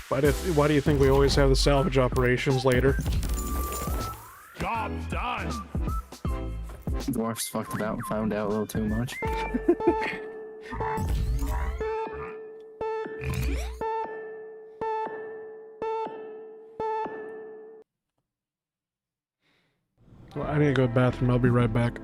Why do you think we always have the salvage operations later? Job done. Dwarfs fucked about and found out a little too much. Well, I need to go to the bathroom. I'll be right back.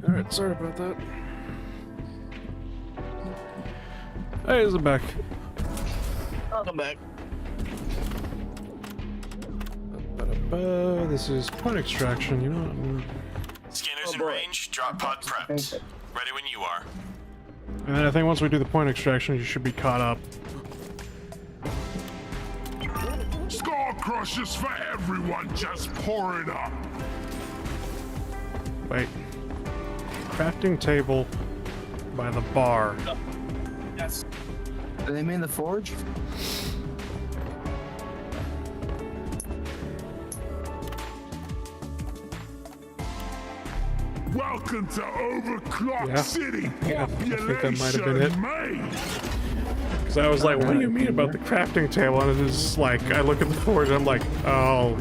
Alright, sorry about that. Hey, I'm back. Welcome back. This is point extraction, you know. Scanners in range, drop pod prepped. Ready when you are. And then I think once we do the point extraction, you should be caught up. Skull crushers for everyone, just pour it up. Wait. Crafting table by the bar. Yes. Do they mean the forge? Welcome to Overclock Yeah. City. Yeah, I think that might have been it. Made. Because I was like, what do you mean about the crafting table? And it's just like, I look at the forge and I'm like, oh.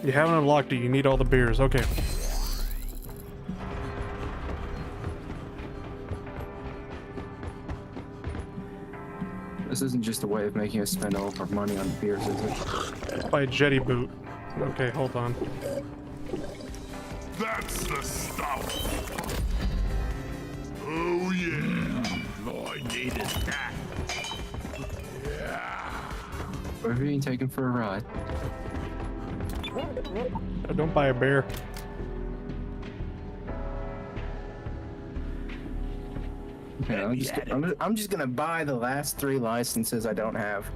You haven't unlocked it, you need all the beers. Okay. This isn't just a way of making us spend all of our money on beers, is it? By Jetty Boot. Okay, hold on. That's the stuff. Oh yeah. I needed that. Yeah. We're being taken for a ride. Don't buy a bear. Okay, I'm just gonna buy the last 3 licenses I don't have.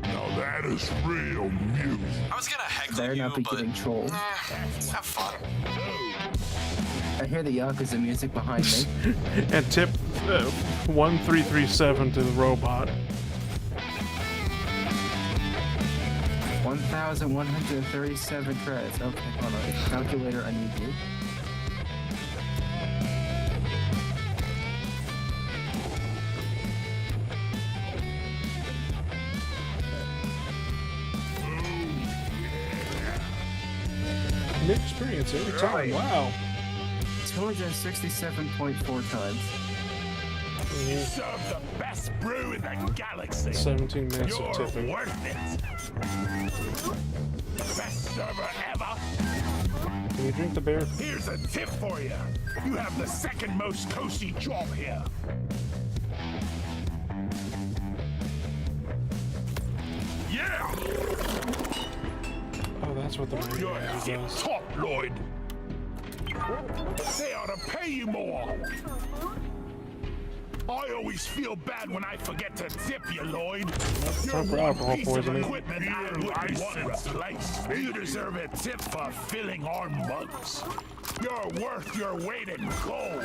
Now that is real music. I was gonna heckle They're you, not be but getting trolled. have fun. I hear the Yakuza music behind me. And tip 1337 to the robot. 1,137 credits. Okay, hold on. Calculator, I need you. New experience every time. Wow. 267.4 times. You serve the best brew in the galaxy. 17 minutes You're of tipping. worth it. Best server ever. Can you drink the beer? Here's a tip for you. You have the second most cosy job here. Yeah. Oh, that's what the You're manager tip does. top, Lloyd. They ought to pay you more. I always feel bad when I forget to tip you, Lloyd. You're time for one alcohol piece of poisoning. equipment I wouldn't want replaced. You deserve a tip for filling our mugs. You're worth your weight in gold.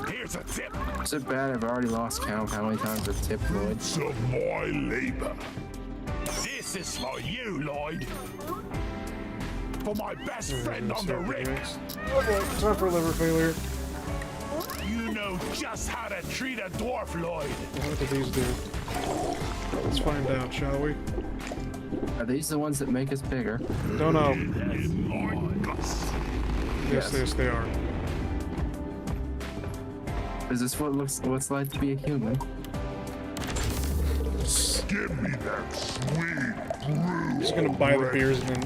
Here's a tip. Is it bad I've already lost count how many times I've tipped Lloyd? Of my labor. This is for you, Lloyd. For my best friend on the rig. Oh boy, time for liver failure. You know just how to treat a dwarf, Lloyd. What do these do? Let's find out, shall we? Are these the ones that make us bigger? Don't know. Yes. Yes, they are. Is this what it's like to be a human? Give me that sweet brew. Just gonna buy the beers and then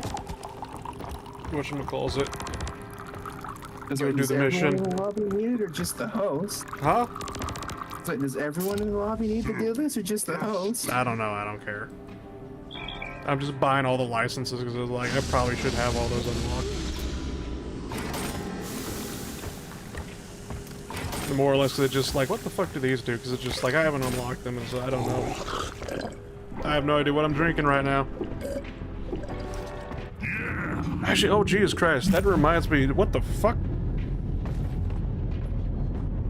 whatchamacallit. Does Go do the everyone mission. in the lobby need it, or just the host? Huh? It's like, does everyone in the lobby need to do this, or just the host? I don't know, I don't care. I'm just buying all the licenses because like I probably should have all those unlocked. And more or less they're just like, what the fuck do these do? Because it's just like I haven't unlocked them, and so I don't know. I have no idea what I'm drinking right now. Actually, oh Jesus Christ, that reminds me, what the fuck?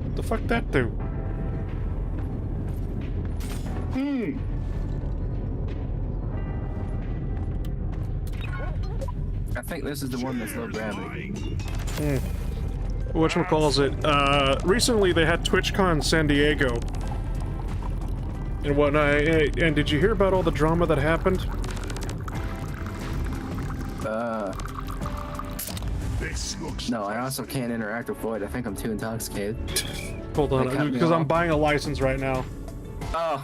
What the fuck that do? I think this is the one that's low gravity. Whatchamacallit, recently they had TwitchCon San Diego. And whatnot, and did you hear about all the drama that happened? No, I also can't interact with Void. I think I'm too intoxicated. Hold They cut on, me because I'm off. buying a license right now. Oh,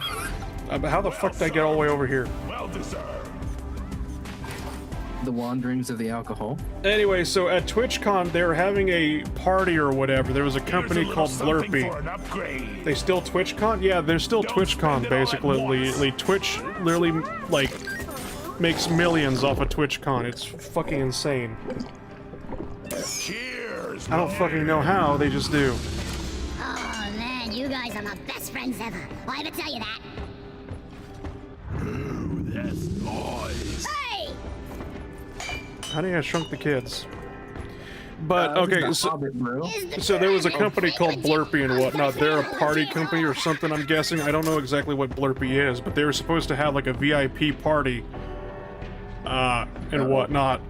How the fuck did I get all the way over here? Well deserved. The wanderings of the alcohol. Anyway, so at TwitchCon, they were having a party or whatever. There was a company Here's a little called something Blurpy. for an upgrade. They still TwitchCon? Yeah, they're still Don't TwitchCon, spend it all at basically. once. Twitch literally, like, makes millions off of TwitchCon. It's fucking insane. Cheers. I don't fucking know how, they just do. Oh man, you guys are my best friends ever. Well, I ever tell you that? That's noise. Hey! Honey, I Shrunk the Kids. But, This is okay, the so... Hobbit brew. So there was a company called Blurpy and whatnot. They're a party company or something, I'm guessing. I don't know exactly what Blurpy is, but they were supposed to have like a VIP party, and whatnot.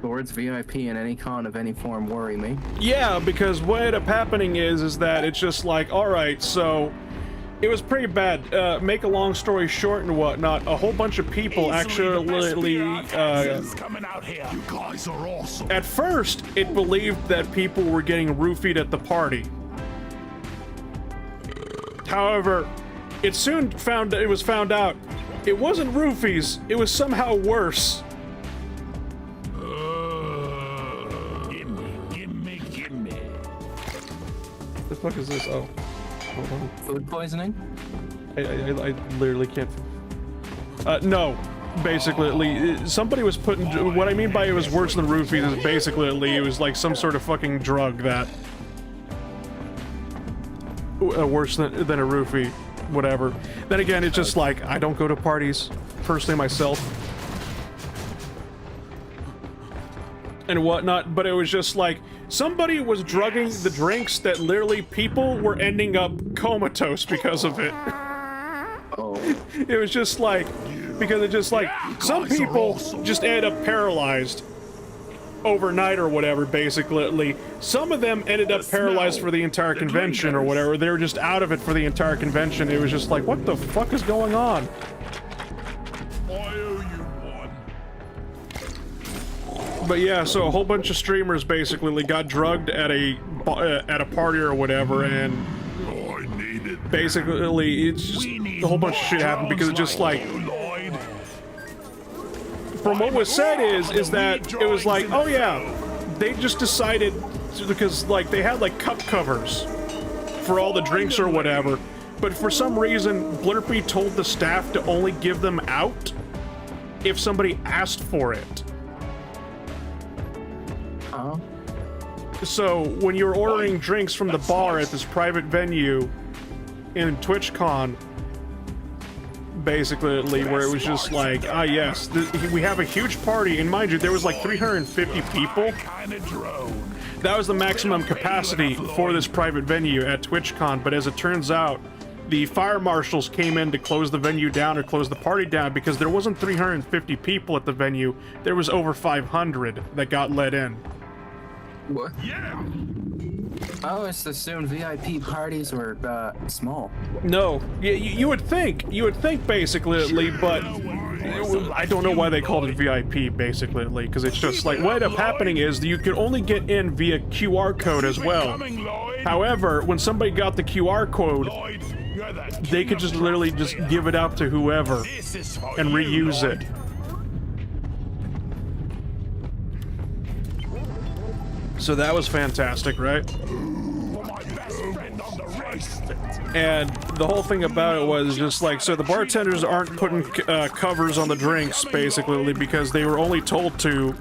The words VIP in any con of any form worry me. Yeah, because what ended up happening is that it's just like, alright, so... It was pretty bad. Make a long story short and whatnot, a whole bunch of people actually... coming out here. You guys are awesome. At first, it believed that people were getting roofied at the party. However, it soon was found out it wasn't roofies, it was somehow worse. Gimme. The fuck is this? Oh, hold on. Food poisoning? I literally can't. No. Basically, somebody was putting. What I mean by it was worse than roofies is basically it was like some sort of fucking drug that. Worse than a roofie, whatever. Then again, it's just like, I don't go to parties, personally myself. And whatnot, but it was just like, somebody was drugging the drinks that literally people were ending up comatose because of it. Oh. It was just like, because it just like, some people just ended up paralyzed overnight or whatever, basically. Some of them ended up paralyzed for the entire convention or whatever. They were just out of it for the entire convention. It was just like, what the fuck is going on? I owe you one. But yeah, so a whole bunch of streamers basically got drugged at a party or whatever, and basically it's just a whole bunch of shit happened because it just like, from what was said is that it was like, oh yeah, they just decided, because like they had like cup covers for all the drinks or whatever, but for some reason Blurpy told the staff to only give them out if somebody asked for it. So when you're ordering drinks from the bar at this private venue in TwitchCon, basically, where it was just like, ah yes, we have a huge party, and mind you, there was like 350 people. That was the maximum capacity for this private venue at TwitchCon, but as it turns out, the fire marshals came in to close the venue down or close the party down because there wasn't 350 people at the venue, there was over 500 that got let in. What? Yeah. I always assumed VIP parties were small. No, you would think basically, but I don't know why they called it VIP basically, because it's just like what ended up happening is that you could only get in via QR code as well. However, when somebody got the QR code, they could just literally just give it out to whoever and reuse it. So that was fantastic, right? And the whole thing about it was just like, so the bartenders aren't putting covers on the drinks, basically, because they were only told to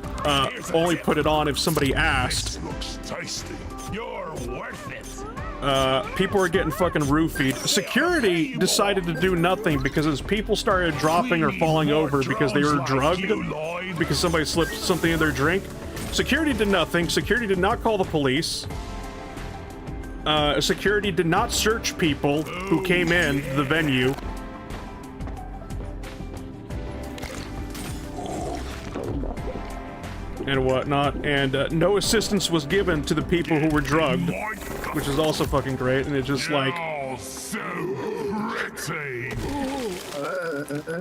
only put it on if somebody asked. People were getting fucking roofied. Security decided to do nothing because as people started dropping or falling over because they were drugged, because somebody slipped something in their drink, security did nothing. Security did not call the police. Security did not search people who came in the venue. And whatnot, and no assistance was given to the people who were drugged, which is also fucking great, and it's just like...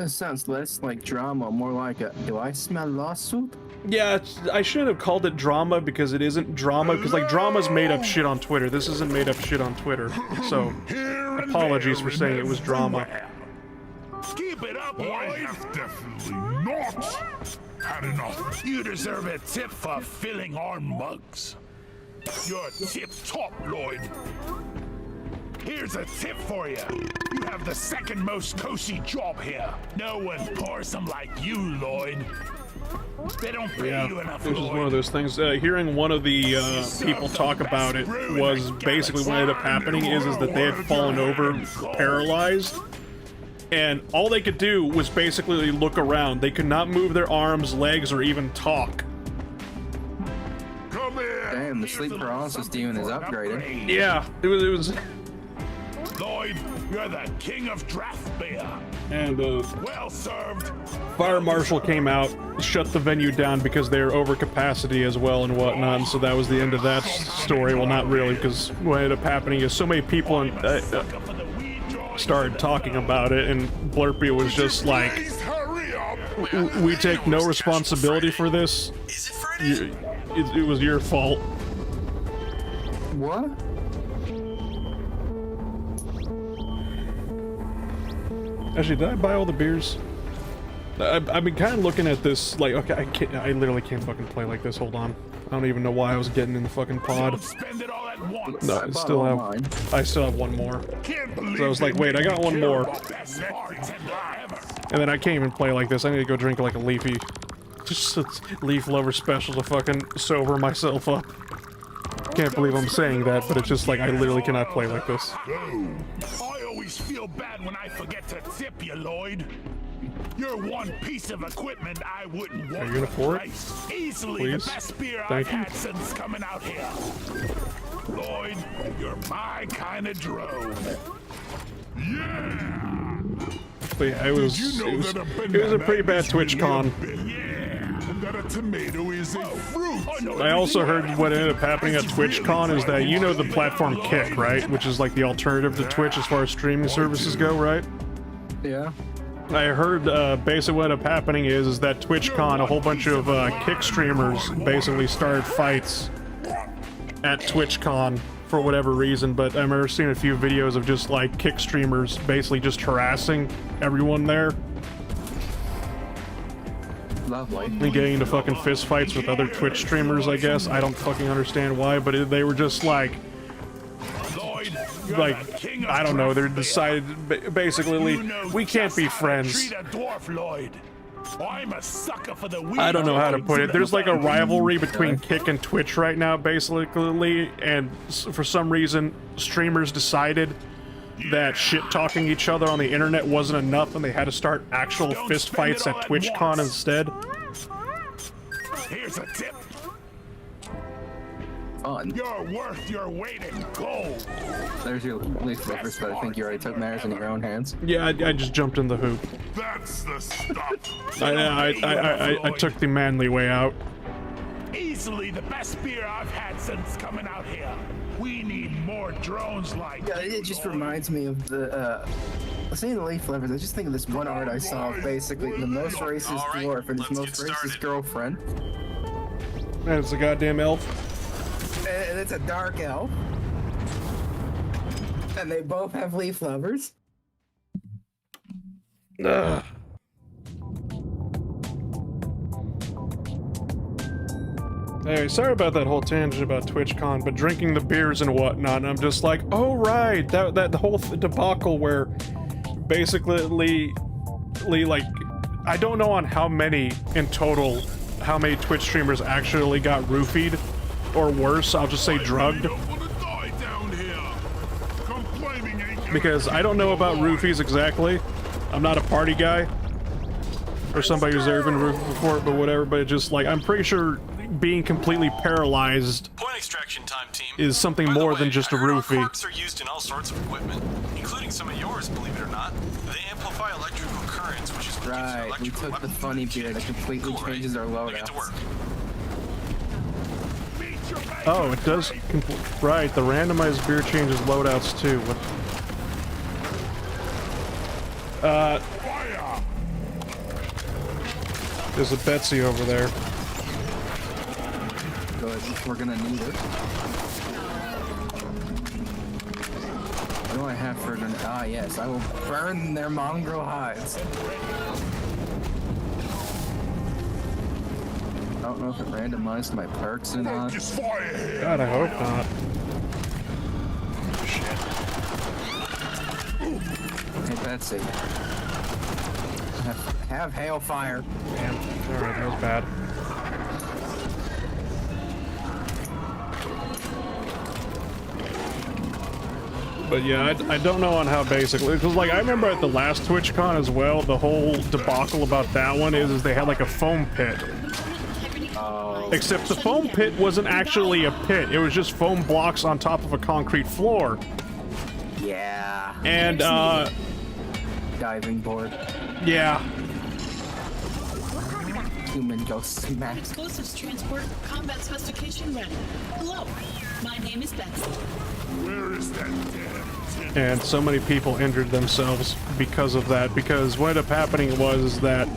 Sounds less like drama, more like a, do I smell lawsuit? Yeah, I shouldn't have called it drama because it isn't drama, because like drama's made up shit on Twitter. This isn't made up shit on Twitter, so... apologies for saying it was drama. Keep it up, Lloyd. Definitely not. Had enough. You deserve a tip for filling our mugs. You're tip top, Lloyd. Here's a tip for you. You have the second most cosy job here. No one pours them like you, Lloyd. They don't pay you enough, This is Lloyd. one of those things. Hearing one of the people talk about it was basically what ended up happening is that they had fallen over paralyzed, and all they could do was basically look around. They could not move their arms, legs, or even talk. Come here. Damn, the sleep paralysis demon is upgraded. Yeah, it was Lloyd, you're the king of draft beer. and Well served. fire marshal came out, shut the venue down because they were over capacity as well and whatnot, and so that was the end of that story. Well, not really, because what ended up happening is so many people started talking about it, and Blurpy was just like, Please hurry up. we take no responsibility for this. Is it Friday? It was your fault. What? Actually, did I buy all the beers? I've been kind of looking at this, like, okay, I literally can't fucking play like this. Hold on. I don't even know why I was getting in the fucking pod. Don't spend it all at once. No, I bought still all have, mine. I still have one more. Can't believe So I was like, they wait, I got didn't one care more. about best bartender ever. And then I can't even play like this. I need to go drink like a leafy, just a leaf lover special to fucking sober myself up. Can't believe I'm saying that, but it's just like I literally cannot play like this. I always feel bad when I forget to tip you, Lloyd. You're one piece of equipment I wouldn't want. Are you gonna pour it? replace. Easily Please? the best beer Thank I've you. had since coming out here. Lloyd, you're my kind of drone. Yeah. But yeah, it was a pretty bad TwitchCon. Yeah. And that a tomato is a fruit. I also heard what ended up happening at TwitchCon is that you know the platform Kick, right? Which is like the alternative to Twitch as far as streaming services go, right? Yeah. I heard basically what ended up happening is that TwitchCon, a whole bunch of Kick streamers basically started fights at TwitchCon for whatever reason, but I remember seeing a few videos of just like Kick streamers basically just harassing everyone there Lovely. and getting into fucking fist fights with other Twitch streamers, I guess. I don't fucking understand why, but they were just like, I don't know, they decided basically, we can't be friends. Treat a dwarf, Lloyd. I'm a sucker for the I don't know how to put it. There's like a rivalry between Kick and Twitch right now, basically, and for some reason, streamers decided that shit-talking each other on the internet wasn't enough, and they had to start actual fist fights at TwitchCon instead. Here's a tip. Fun. You're worth your weight in gold. There's your leaf lovers, but I think you already took matters in your own hands. Yeah, I just jumped in the hoop. That's the stuff. I took the manly way out. Easily the best beer I've had since coming out here. We need more drones like Yeah, it just reminds me of the, seeing the leaf lovers, I just think of this one art I saw of basically the most racist Alright, dwarf and his let's most get racist started. girlfriend. And it's a goddamn elf. And it's a dark elf. And they both have leaf lovers. Ugh. Anyway, sorry about that whole tangent about TwitchCon, but drinking the beers and whatnot, and I'm just like, oh right, that whole debacle where basically, like, I don't know on how many in total, how many Twitch streamers actually got roofied, or worse, I'll just say drugged, because I don't know about roofies exactly. I'm not a party guy, or somebody who's ever been roofied before, but whatever, but it's just like, I'm pretty sure being completely paralyzed Point extraction time, team. is something By the more way, than just a I heard our roofie. corks are used in all sorts of equipment, including some of yours, believe it or not. They amplify electrical currents, which is what gives Right, your we electrical took the weapon funny beer that completely Cool, right? changes our Now get to loadouts. work. Oh, it does. Right, the randomized beer changes loadouts too. What? There's a Betsy over there. Good, we're gonna need it. I do I have for... Ah, yes, I will burn their mongrel hides. I don't know if it randomized my perks or not. God, I hope not. Hey, Betsy. Have hailfire. Damn. Alright, that was bad. But yeah, I don't know on how basically, because like I remember at the last TwitchCon as well, the whole debacle about that one is they had like a foam pit. Except the foam pit wasn't actually a pit, it was just foam blocks on top of a concrete floor. Yeah. And diving board. Yeah. Human ghost smack. Explosives transport combat specification ready. Hello, my name is Betsy. Where is that damn? And so many people injured themselves because of that, because what ended up happening was that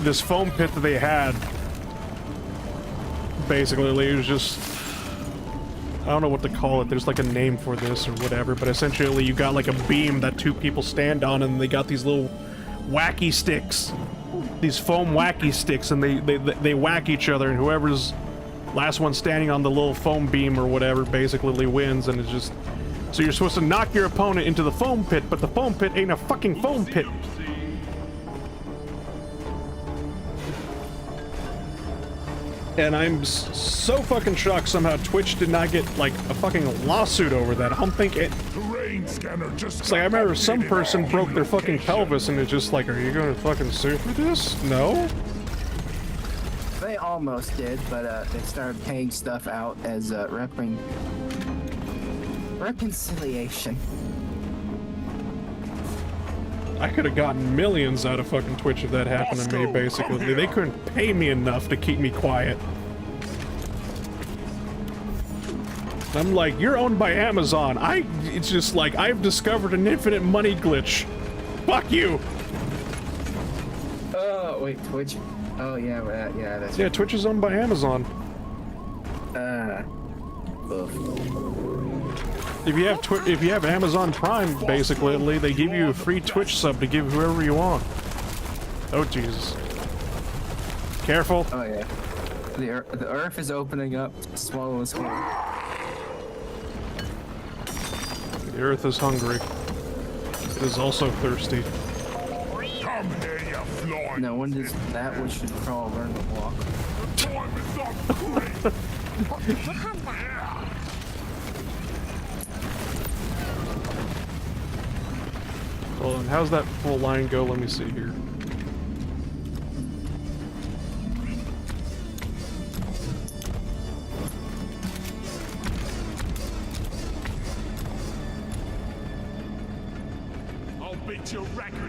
this foam pit that they had, basically, it was just, I don't know what to call it, there's like a name for this or whatever, but essentially you got like a beam that two people stand on and they got these little wacky sticks, these foam wacky sticks, and they whack each other, and whoever's last one standing on the little foam beam or whatever basically wins. And it's just, so you're supposed to knock your opponent into the foam pit, but the foam pit ain't a fucking foam pit. And I'm so fucking shocked somehow Twitch did not get like a fucking lawsuit over that. I don't think it. It's like I remember some person broke their fucking pelvis and it's just like, are you gonna fucking sue for this? No? They almost did, but they started paying stuff out as reconciliation. I could have gotten millions out of fucking Twitch if that happened to me, basically. They couldn't pay me enough to keep me quiet. I'm like, you're owned by Amazon. It's just like, I've discovered an infinite money glitch. Fuck you! Oh, wait, Twitch? Oh, yeah, yeah, that's Yeah, Twitch is owned by Amazon. If you have Amazon Prime, basically, they give you a free Twitch sub to give whoever you want. Oh, Jesus. Careful. Oh, yeah. The earth is opening up to swallow us whole. The earth is hungry. It is also thirsty. Come here, you flying. No one does that which should crawl, learn to walk. Hold on, how's that full line go? Let me see here.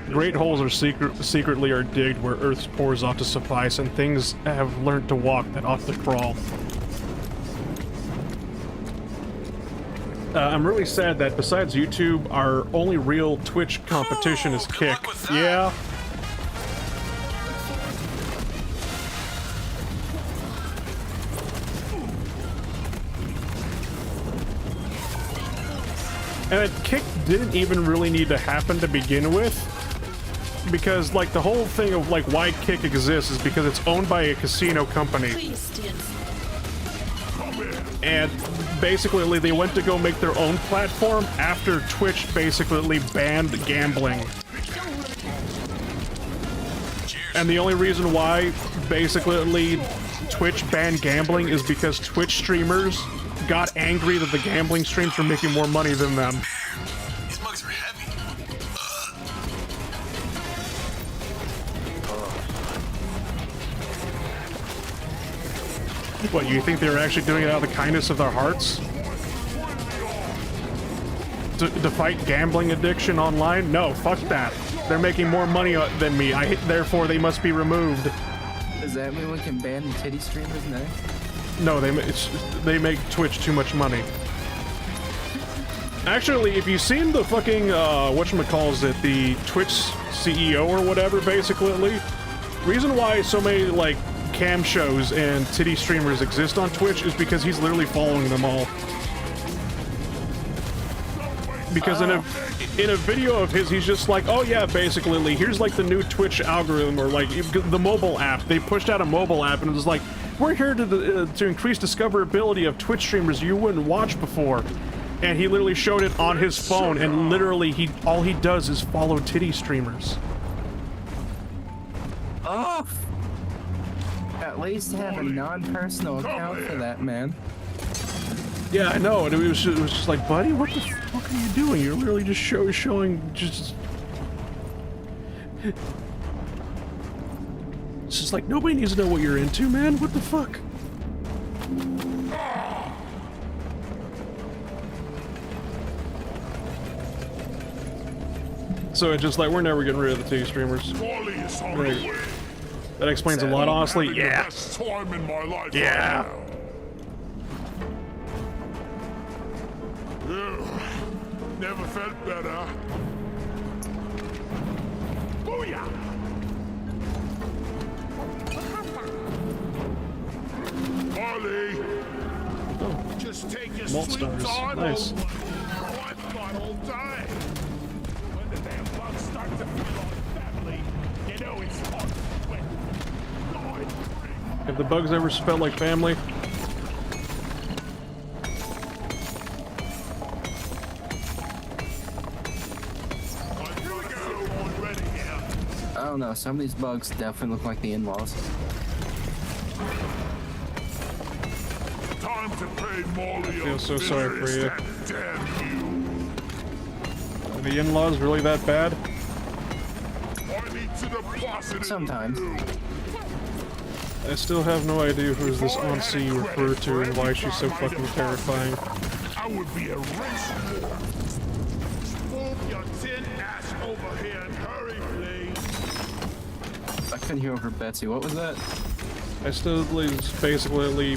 Great holes are secretly are digged where Earth's pores ought to suffice, and things have learnt to walk that ought to crawl. I'm really sad that besides YouTube, our only real Twitch competition is Kick. Yeah. And Kick didn't even really need to happen to begin with, because like the whole thing of like why Kick exists is because it's owned by a casino company. And basically they went to go make their own platform after Twitch basically banned gambling. And the only reason why basically Twitch banned gambling is because Twitch streamers got angry that the gambling streams were making more money than them. These mugs are heavy. What, you think they were actually doing it out of the kindness of their hearts? To fight gambling addiction online? No, fuck that. They're making more money than me. Therefore, they must be removed. Does that mean we can ban the titty streamers now? No, they make Twitch too much money. Actually, if you've seen the fucking, whatchamacallit, the Twitch CEO or whatever, basically, reason why so many, like, cam shows and titty streamers exist on Twitch is because he's literally following them all. because in a video of his, he's just like, oh yeah, basically, here's like the new Twitch algorithm, or like the mobile app. They pushed out a mobile app, and it was like, we're here to increase discoverability of Twitch streamers you wouldn't watch before. And he literally showed it on his phone, and literally all he does is follow titty streamers. Oh! At least have a non-personal account for that, man. Yeah, I know, and it was just like, buddy, what the fuck are you doing? You're literally just showing just... It's just like, nobody needs to know what you're into, man. What the fuck? So it's just like, we're never getting rid of the titty streamers. Right. That explains a lot, honestly. Yeah. Yeah. Never felt better. Booyah! Molly! Oh. Just take your Malt sweet stars. time. Nice. I've got all day. When the damn bugs start to feel like family, you know it's hot. Have the bugs ever felt like family? I don't know, some of these bugs definitely look like the in-laws. Time to pay Molly. I feel so sorry for you. Damn you. Are the in-laws really that bad? I need to deposit it. Sometimes. I still have no idea who's this Aunt C you refer to and why she's so fucking terrifying. I would be a race war. Move your tin ass over here and hurry, please. I couldn't hear over Betsy. What was that? I still basically...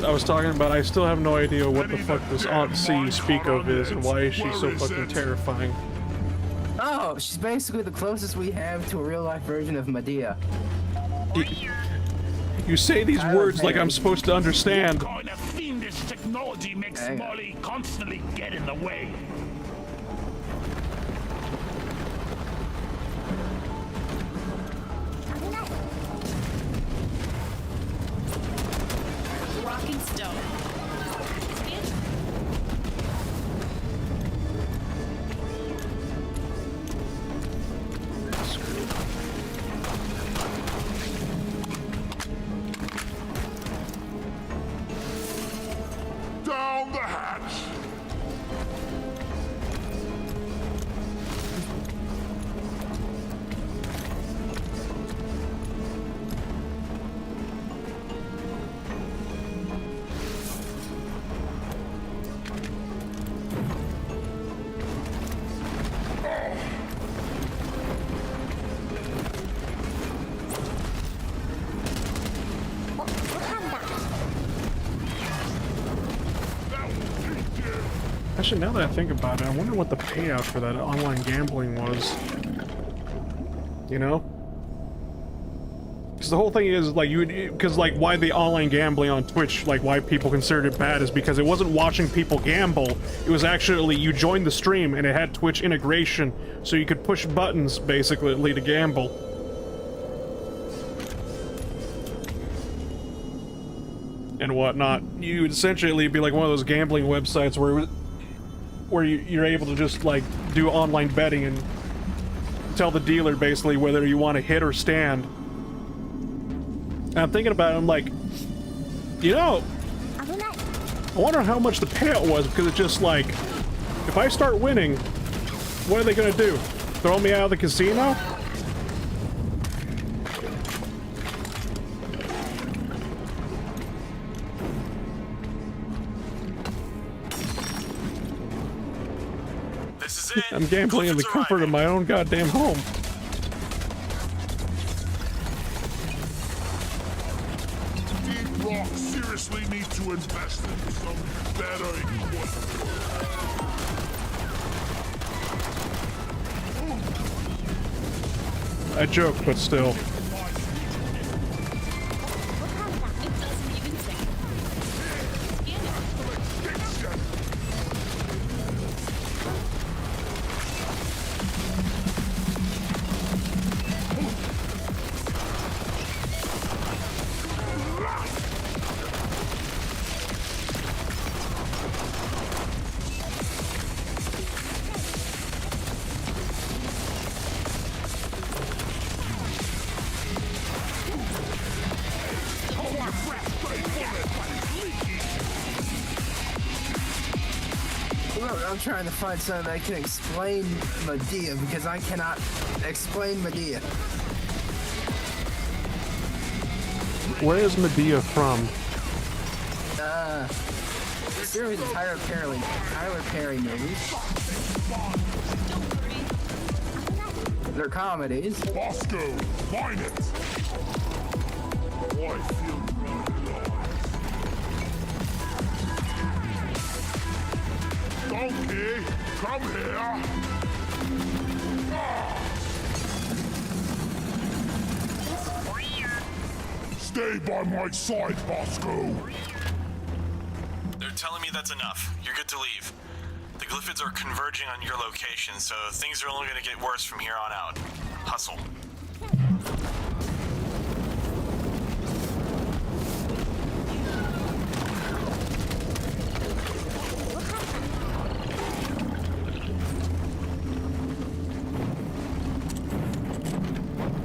I was talking about I still have no idea what the fuck this Aunt C you speak of is and why is she so fucking terrifying. Oh, she's basically the closest we have to a real-life version of Medea. You say these words like I'm supposed to understand. What kind of fiendish technology makes Molly constantly get in the way? Rocking stone. Down the hatch. Actually, now that I think about it, I wonder what the payout for that online gambling was. You know? Because the whole thing is, like, because, like, why the online gambling on Twitch, like, why people considered it bad is because it wasn't watching people gamble. It was actually, you joined the stream and it had Twitch integration, so you could push buttons, basically, to gamble. And whatnot. You would essentially be like one of those gambling websites where you're able to just, like, do online betting and tell the dealer, basically, whether you want to hit or stand. And I'm thinking about it, I'm like, you know, I wonder how much the payout was, because it's just like, if I start winning, what are they gonna do? Throw me out of the casino? I'm gambling in the comfort of my own goddamn home. Deep Rock seriously need to invest in some better equipment. I joke, but still. I'm trying to find something that can explain Medea because I cannot explain Medea. Where is Medea from? Series of Tyler Perry movies. They're comedies. Bosco, find it! Oh, I feel Donkey, come here! Stay by my side, Bosco! They're telling me that's enough. You're good to leave. The glyphids are converging on your location, so things are only going to get worse from here on out. Hustle.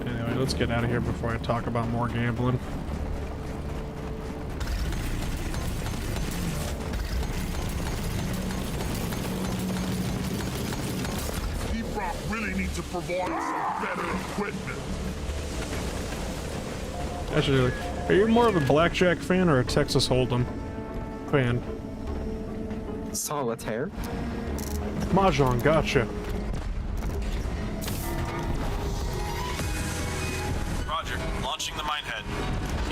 Anyway, let's get out of here before I talk about more gambling. Really need to provide some better equipment. Actually, are you more of a blackjack fan or a Texas Hold'em fan? Solitaire. Mahjong, gotcha. Roger, launching the minehead.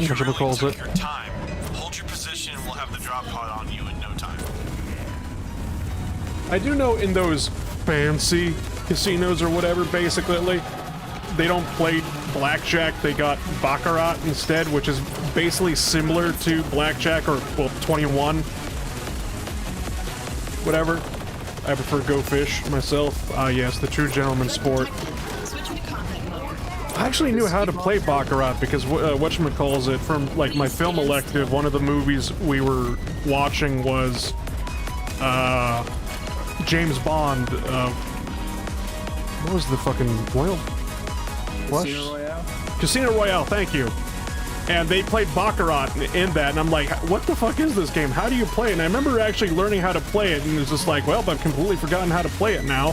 Whichever calls Take it. your time. Hold your position and we'll have the drop pod on you in no time. I do know in those fancy casinos or whatever, basically, they don't play blackjack, they got baccarat instead, which is basically similar to blackjack or, well, 21. Whatever. I prefer Go Fish myself. Ah, yes, the true gentleman sport. Switching to combat mode. I actually knew how to play baccarat because whatchamacallit, from like my film elective, one of the movies we were watching was James Bond. What was the fucking Royal? Casino Royale. Casino Royale, thank you. And they played baccarat in that, and I'm like, what the fuck is this game? How do you play it? And I remember actually learning how to play it, and it was just like, well, I've completely forgotten how to play it now.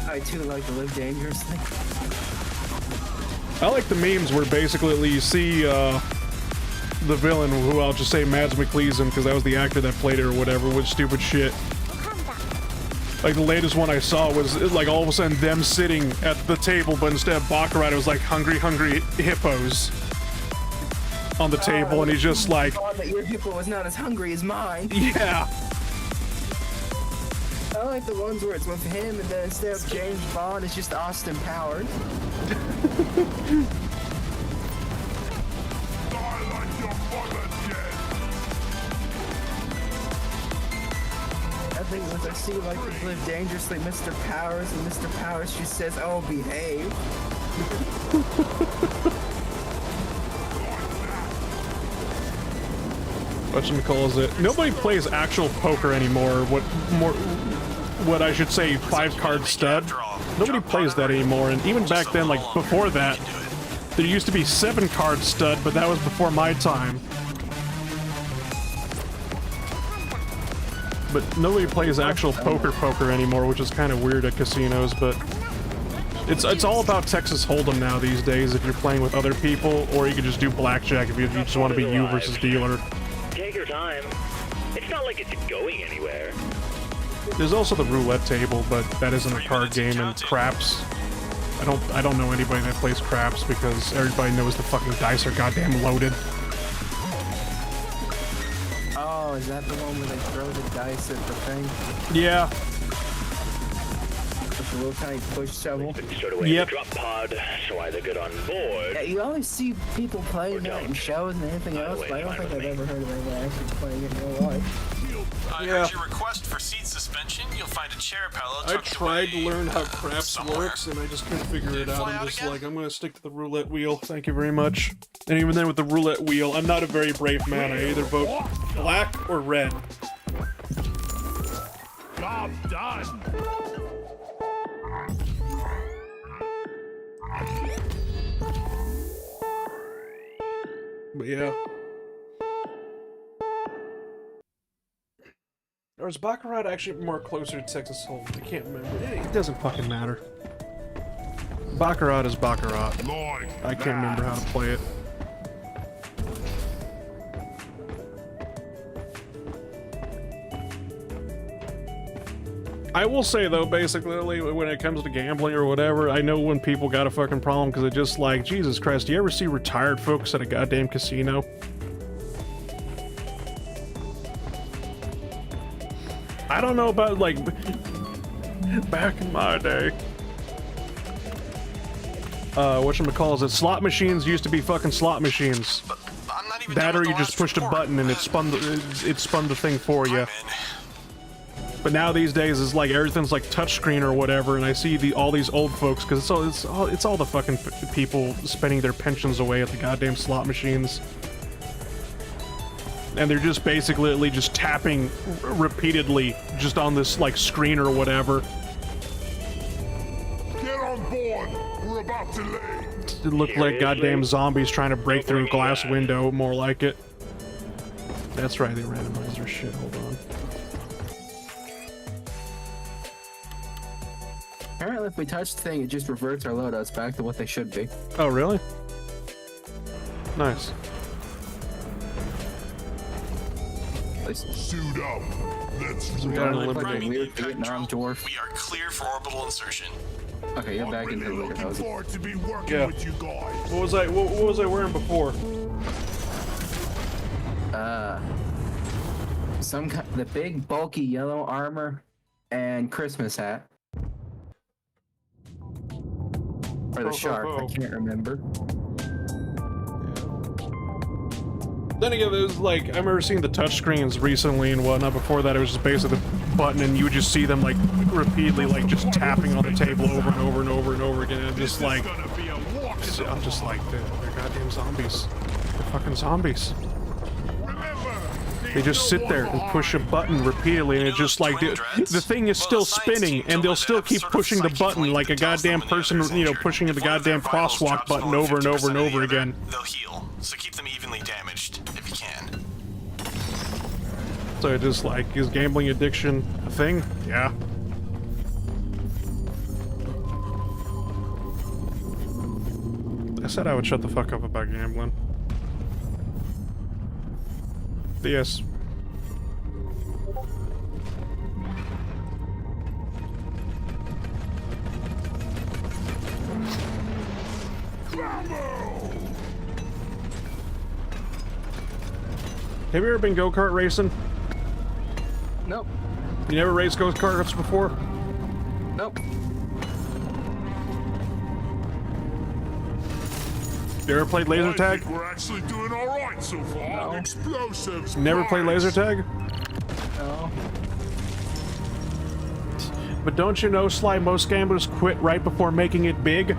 I too like to live dangerously. I like the memes where basically you see the villain, who I'll just say Mads Mikkelsen, because that was the actor that played it or whatever, with stupid shit. Like, the latest one I saw was, like, all of a sudden them sitting at the table, but instead of baccarat, it was like hungry hippos on the table, and he's just like... That your hippo was not as hungry as mine. Yeah. I like the ones where it's with him, and then instead of James Bond, it's just Austin Powers. I think once I see like to live dangerously, Mr. Powers, and Mr. Powers just says, "Oh, behave." Whatchamacallit, nobody plays actual poker anymore. What I should say, 5-card stud. Nobody plays that anymore, and even back then, like before that, there used to be 7-card stud, but that was before my time. But nobody plays actual poker anymore, which is kind of weird at casinos, but it's all about Texas Hold'em now these days if you're playing with other people, or you can just do blackjack if you just want to be you versus dealer. Take your time. It's not like it's going anywhere. There's also the roulette table, but that isn't a card game, and craps. I don't know anybody that plays craps because everybody knows the fucking dice are goddamn loaded. Oh, is that the one where they throw the dice at the thing? Yeah. With the little tiny push shovel? Stowed away in the drop pod, so either get on board. Yeah, you always see people playing that in shows and anything else, but I don't think I've ever heard of anyone actually playing it in real life. I heard your request for seat suspension. You'll find a chair pillow I tucked tried to away learn how craps works, and I just couldn't figure it out. I'm just like, I'm gonna stick to the roulette wheel. Thank you very much. And even then, with the roulette wheel, I'm not a very brave man. I either vote black or red. Job done. But yeah. Or is Baccarat actually more closer to Texas Hold'em? I can't remember. It doesn't fucking matter. Baccarat is Baccarat. I can't remember how to play it. I will say though, basically, when it comes to gambling or whatever, I know when people got a fucking problem because it's just like, Jesus Christ, do you ever see retired folks at a goddamn casino? I don't know about, like, back in my day. Whatchamacallit, slot machines used to be fucking slot machines. That or you just pushed a button and it spun the thing for you. But now these days it's like everything's like touchscreen or whatever, and I see all these old folks because it's all the fucking people spending their pensions away at the goddamn slot machines, and they're just basically just tapping repeatedly just on this like screen or whatever. Get on board. We're about to leave. It looked like goddamn zombies trying to break through a glass window, more like it. That's right, they randomized their shit. Hold on. Apparently, if we touch the thing, it just reverts our loadouts back to what they should be. Oh, really? Nice. Suit up. Let's Vietnam dwarf. We are clear for orbital insertion. Okay, you're back into the looking forward to be working Yeah. with you guys. What was I wearing before? The big bulky yellow armor and Christmas hat. Or the shark, I can't remember. Then again, it was like, I remember seeing the touchscreens recently and whatnot. Before that, it was just basically the button, and you would just see them like repeatedly, like just tapping on the table over and over and over and over again. And just like, I'm just like, they're goddamn zombies. They're fucking zombies. They just sit there and push a button repeatedly, and it's just like the thing is still spinning, and they'll still keep pushing the button like a goddamn person, you know, pushing the goddamn crosswalk button over and over and over again. They'll heal, so keep them evenly damaged if you can. So it just like, is gambling addiction a thing? Yeah. I said I would shut the fuck up about gambling. Yes. Have you ever been go-kart racing? Nope. You never raced go-karts before? Nope. You ever played laser tag? We're actually doing all right so far. No. Explosives. Never played laser tag? No. But don't you know, Sly, most gamblers quit right before making it big?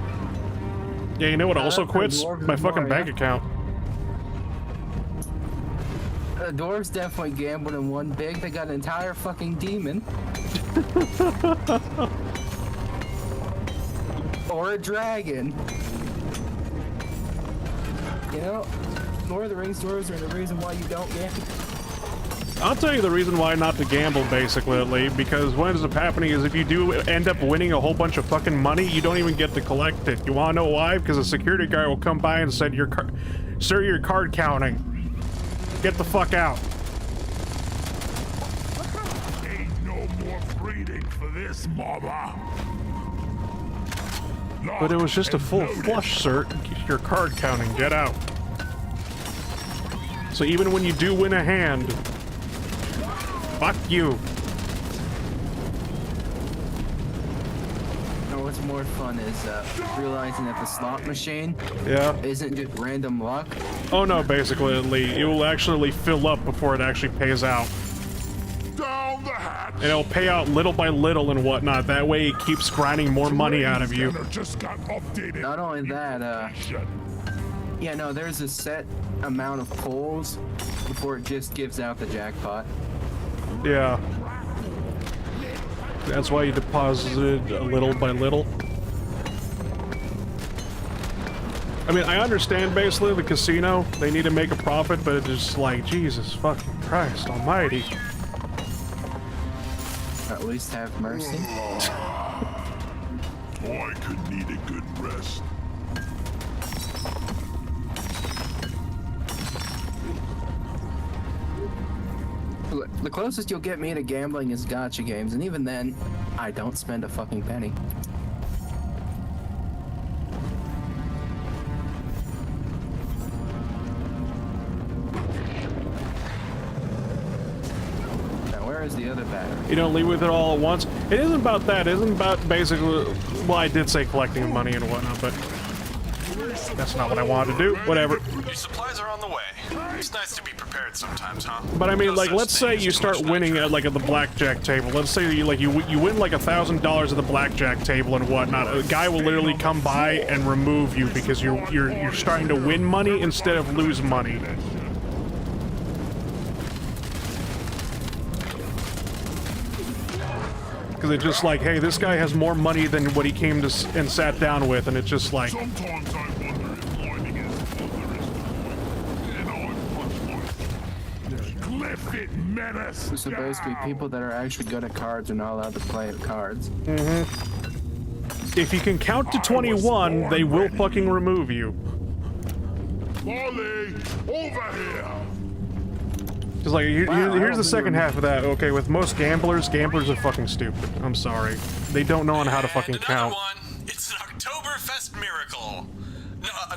Yeah, you know what also quits? My fucking bank account. The dwarves definitely gambled and won big. They got an entire fucking demon. Or a dragon. You know, Lord of the Rings dwarves are the reason why you don't gamble. I'll tell you the reason why not to gamble, basically, because what ends up happening is if you do end up winning a whole bunch of fucking money, you don't even get to collect it. You wanna know why? Because a security guard will come by and say, "Sir, you're card counting. Get the fuck out." Ain't no more breeding for this mama. But it was just a full flush, sir. You're card counting. Get out. So even when you do win a hand, fuck you. No, what's more fun is realizing that the slot machine isn't just random luck. Oh no, basically, it will actually fill up before it actually pays out. Down the hatch. And it'll pay out little by little and whatnot. That way it keeps grinding more money out of you. Just got updated. Not only that, yeah, no, there's a set amount of pulls before it just gives out the jackpot. Yeah. That's why you deposit it a little by little. I mean, I understand basically the casino, they need to make a profit, but it's just like, Jesus fucking Christ almighty. At least have mercy. Boy could need a good rest. The closest you'll get me to gambling is gacha games, and even then, I don't spend a fucking penny. Now, where is the other battery? You don't leave with it all at once. It isn't about that. It isn't about basically... Well, I did say collecting money and whatnot, but... That's not what I wanted to do. Whatever. Your supplies are on the way. It's nice to be prepared sometimes, huh? But I mean, No like, such let's thing say as you too start much winning nitro. at the blackjack table. Let's say you win like $1,000 at the blackjack table and whatnot. A guy will literally come by and remove you because you're starting to win money instead of lose money. Because it's just like, hey, this guy has more money than what he came to and sat down with, and it's just like, Sometimes I wonder if climbing is underestimated. And I punch my Clifford Menace. There's supposed to be people that are actually good at cards are not allowed to play at cards. if you can count to 21, they will fucking remove you. Molly, over here. Because, like, here's the second half of that. Okay, with most gamblers are fucking stupid. I'm sorry. They don't know on how to fucking count. One. It's an Rocktoberfest miracle.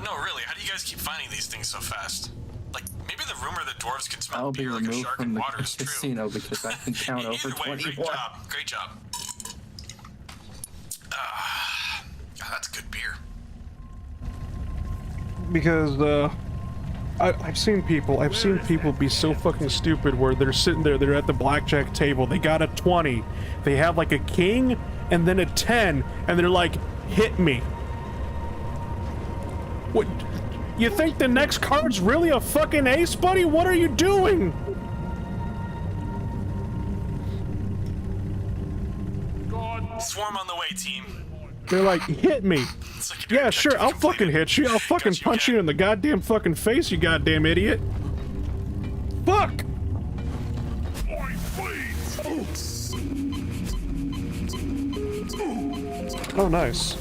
No, really. How do you guys keep finding these things so fast? Like, maybe the rumor that dwarves can smell I'll be beer like a removed shark from in the water is true. casino because I can count over Either way, 21. great job. Great job. God, that's good beer. Because, I've seen people be so fucking stupid where they're sitting there, they're at the blackjack table, they got a 20, they have like a king and then a 10, and they're like, hit me. What? You think the next card's really a fucking ace, buddy? What are you doing? Swarm on the way, team. They're like, hit me. It's like your Yeah, sure, objective I'll completed. fucking hit you. I'll fucking Got you punch again. you in the goddamn fucking face, you goddamn idiot. Fuck! Point, please. Oh, nice.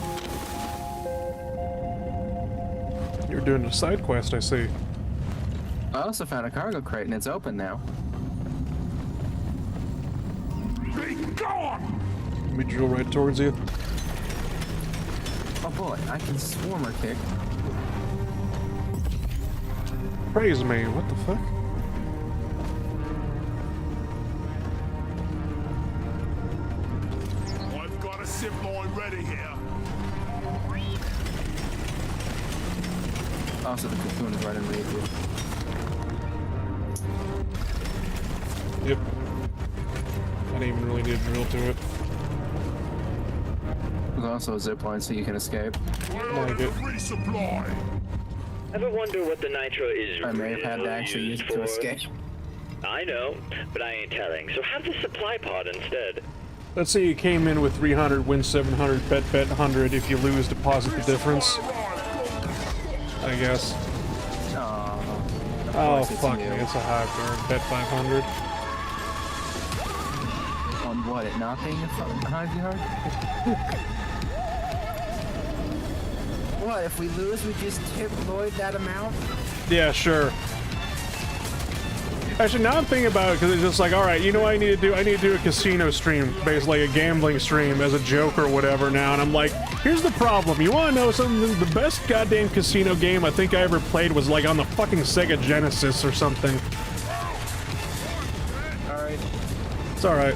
You're doing a side quest, I see. I also found a cargo crate and it's open now. Be gone. Let me drill right towards you. Oh boy, I can swarm or kick. Praise me, what the fuck? I've got a zip line ready here. Also, the cocoon is right underneath you. Yep. I didn't even really need to drill to it. There's also a zip line so you can escape. Like it. Resupply. Ever wonder what the nitro is I may have had to actually use used it to for? escape. I know, but I ain't telling. So have the supply pod instead. Let's say you came in with 300, win 700, bet 100. If you lose, deposit the difference. I guess. Oh, fuck me, it's a high card. Bet 500. On what? It not being a high card? What? If we lose, we just tip Lloyd that amount? Yeah, sure. Actually, now I'm thinking about it because it's just like, all right, you know what I need to do? I need to do a casino stream, basically a gambling stream as a joke or whatever now. And I'm like, here's the problem. You want to know something? The best goddamn casino game I think I ever played was like on the fucking Sega Genesis or something. Alright. It's all right.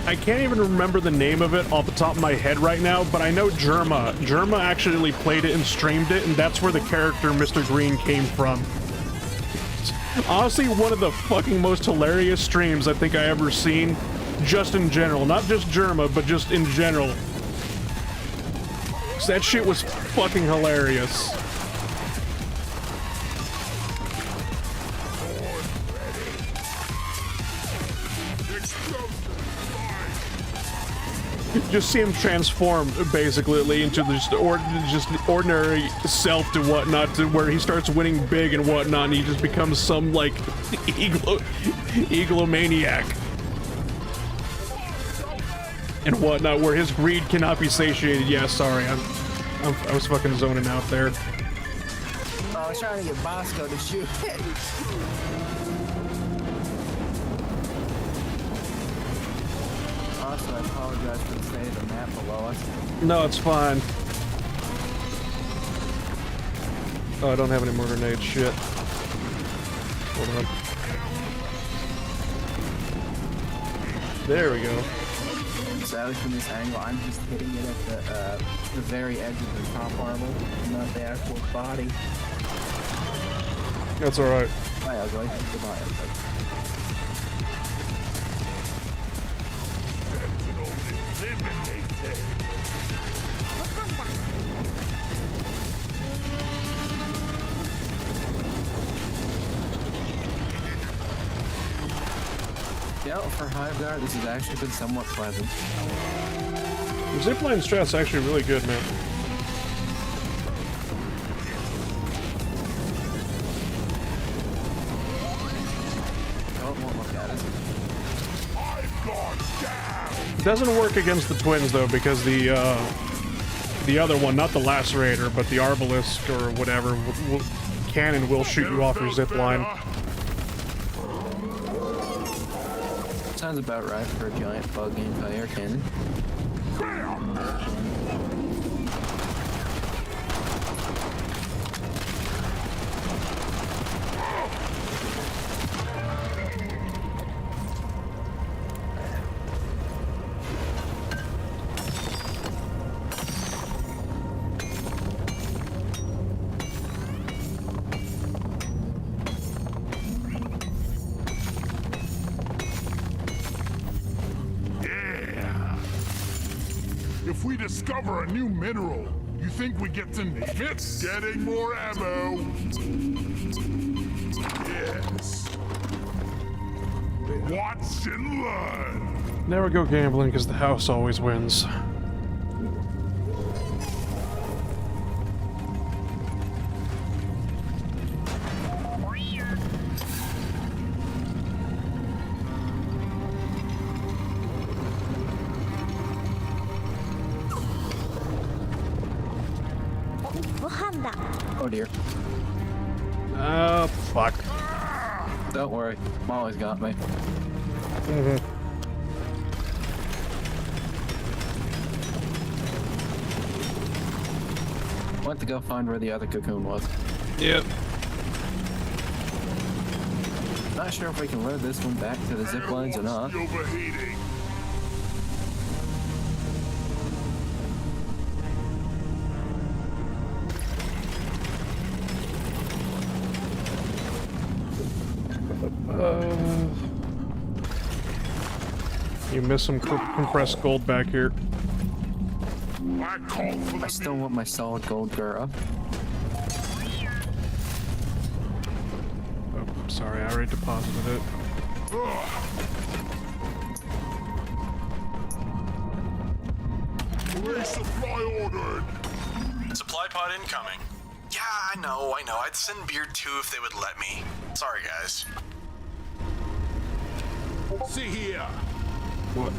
I can't even remember the name of it off the top of my head right now, but I know Germa. Germa actually played it and streamed it, and that's where the character Mr. Green came from. Honestly, one of the fucking most hilarious streams I think I ever seen, just in general. Not just Germa, but just in general. That shit was fucking hilarious. just see him transform basically into just ordinary self to whatnot, to where he starts winning big and whatnot, and he just becomes some like egomaniac and whatnot, where his greed cannot be satiated. Yeah, sorry, I was fucking zoning out there. Oh, I was trying to get Bosco to shoot. Also, I apologize for the state of the map below us. No, it's fine. Oh, I don't have any more grenades. Shit. Hold on. There we go. So from this angle, I'm just hitting it at the very edge of the top armor, not the actual body. That's alright. Bye, ugly. Goodbye, ugly. Yeah, for Hive Guard, this has actually been somewhat pleasant. The zipline strat's actually really good, man. Won't look at it. It doesn't work against the twins though, because the other one, not the Lacerator, but the Arbalisk or whatever, cannon will shoot you off your zipline. Sounds about right for a giant bug anti-air cannon. If we discover a new mineral, you think we get to name it? Getting more ammo. Yes. Watch and learn. Never go gambling, because the house always wins. Oh dear. Oh, fuck. Don't worry, Molly's got me. Went to go find where the other cocoon was. Yep. Not sure if we can load this one back to the zip lines or not. Overheating. You missed some compressed gold back here. I still want my solid gold Gura. Oh, sorry, I already deposited it. Resupply ordered. Supply pod incoming. Yeah, I know. I'd send beer too if they would let me. Sorry, guys. See here. What?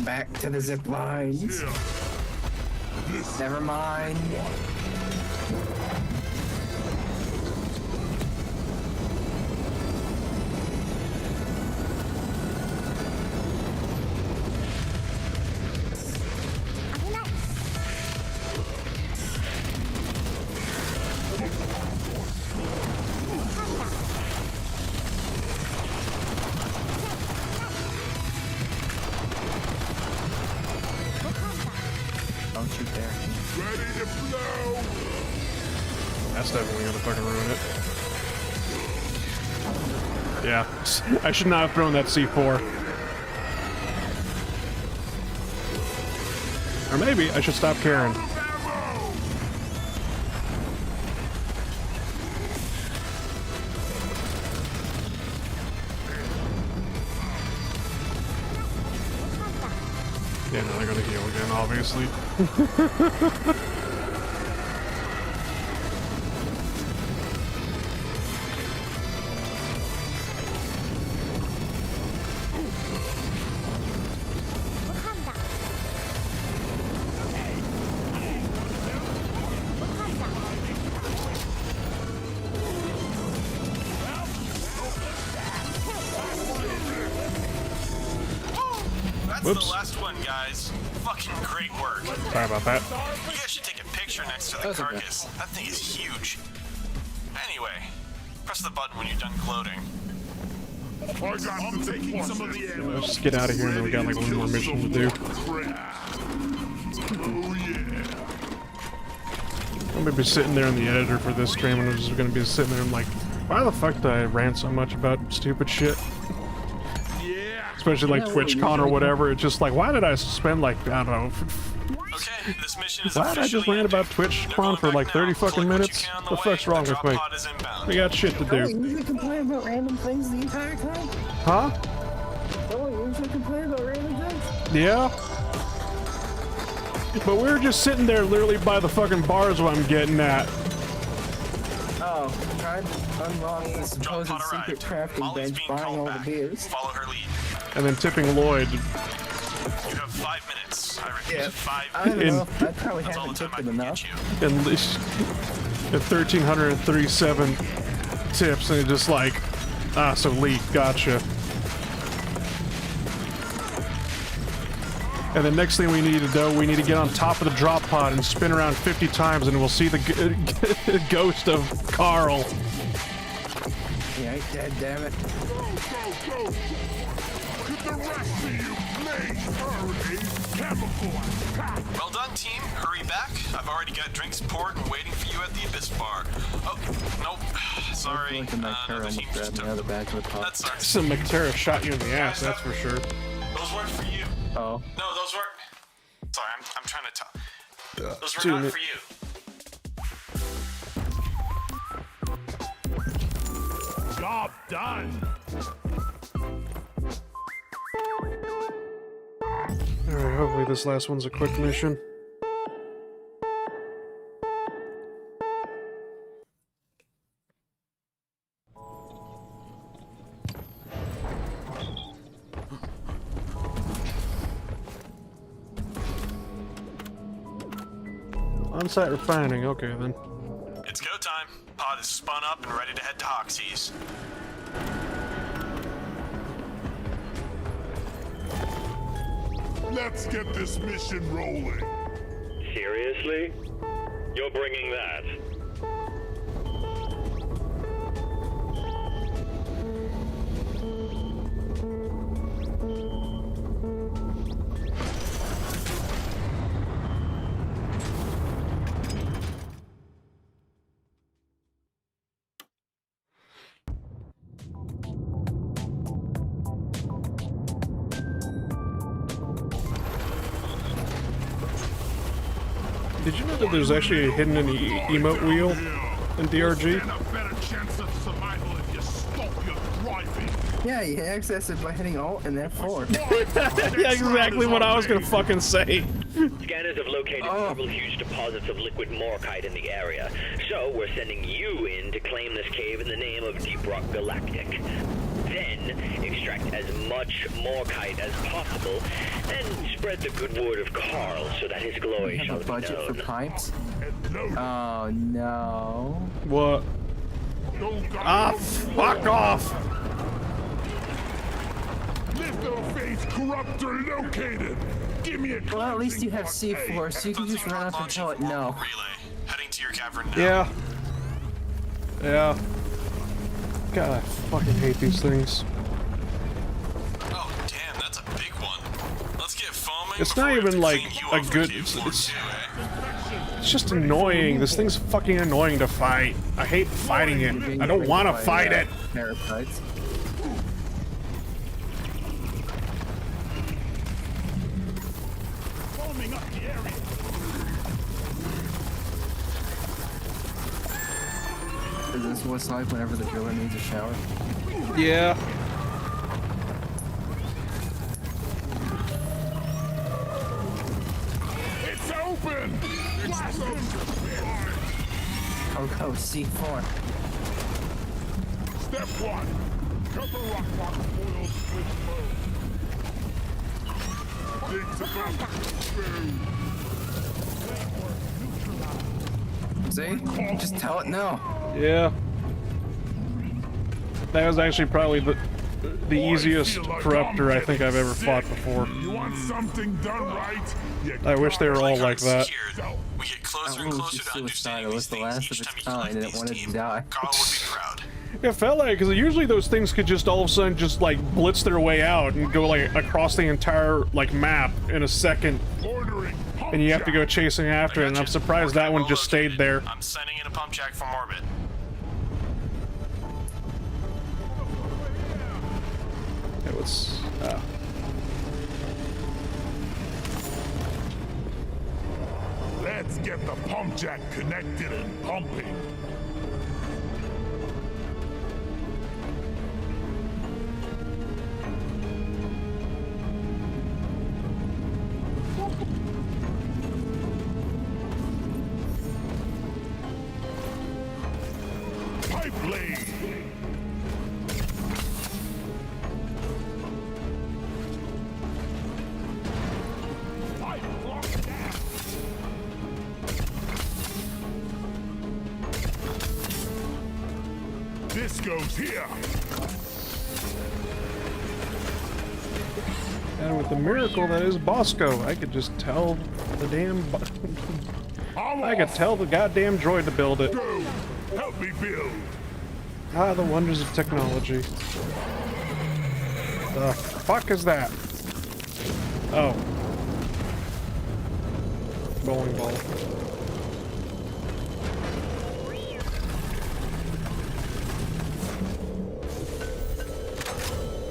Back to the zip lines. Yeah. Never mind. Don't shoot there. Ready to blow. That's definitely gonna fucking ruin it. Yeah, I should not have thrown that C4. Or maybe I should stop caring. Yeah, now they're gonna heal again, obviously. That's Whoops. the last one, guys. Fucking great work. Sorry about that. You guys should take a picture next to the That's okay. carcass. That thing is huge. Anyway, press the button when you're done gloating. I'm taking some of the ammo. Let's just get out of here and then we got like one more mission to do. Oh yeah. I'm gonna be sitting there in the editor for this stream and I'm just gonna be sitting there and like, why the fuck did I rant so much about stupid shit? Especially like TwitchCon or whatever. It's just like, why did I spend like, I don't know, Okay, this mission is why did I just rant about TwitchCon for like 30 fucking minutes? What the fuck's wrong with me? We got shit to do. You usually complain about random things the entire time? Huh? Don't you usually complain about random things? Yeah. But we were just sitting there literally by the fucking bars what I'm getting at. Oh, tried to unlock the supposed secret crafting bench, buying all the beers. Follow her lead. And then tipping Lloyd. You have 5 minutes. I repeat, Yeah, 5 I don't minutes. know. I probably That's all haven't the time I tipped him can enough. get you. At least at 1,337 tips, and it's just like, so Lee, gotcha. And the next thing we need to do, we need to get on top of the drop pod and spin around 50 times, and we'll see the ghost of Carl. He ain't dead, damn it. Go, go, go! Could the rest of you please hurry? Chemical attack! Well done, team. Hurry back. I've already got drinks poured and waiting for you at the Abyss Bar. Oh, nope. Sorry. Like the Another almost team grabbed just me out of the back of the pot. That sucks. Some Mactera shot you in the ass, that's for sure. Those weren't for you. Oh. No, those weren't. Sorry, I'm trying to talk. Those were Tune not it. for you. Job done! Alright, hopefully this last one's a quick mission. On-site refining, okay then. It's go time. Pod is spun up and ready to head to Hoxie's. Let's get this mission rolling. Seriously? You're bringing that? Did you know that there's actually a hidden emote wheel in DRG? Stand a better chance of survival if you stop your driving. Yeah, you access it by hitting Alt and F4. Yeah, exactly what I was gonna fucking say. Scanners have located several huge deposits of liquid morkite in the area, so we're sending you in to claim this cave in the name of Deep Rock Galactic. Then, extract as much morkite as possible, and spread the good word of Carl so that his glory You shall have a be budget for known. pipes? And load Oh no. What? Ah, fuck off! Lithophase corruptor located. Give me a Well, at least you have C4, so you can just run up and tell it no. Relay. Heading to your cavern now. Yeah. Yeah. God, I fucking hate these things. Oh, damn, that's a big one. Let's get foaming. It's before not we have even to like clean you a off for good. cave floor It's too, eh? just annoying. This thing's fucking annoying to fight. I hate fighting it. I don't want to fight it. Parasites. Foaming up the area. Is this what it's like whenever the driller needs a shower? Yeah. Coco C4. Step 1. Cover rock oil switch mode. Things about See? Just tell it no. Yeah. That was actually probably the easiest corruptor I think I've ever fought before. You want something done right? I wish they were all like that. We get closer and That closer to understanding suicidal. these It's the things last each of its time you kind, collect and it these wanted to teams. die. Carl would be proud. It felt like, because usually those things could just all of a sudden just like blitz their way out and go like across the entire like map in a second, and you have to go chasing after it. And I'm surprised that one just stayed there. I'm sending in a pump jack from orbit. It was. Let's get the pump jack connected and pumping. Pipe blade. This goes here. And with the miracle that is Bosco, I could just tell the damn. I could tell the goddamn droid to build it. Go. Help me build. Ah, the wonders of technology. The fuck is that? Oh. Bowling ball.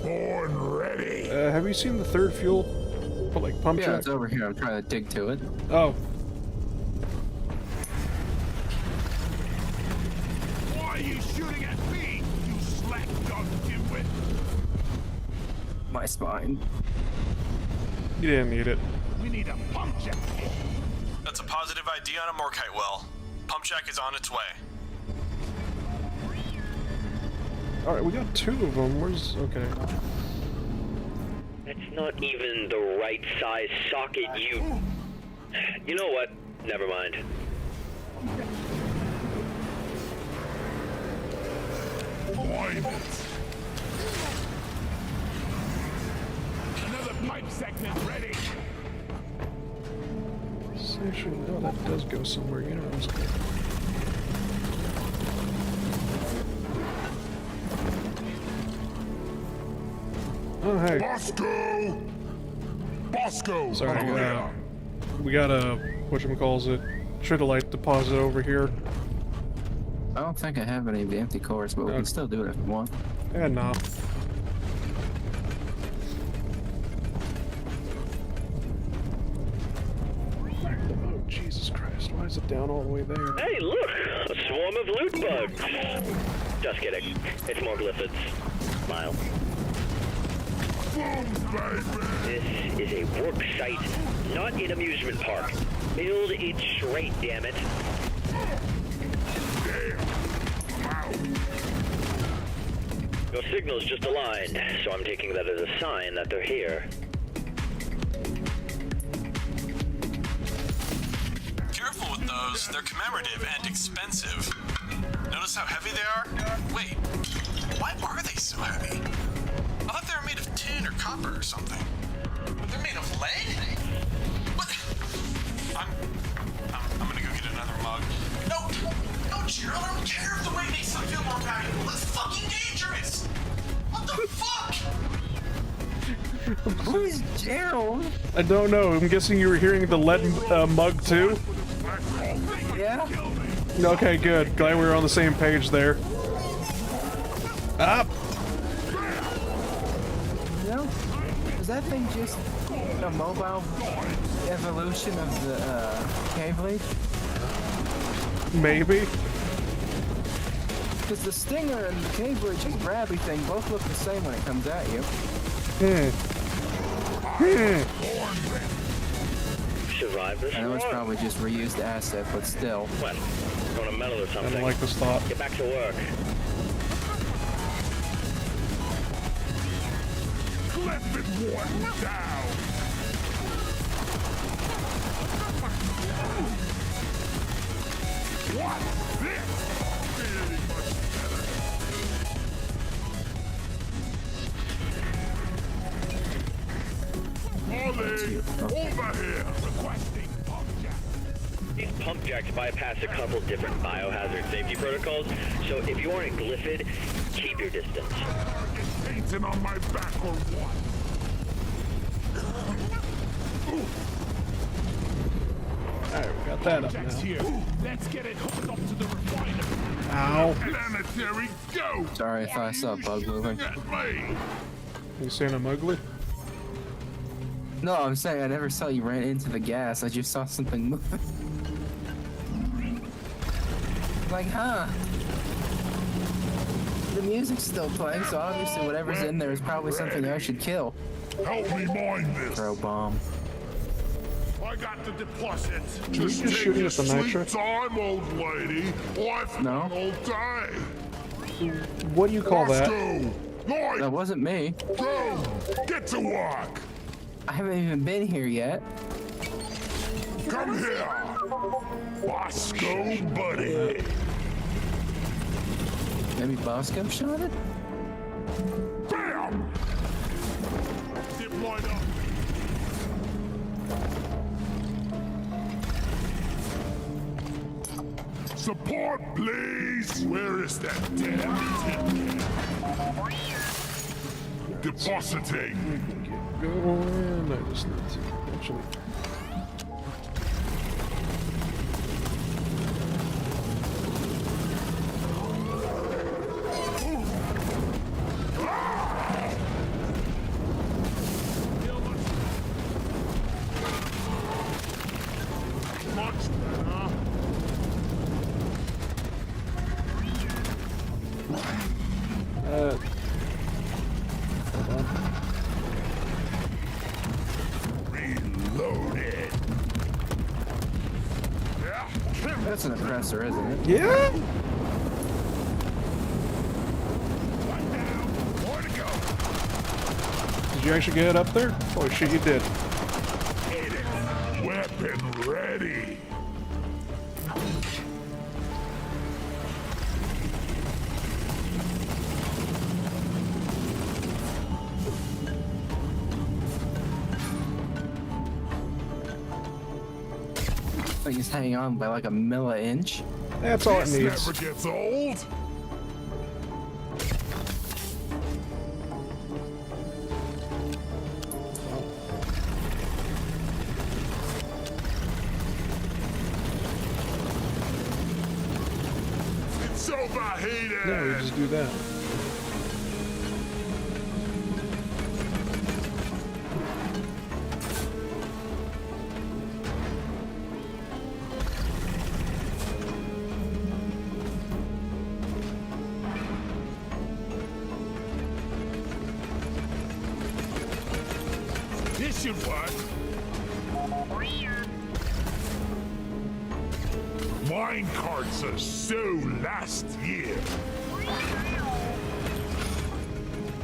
Born ready. Have you seen the third fuel? But like pump Yeah, jack? it's over here. I'm trying to dig to it. Oh. Why are you shooting at me, you slack dog dimwit? My spine. You didn't need it. We need a pump jack. That's a positive ID on a Morkite well. Pump jack is on its way. Alright, we got two of them. Where's... okay. That's not even the right size socket, you... You know what? Never mind. Wind it. Another pipe segment ready. Actually, no, that does go somewhere. You know what I'm saying? Oh, hey. Bosco! Bosco! Sorry, we got a, whatchamacallit, tritolite deposit over here. I don't think I have any of the empty cores, but we can still do it if we want. And nah. Oh, Jesus Christ, why is it down all the way there? Hey, look! A swarm of loot bugs! Just kidding. It's more glyphids. Smile. This is a work site, not an amusement park. Build it straight, damn it. Your signal's just aligned, so I'm taking that as a sign that they're here. Careful with those, they're commemorative and expensive. Notice how heavy they are? Wait, why are they so heavy? I thought they were made of tin or copper or something. But they're made of lead? What? I'm gonna go get another mug. No, Gerald, I don't care if the weight makes them feel more valuable. That's fucking dangerous! What the fuck? Who is Gerald? I don't know. I'm guessing you were hearing the lead mug too? Yeah? Okay, good. Glad we were on the same page there. Up! No? Is that thing just a mobile evolution of the cave lead? Maybe. Because the stinger and the cave lead and grabby thing both look the same when it comes at you. So survive this I know it's war? probably just reused asset, but still. What? Want a medal or I something? don't like this thought. Get back to work. Clip it one down. What's this? Really much better. Ollie, over here. Requesting pump jack. These pump jacks bypass a couple different biohazard safety protocols, so if you aren't glyphid, keep your distance. Painting on my back or what? Alright, we got that up Jack's now. here. Let's get it hooked up to the refiner. Ow. Planetary, go! Sorry if I saw a bug moving. At me. You saying I'm ugly? No, I'm saying I never saw you ran into the gas. I just saw something move. Like, huh? The music's still playing, so obviously whatever's in there is probably something I should kill. Help me mine this. Throw bomb. I got the deposit. you just shoot take at the your nitro? sweet time, old lady. I've No. done all day. What do you call Let's that? go. Lloyd, That wasn't me. go. Get to work. I haven't even been here yet. Come here. Bosco buddy. Maybe Bosco shot it? Bam. Deployed up. Support, please. Where is that damn tin can? Depositing. Going. I just need to actually. Much better. Hold on. Reloaded. Yeah. That's an oppressor, isn't it? Yeah. Right now. More to go. Did you actually get it up there? Oh shit, you did. Hit it. Weapon ready. Thing is hanging on by like a milli-inch. That's all it This needs. never gets old. It's overheated. No, we just do that. This should work. Mine carts are so last year.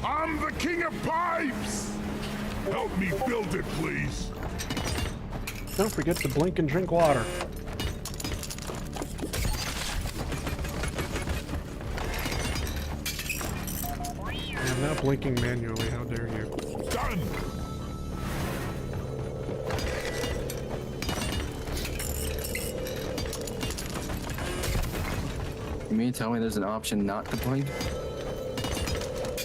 I'm the king of pipes. Help me build it, please. Don't forget to blink and drink water. I'm not blinking manually, how dare you. Done. You mean to tell me there's an option not to blink?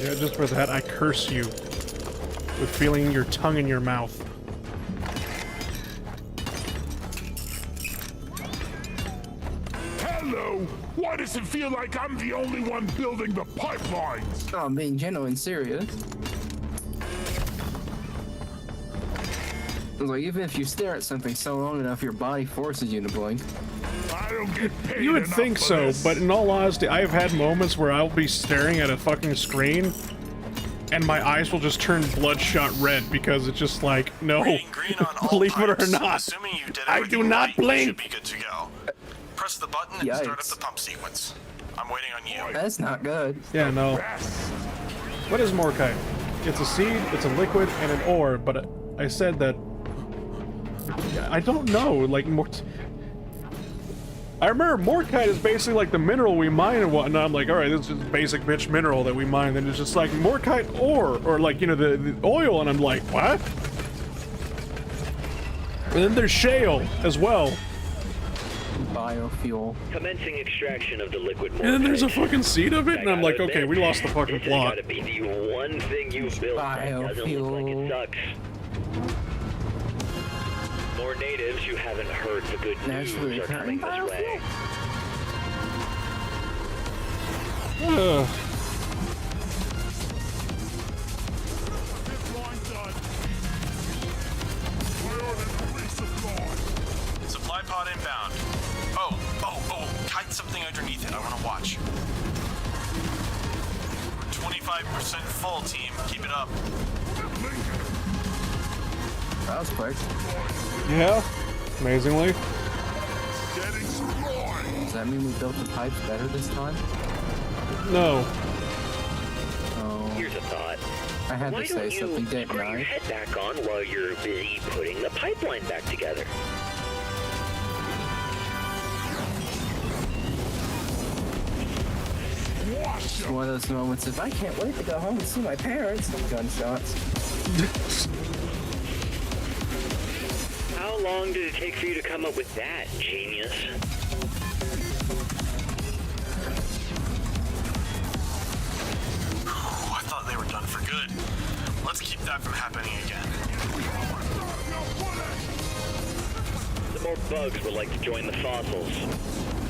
Yeah, just for that, I curse you. With feeling your tongue in your mouth. Hello. Why does it feel like I'm the only one building the pipelines? Oh, I'm being genuine serious. I was like, even if you stare at something so long enough, your body forces you to blink. I don't get paid You would enough think for so, this. but in all honesty, I've had moments where I'll be staring at a fucking screen, and my eyes will just turn bloodshot red because it's just like, no, Reading green on all believe it or pipes. not, Assuming you did I do everything not right, you blink. should be good to go. Press the button and start up Yikes. the pump sequence. I'm waiting on you. That's not good. Yeah, no. What is Morkite? It's a seed, it's a liquid, and an ore, but I said that... I don't know, like, I remember Morkite is basically like the mineral we mine and whatnot. I'm like, alright, this is just basic bitch mineral that we mine. Then it's just like Morkite ore, or like, you know, the oil, and I'm like, what? And then there's shale as well. Biofuel. Commencing extraction of the liquid mortite. And then there's a fucking seed of it, and I'm like, okay, we lost the fucking This plot. has gotta be the one thing you've built that doesn't look like it sucks. More natives who haven't heard the good news Naturally are coming this occurring way. Ugh. Supply pod inbound. Oh, kite something underneath it. I want to watch. We're 25% full, team. Keep it up. That was quick. Yeah, amazingly. Does that mean we built the pipes better this time? No. Oh, Here's a thought. I had Why to say don't you something, didn't screw your I? head back on while you're busy putting the pipeline back together? It's one of those moments of I can't wait to go home and see my parents. Gunshots. How long did it take for you to come up with that, genius? I thought they were done for good. Let's keep that from happening again. The more bugs would like to join the fossils.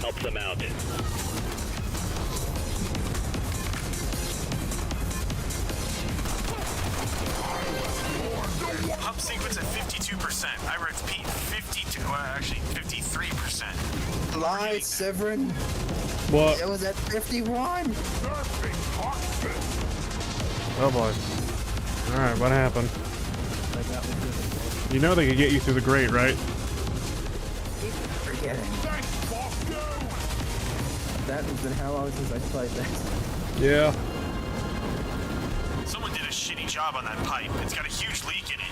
Help them out. Pump sequence at 52%. I repeat, 52. Well, actually, 53%. Lie, Severin. What? It was at 51. Oh boy. Alright, what happened? You know they could get you through the grate, right? Forgetting. That has been how long since I played this. Yeah. Someone did a shitty job on that pipe. It's got a huge leak in it.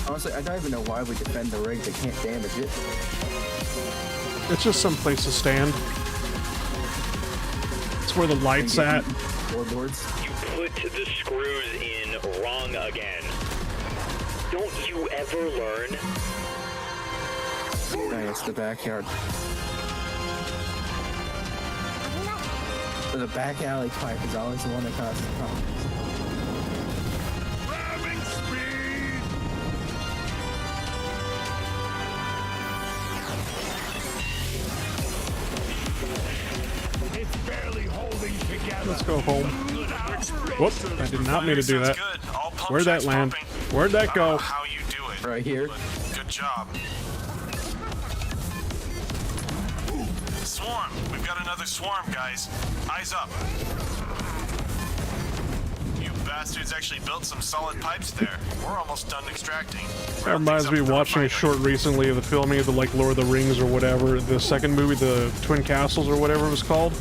Honestly, I don't even know why we defend the rig. They can't damage it. It's just some place to stand. It's where the light's at. Floorboards. You put the screws in wrong again. Don't you ever learn? Dang, it's the backyard. The back alley pipe is always the one that causes problems. Ramming speed! It's barely holding together. Let's go home. Whoop, I did not mean to do that. Sounds good. All pump Where'd that checks land? pumping. Where'd that I don't know go? how you do it. Right here. But good job. Swarm. We've got another swarm, guys. Eyes up. You bastards actually built some solid pipes there. We're almost done extracting. That reminds me of watching a short recently of the filming of the like Lord of the Rings or whatever, the second movie, the Twin Castles or whatever it was called.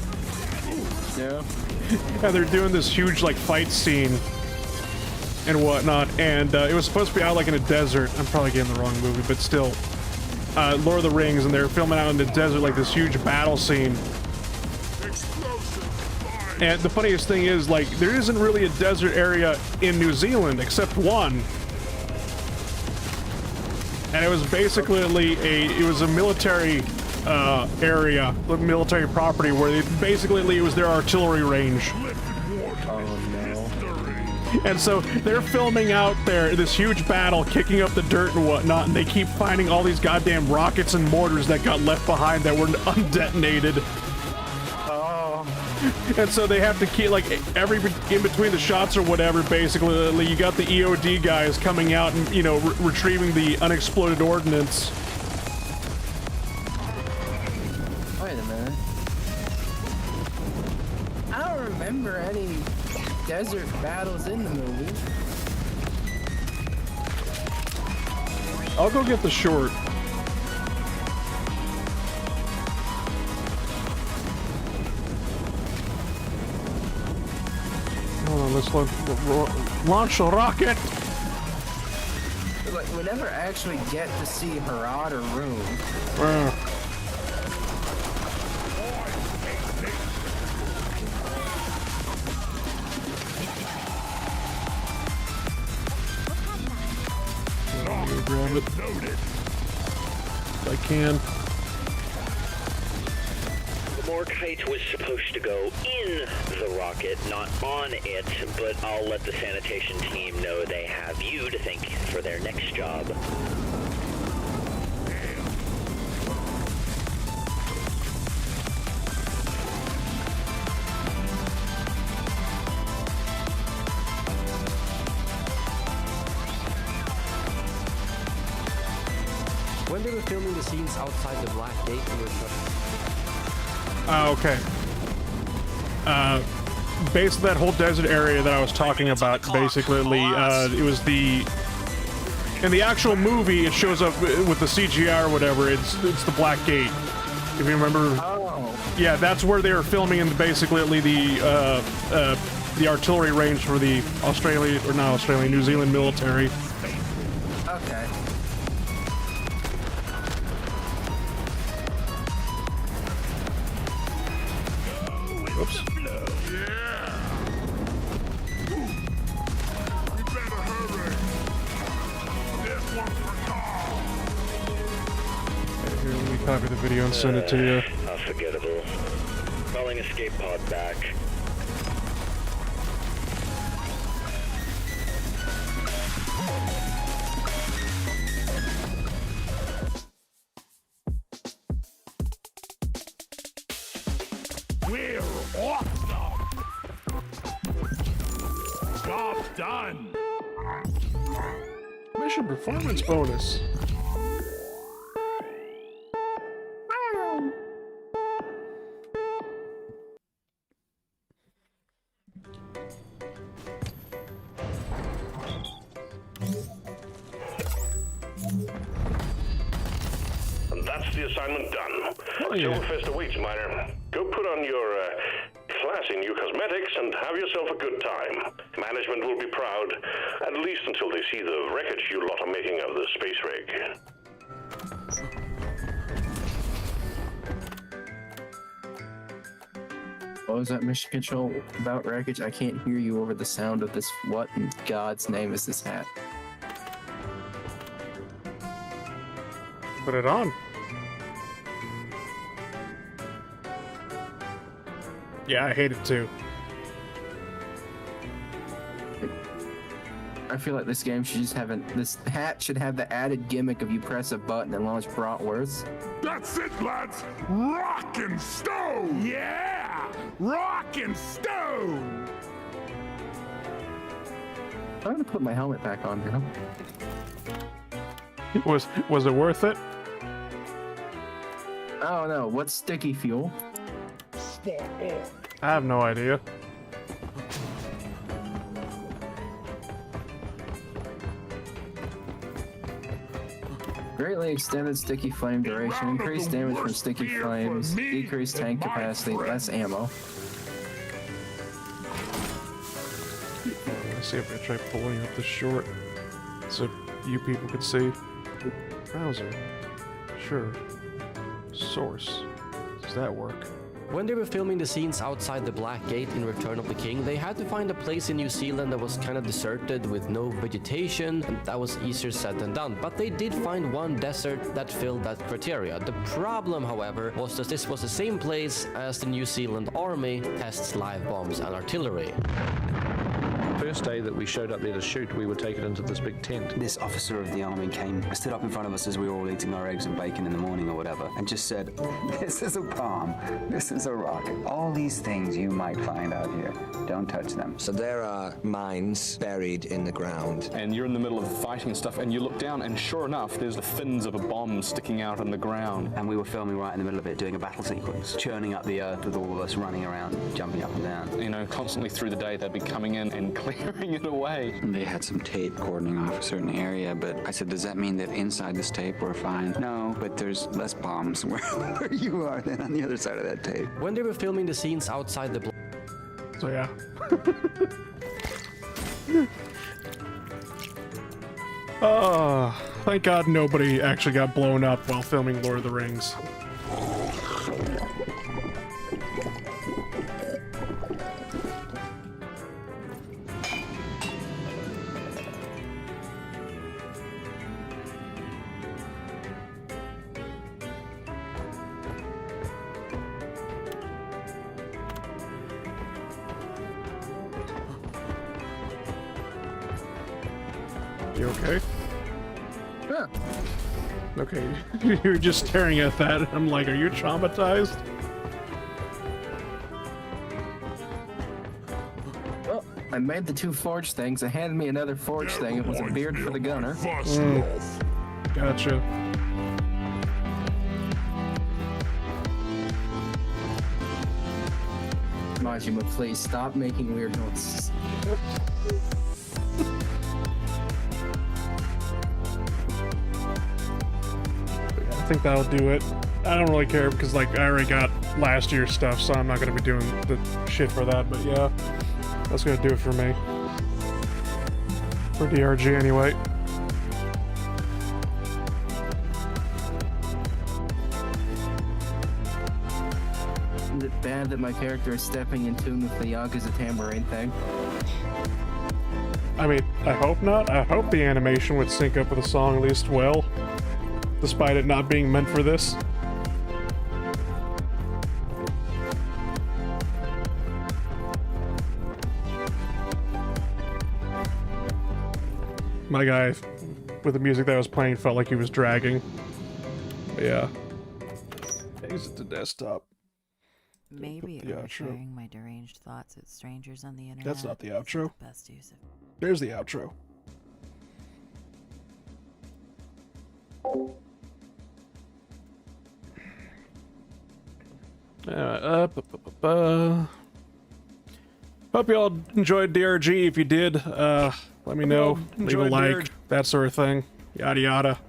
Yeah. And they're doing this huge like fight scene and whatnot, and it was supposed to be out like in a desert. I'm probably getting the wrong movie, but still, Lord of the Rings, and they're filming out in the desert like this huge battle scene. And the funniest thing is, like, there isn't really a desert area in New Zealand except one. And it was basically it was a military area, military property where it was their artillery range. Oh no. And so they're filming out there this huge battle, kicking up the dirt and whatnot, and they keep finding all these goddamn rockets and mortars that got left behind that were undetonated. Oh. And so they have to keep, like, in between the shots or whatever, basically, you got the EOD guys coming out and, you know, retrieving the unexploded ordnance. Wait a minute. I don't remember any desert battles in the movie. I'll go get the short. Hold on, let's launch a rocket. Like, we never actually get to see Harad or Rune. Grab it. If I can. The Morkite was supposed to go in the rocket, not on it, but I'll let the sanitation team know they have you to thank for their next job. When they were filming the scenes outside the Black Gate, they were Okay. Based on that whole desert area that I was talking about, basically, it was in the actual movie, it shows up with the CGI or whatever, it's the Black Gate. If you remember. Oh. Yeah, that's where they were filming in basically the artillery range for the New Zealand military. Okay. Oops. Here, let me copy the video and send it to you. Unforgettable. Calling escape pod back. We're awesome! Job done! Mission performance bonus. And that's the assignment done. Oh, yeah. Rocktoberfest awaits, Miner. Go put on your classy new cosmetics and have yourself a good time. Management will be proud, at least until they see the wreckage you lot are making of the space rig. What was that mission control about wreckage? I can't hear you over the sound of this. What in God's name is this hat? Put it on. Yeah, I hate it too. I feel like this game should just have this hat should have the added gimmick of you press a button and launch bratwursts. That's it, lads! Rock and stone! Yeah! Rock and stone! I'm gonna put my helmet back on now. Was it worth it? Oh no, what's sticky fuel? I have no idea. Greatly extended sticky flame duration, increased damage from sticky flames, decreased tank capacity, less ammo. Let's see if I try pulling up the short so you people could see. Browser. Sure. Source. Does that work? When they were filming the scenes outside the Black Gate in Return of the King, they had to find a place in New Zealand that was kind of deserted with no vegetation, and that was easier said than done. But they did find one desert that filled that criteria. The problem, however, was that this was the same place as the New Zealand army tests live bombs and artillery. first day that we showed up there to shoot, we were taken into this big tent. This officer of the army came, stood up in front of us as we were all eating our eggs and bacon in the morning or whatever, and just said, "This is a palm, this is a rock. All these things you might find out here, don't touch them." So there are mines buried in the ground. And you're in the middle of fighting and stuff, and you look down, and sure enough, there's the fins of a bomb sticking out in the ground. And we were filming right in the middle of it, doing a battle sequence, churning up the earth with all of us running around, jumping up and down. You know, constantly through the day, they'd be coming in and clearing it away. And they had some tape cordoning off a certain area, but I said, does that mean that inside this tape we're fine? No, but there's less bombs where you are than on the other side of that tape. When they were filming the scenes outside the So yeah. Oh, thank God nobody actually got blown up while filming Lord of the Rings. You okay? Yeah. Okay, you're just staring at that. I'm like, are you traumatized? Well, I made the 2 forge things. They handed me another forge thing. It was a beard for the gunner. Gotcha. Maji, but please stop making weird noises. I think that'll do it. I don't really care because, like, I already got last year's stuff, so I'm not gonna be doing the shit for that. But yeah, that's gonna do it for me. For DRG anyway. Is it bad that my character is stepping in tune with the Yakuza tambourine thing? I mean, I hope not. I hope the animation would sync up with the song at least well, despite it not being meant for this. My guy with the music that was playing felt like he was dragging. But yeah. Exit the desktop. Maybe the outro. sharing my deranged thoughts with strangers on the internet. That's not the outro. The best use of. There's the outro. Hope you all enjoyed DRG. If you did, let me know. Leave a like, DRG. that sort of thing. Yada yada.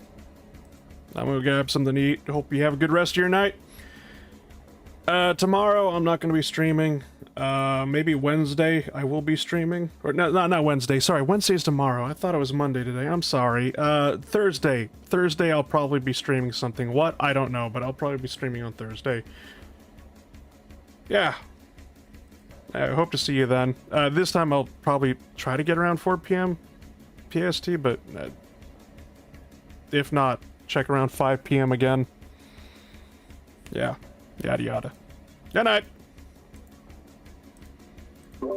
I'm gonna grab something to eat. Hope you have a good rest of your night. Tomorrow I'm not gonna be streaming. Maybe Wednesday I will be streaming. Or no, not Wednesday. Sorry, Wednesday's tomorrow. I thought it was Monday today. I'm sorry. Thursday. Thursday I'll probably be streaming something. What? I don't know, but I'll probably be streaming on Thursday. Yeah. I hope to see you then. This time I'll probably try to get around 4 p.m. PST, but if not, check around 5 p.m. again. Yeah. Yada yada. Good night.